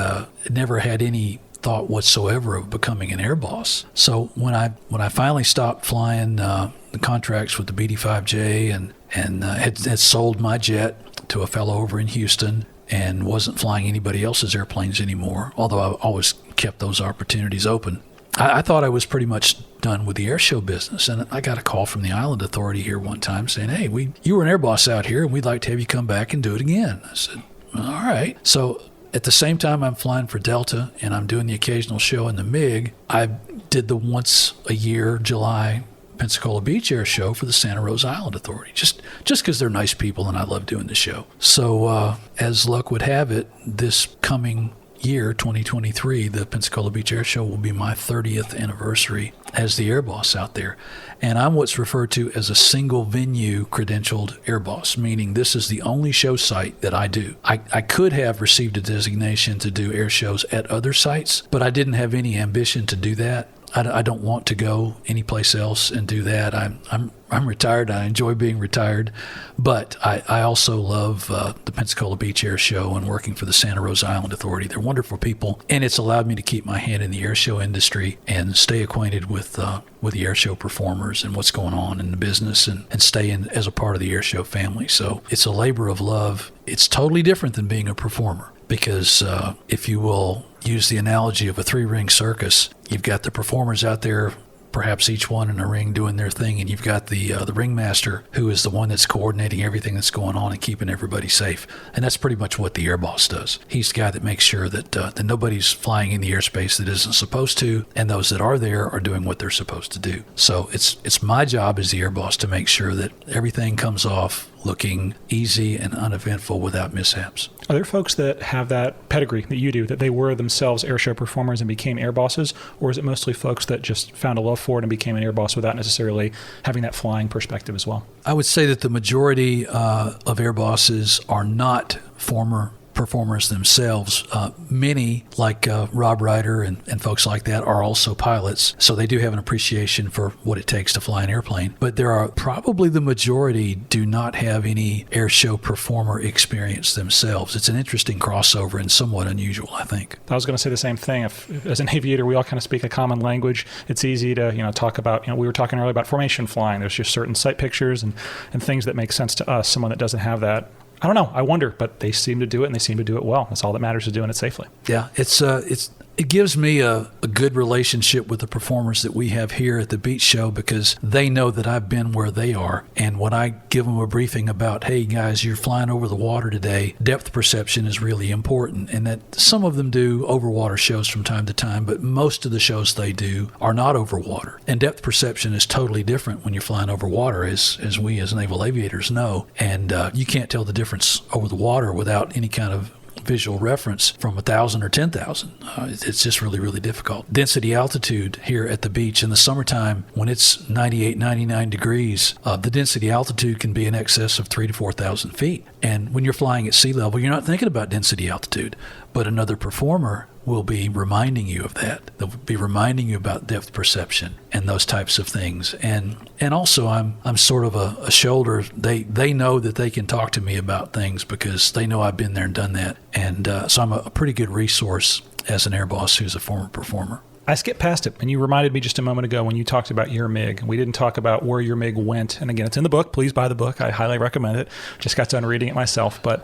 never had any thought whatsoever of becoming an air boss. So when I finally stopped flying the contracts with the BD-5J and had sold my jet to a fellow over in Houston and wasn't flying anybody else's airplanes anymore, although I always kept those opportunities open, I thought I was pretty much done with the air show business. And I got a call from the Island Authority here one time saying, hey, you were an air boss out here and we'd like to have you come back and do it again. I said, all right. So at the same time I'm flying for Delta and I'm doing the occasional show in the MiG, I did the once a year July Pensacola Beach Air Show for the Santa Rosa Island Authority, just because they're nice people and I love doing the show. So as luck would have it, this coming year, 2023, the Pensacola Beach Air Show will be my 30th anniversary as the air boss out there. And I'm what's referred to as a single venue credentialed air boss, meaning this is the only show site that I do. I could have received a designation to do air shows at other sites, but I didn't have any ambition to do that. I don't want to go anyplace else and do that. I'm retired. I enjoy being retired, but I also love the Pensacola Beach Air Show and working for the Santa Rosa Island Authority. They're wonderful people, and it's allowed me to keep my hand in the air show industry and stay acquainted with the air show performers and what's going on in the business and stay in as a part of the air show family. So it's a labor of love. It's totally different than being a performer because if you will use the analogy of a three-ring circus, you've got the performers out there, perhaps each one in a ring doing their thing, and you've got the ringmaster who is the one that's coordinating everything that's going on and keeping everybody safe. And that's pretty much what the air boss does. He's the guy that makes sure that nobody's flying in the airspace that isn't supposed to, and those that are there are doing what they're supposed to do. So it's my job as the air boss to make sure that everything comes off looking easy and uneventful without mishaps. Are there folks that have that pedigree that you do, that they were themselves air show performers and became air bosses, or is it mostly folks that just found a love for it and became an air boss without necessarily having that flying perspective as well? I would say that the majority of air bosses are not former performers themselves. Many, like Rob Ryder and folks like that, are also pilots, so they do have an appreciation for what it takes to fly an airplane. But there are probably the majority do not have any air show performer experience themselves. It's an interesting crossover and somewhat unusual, I think. I was going to say the same thing. If, as an aviator, we all kind of speak a common language. It's easy to talk about. We were talking earlier about formation flying. There's just certain sight pictures and things that make sense to us. Someone that doesn't have that, I don't know. I wonder, but they seem to do it, and they seem to do it well. That's all that matters, is doing it safely. Yeah, it gives me a good relationship with the performers that we have here at the beach show because they know that I've been where they are. And when I give them a briefing about, hey guys, you're flying over the water today, depth perception is really important. And that some of them do overwater shows from time to time, but most of the shows they do are not over water. And depth perception is totally different when you're flying over water, as we as naval aviators know. And you can't tell the difference over the water without any kind of visual reference from 1,000 or 10,000. It's just really, really difficult. Density altitude here at the beach in the summertime, when it's 98, 99 degrees, the density altitude can be in excess of 3,000 to 4,000 feet. And when you're flying at sea level, you're not thinking about density altitude, but another performer will be reminding you of that. They'll be reminding you about depth perception and those types of things. And also I'm sort of a shoulder. They know that they can talk to me about things because they know I've been there and done that. And so I'm a pretty good resource as an air boss who's a former performer. I skipped past it, and you reminded me just a moment ago when you talked about your MiG. We didn't talk about where your MiG went. And again, it's in the book. Please buy the book. I highly recommend it. Just got done reading it myself. But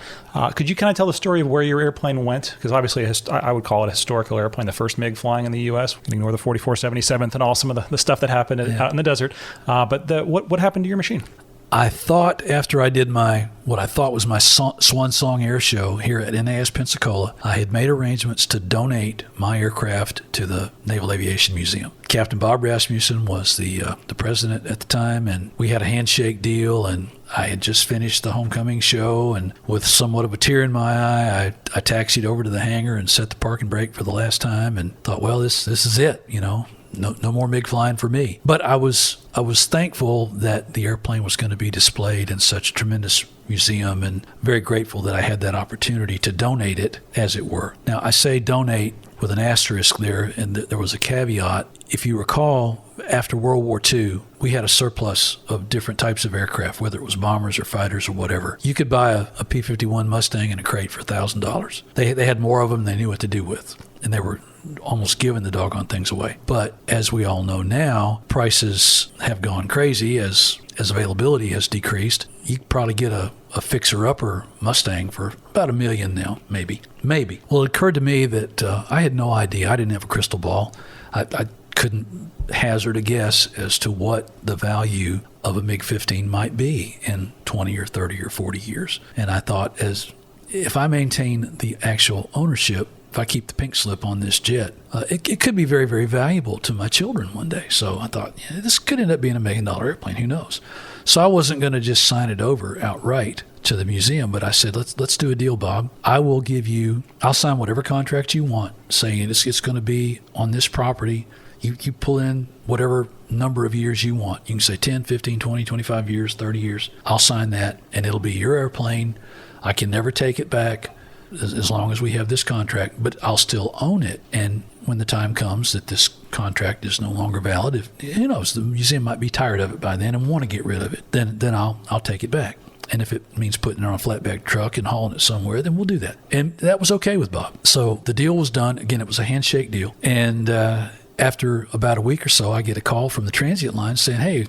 could you kind of tell the story of where your airplane went? Because obviously, I would call it a historical airplane, the first MiG flying in the U.S. We can ignore the 4477th and all some of the stuff that happened out in the desert. But what happened to your machine? I thought after I did what I thought was my swan song air show here at NAS Pensacola, I had made arrangements to donate my aircraft to the Naval Aviation Museum. Captain Bob Rasmussen was the president at the time, and we had a handshake deal, and I had just finished the homecoming show, and with somewhat of a tear in my eye, I taxied over to the hangar and set the parking brake for the last time and thought, well, this is it, No more MiG flying for me. But I was thankful that the airplane was going to be displayed in such a tremendous museum, and very grateful that I had that opportunity to donate it, as it were. Now, I say donate with an asterisk there, and there was a caveat. If you recall, after World War II, we had a surplus of different types of aircraft, whether it was bombers or fighters or whatever. You could buy a P-51 Mustang in a crate for $1,000. They had more of them than they knew what to do with, and they were almost giving the doggone things away. But as we all know now, prices have gone crazy as availability has decreased. You could probably get a fixer-upper Mustang for about $1 million now, maybe. Well, it occurred to me that I had no idea. I didn't have a crystal ball. I couldn't hazard a guess as to what the value of a MiG-15 might be in 20 or 30 or 40 years. And I thought, if I maintain the actual ownership, if I keep the pink slip on this jet, it could be very, very valuable to my children one day. So I thought, this could end up being $1 million airplane. Who knows? So I wasn't going to just sign it over outright to the museum, but I said, let's do a deal, Bob. I'll sign whatever contract you want, saying it's going to be on this property. You pull in whatever number of years you want. You can say 10, 15, 20, 25 years, 30 years. I'll sign that, and it'll be your airplane. I can never take it back as long as we have this contract, but I'll still own it. And when the time comes that this contract is no longer valid, who knows, the museum might be tired of it by then and want to get rid of it, then I'll take it back. And if it means putting it on a flatbed truck and hauling it somewhere, then we'll do that. And that was okay with Bob. So the deal was done. Again, it was a handshake deal. And after about a week or so, I get a call from the transient line saying, "Hey,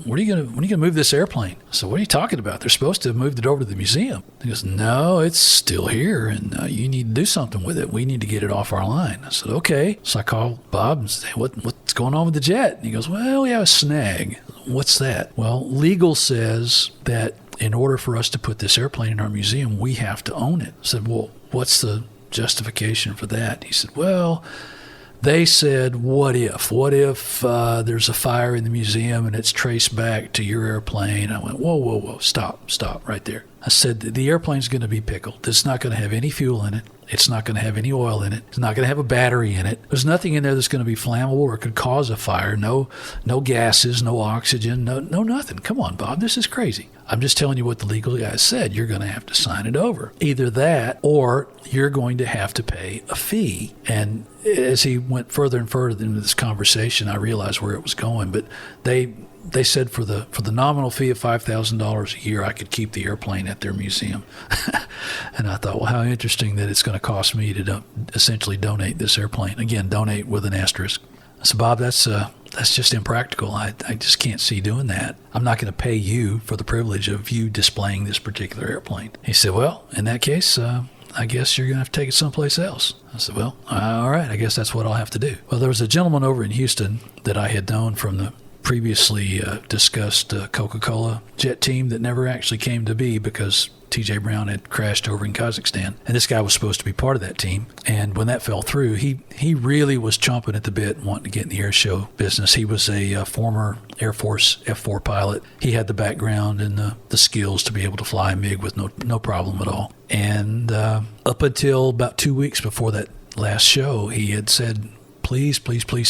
when are you gonna move this airplane?" I said, "What are you talking about? They're supposed to have moved it over to the museum." He goes, "No, it's still here, and you need to do something with it. We need to get it off our line." I said, "Okay." So I call Bob and say, "What's going on with the jet?" And he goes, "Well, we have a snag." "What's that?" "Well, legal says that in order for us to put this airplane in our museum, we have to own it." I said, "Well, what's the justification for that?" He said, "Well, they said, what if there's a fire in the museum and it's traced back to your airplane?" I went, whoa, stop right there. I said, the airplane's going to be pickled. It's not going to have any fuel in it. It's not going to have any oil in it. It's not going to have a battery in it. There's nothing in there that's going to be flammable or could cause a fire. No gases, no oxygen, no nothing. Come on, Bob, this is crazy. I'm just telling you what the legal guy said. You're going to have to sign it over. Either that or you're going to have to pay a fee. And as he went further and further into this conversation, I realized where it was going. But they said for the nominal fee of $5,000 a year, I could keep the airplane at their museum. And I thought, well, how interesting that it's going to cost me to essentially donate this airplane. Again, donate with an asterisk. I said, "Bob, that's just impractical. I just can't see doing that. I'm not going to pay you for the privilege of you displaying this particular airplane." He said, "Well, in that case, I guess you're going to have to take it someplace else." I said, "Well, all right, I guess that's what I'll have to do." Well, there was a gentleman over in Houston that I had known from the previously discussed Coca-Cola jet team that never actually came to be because T.J. Brown had crashed over in Kazakhstan. And this guy was supposed to be part of that team. And when that fell through, he really was chomping at the bit wanting to get in the air show business. He was a former Air Force F-4 pilot. He had the background and the skills to be able to fly a MiG with no problem at all. And up until about 2 weeks before that last show, he had said, please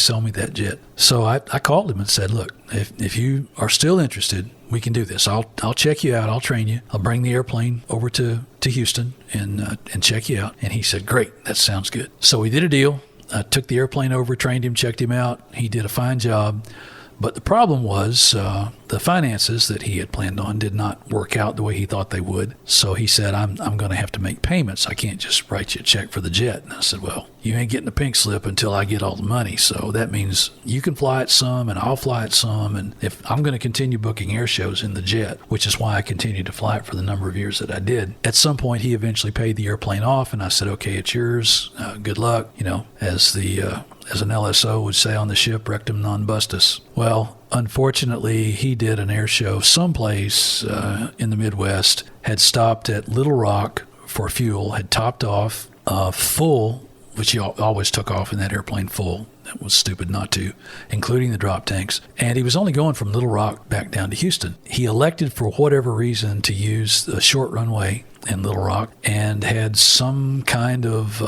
sell me that jet. So I called him and said, "Look, if you are still interested, we can do this. I'll check you out. I'll train you. I'll bring the airplane over to Houston and check you out." And he said, "Great, that sounds good." So we did a deal. I took the airplane over, trained him, checked him out. He did a fine job. But the problem was the finances that he had planned on did not work out the way he thought they would. So he said, I'm going to have to make payments. I can't just write you a check for the jet. And I said, "Well, you ain't getting a pink slip until I get all the money. So that means you can fly it some and I'll fly it some. And if I'm going to continue booking air shows in the jet, which is why I continued to fly it for the number of years that I did." At some point, he eventually paid the airplane off. And I said, "Okay, it's yours. Good luck." As an LSO would say on the ship, rectum non bustus. Well, unfortunately, he did an air show someplace in the Midwest, had stopped at Little Rock for fuel, had topped off full, which he always took off in that airplane full. That was stupid not to, including the drop tanks. And he was only going from Little Rock back down to Houston. He elected for whatever reason to use the short runway in Little Rock and had some kind of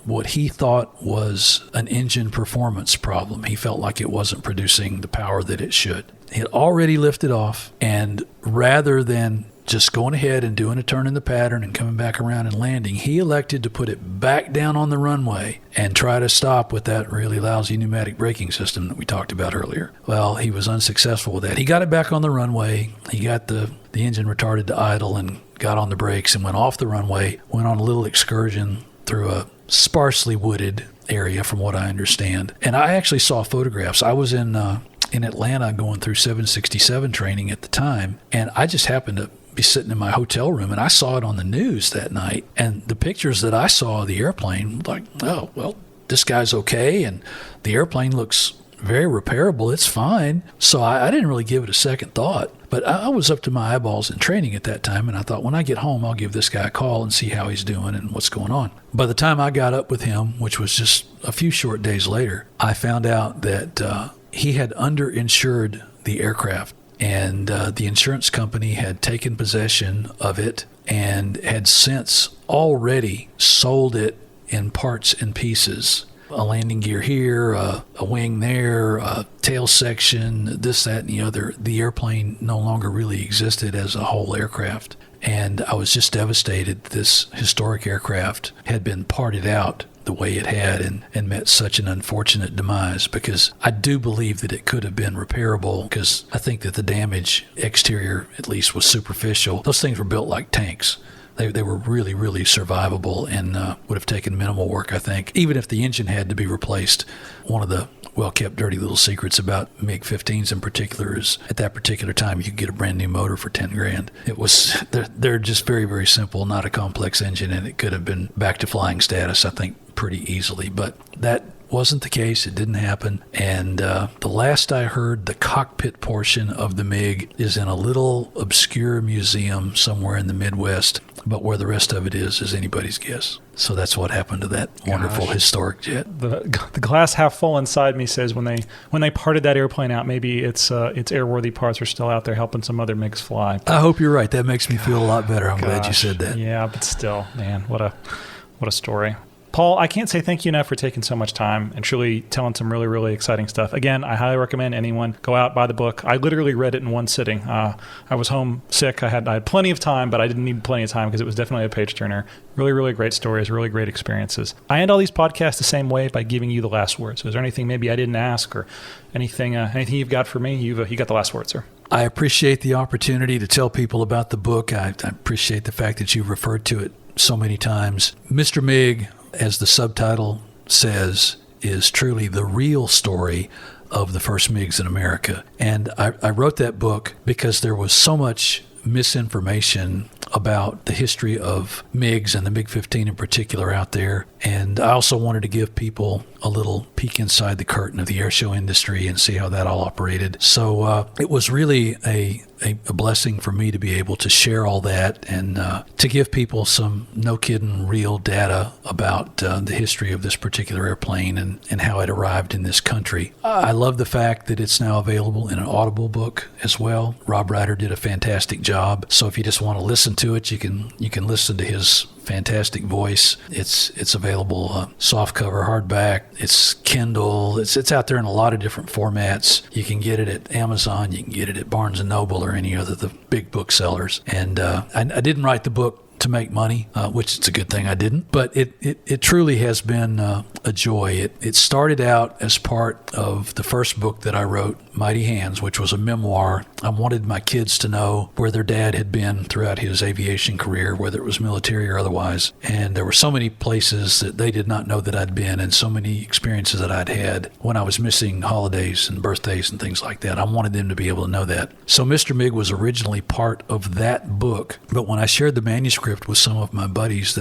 what he thought was an engine performance problem. He felt like it wasn't producing the power that it should. He had already lifted off, and rather than just going ahead and doing a turn in the pattern and coming back around and landing, he elected to put it back down on the runway and try to stop with that really lousy pneumatic braking system that we talked about earlier. Well, he was unsuccessful with that. He got it back on the runway. He got the engine retarded to idle and got on the brakes and went off the runway, went on a little excursion through a sparsely wooded area from what I understand. And I actually saw photographs. I was in Atlanta going through 767 training at the time, and I just happened to be sitting in my hotel room, and I saw it on the news that night. And the pictures that I saw of the airplane, like, oh, well, this guy's okay, and the airplane looks very repairable. It's fine. So I didn't really give it a second thought. But I was up to my eyeballs in training at that time, and I thought, when I get home, I'll give this guy a call and see how he's doing and what's going on. By the time I got up with him, which was just a few short days later, I found out that he had underinsured the aircraft, and the insurance company had taken possession of it and had since already sold it in parts and pieces. A landing gear here, a wing there, a tail section, this, that, and the other. The airplane no longer really existed as a whole aircraft. And I was just devastated this historic aircraft had been parted out the way it had and met such an unfortunate demise, because I do believe that it could have been repairable, because I think that the damage, exterior at least, was superficial. Those things were built like tanks. They were really, really survivable and would have taken minimal work, I think. Even if the engine had to be replaced, one of the well-kept dirty little secrets about MiG-15s in particular is at that particular time you could get a brand new motor for $10,000. It was, they're just very, very simple, not a complex engine, and it could have been back to flying status, I think, pretty easily. But that wasn't the case. It didn't happen. And the last I heard, the cockpit portion of the MiG is in a little obscure museum somewhere in the Midwest, but where the rest of it is anybody's guess. So that's what happened to that wonderful historic jet. The glass half full inside me says when they parted that airplane out, maybe its airworthy parts are still out there helping some other MiGs fly. I hope you're right. That makes me feel a lot better. I'm glad you said that. Yeah, but still, man, what a story. Paul, I can't say thank you enough for taking so much time and truly telling some really, really exciting stuff. Again, I highly recommend anyone go out, buy the book. I literally read it in one sitting. I was home sick. I had plenty of time, but I didn't need plenty of time because it was definitely a page turner. Really, really great stories, really great experiences. I end all these podcasts the same way by giving you the last word. So is there anything maybe I didn't ask or anything you've got for me? You got the last word, sir. I appreciate the opportunity to tell people about the book. I appreciate the fact that you referred to it so many times. Mr. MiG, as the subtitle says, is truly the real story of the first MiGs in America. And I wrote that book because there was so much misinformation about the history of MiGs and the MiG-15 in particular out there. And I also wanted to give people a little peek inside the curtain of the airshow industry and see how that all operated. So it was really a blessing for me to be able to share all that and to give people some no-kidding real data about the history of this particular airplane and how it arrived in this country. I love the fact that it's now available in an Audible book as well. Rob Ryder did a fantastic job. So if you just want to listen to it, you can listen to his fantastic voice. It's available softcover, hardback. It's Kindle. It's out there in a lot of different formats. You can get it at Amazon. You can get it at Barnes & Noble or any other of the big booksellers. And I didn't write the book to make money, which it's a good thing I didn't. But it truly has been a joy. It started out as part of the first book that I wrote, Mighty Hands, which was a memoir. I wanted my kids to know where their dad had been throughout his aviation career, whether it was military or otherwise. And there were so many places that they did not know that I'd been and so many experiences that I'd had when I was missing holidays and birthdays and things like that. I wanted them to be able to know that. So Mr. MiG was originally part of that book. But when I shared the manuscript with some of my buddies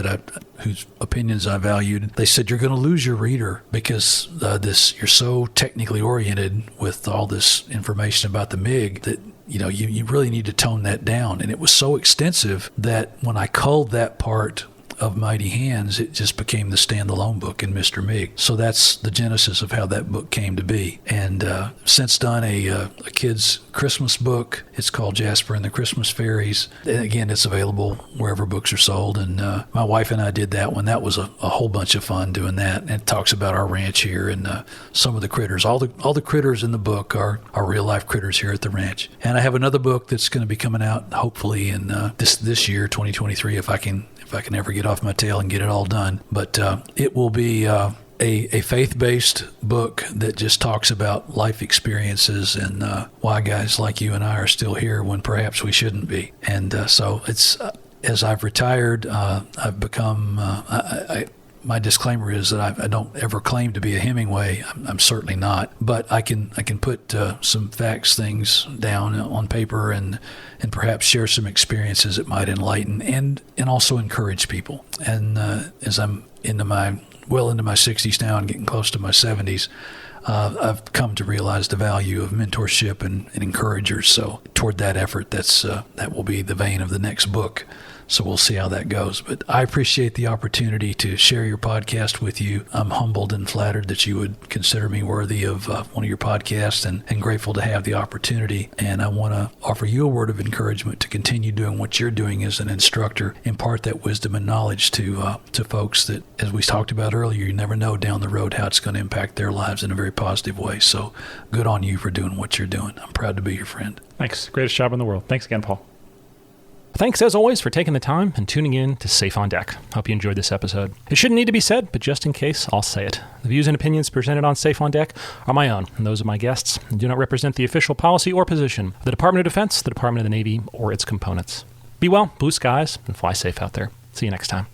whose opinions I valued, they said, you're going to lose your reader because you're so technically oriented with all this information about the MiG that you really need to tone that down. And it was so extensive that when I culled that part of Mighty Hands, it just became the standalone book in Mr. MiG. So that's the genesis of how that book came to be. And since done a kid's Christmas book. It's called Jasper and the Christmas Fairies. And again, it's available wherever books are sold. And my wife and I did that one. That was a whole bunch of fun doing that. And it talks about our ranch here and some of the critters. All the critters in the book are real life critters here at the ranch. And I have another book that's going to be coming out hopefully in this year, 2023, if I can ever get off my tail and get it all done. But it will be a faith-based book that just talks about life experiences and why guys like you and I are still here when perhaps we shouldn't be. And so it's as I've retired, I've become my disclaimer is that I don't ever claim to be a Hemingway. I'm certainly not, but I can put some facts, things down on paper, and perhaps share some experiences that might enlighten and also encourage people. And as I'm into my 60s now and getting close to my 70s, I've come to realize the value of mentorship and encouragers. So toward that effort, that will be the vein of the next book. So we'll see how that goes. But I appreciate the opportunity to share your podcast with you. I'm humbled and flattered that you would consider me worthy of one of your podcasts, and grateful to have the opportunity. And I want to offer you a word of encouragement to continue doing what you're doing as an instructor. Impart that wisdom and knowledge to folks that, as we talked about earlier, you never know down the road how it's going to impact their lives in a very positive way. So good on you for doing what you're doing. I'm proud to be your friend. Thanks. Greatest job in the world. Thanks again, Paul. Thanks, as always, for taking the time and tuning in to Safe on Deck. Hope you enjoyed this episode. It shouldn't need to be said, but just in case, I'll say it. The views and opinions presented on Safe on Deck are my own and those of my guests, and do not represent the official policy or position of the Department of Defense, the Department of the Navy, or its components. Be well, blue skies, and fly safe out there. See you next time.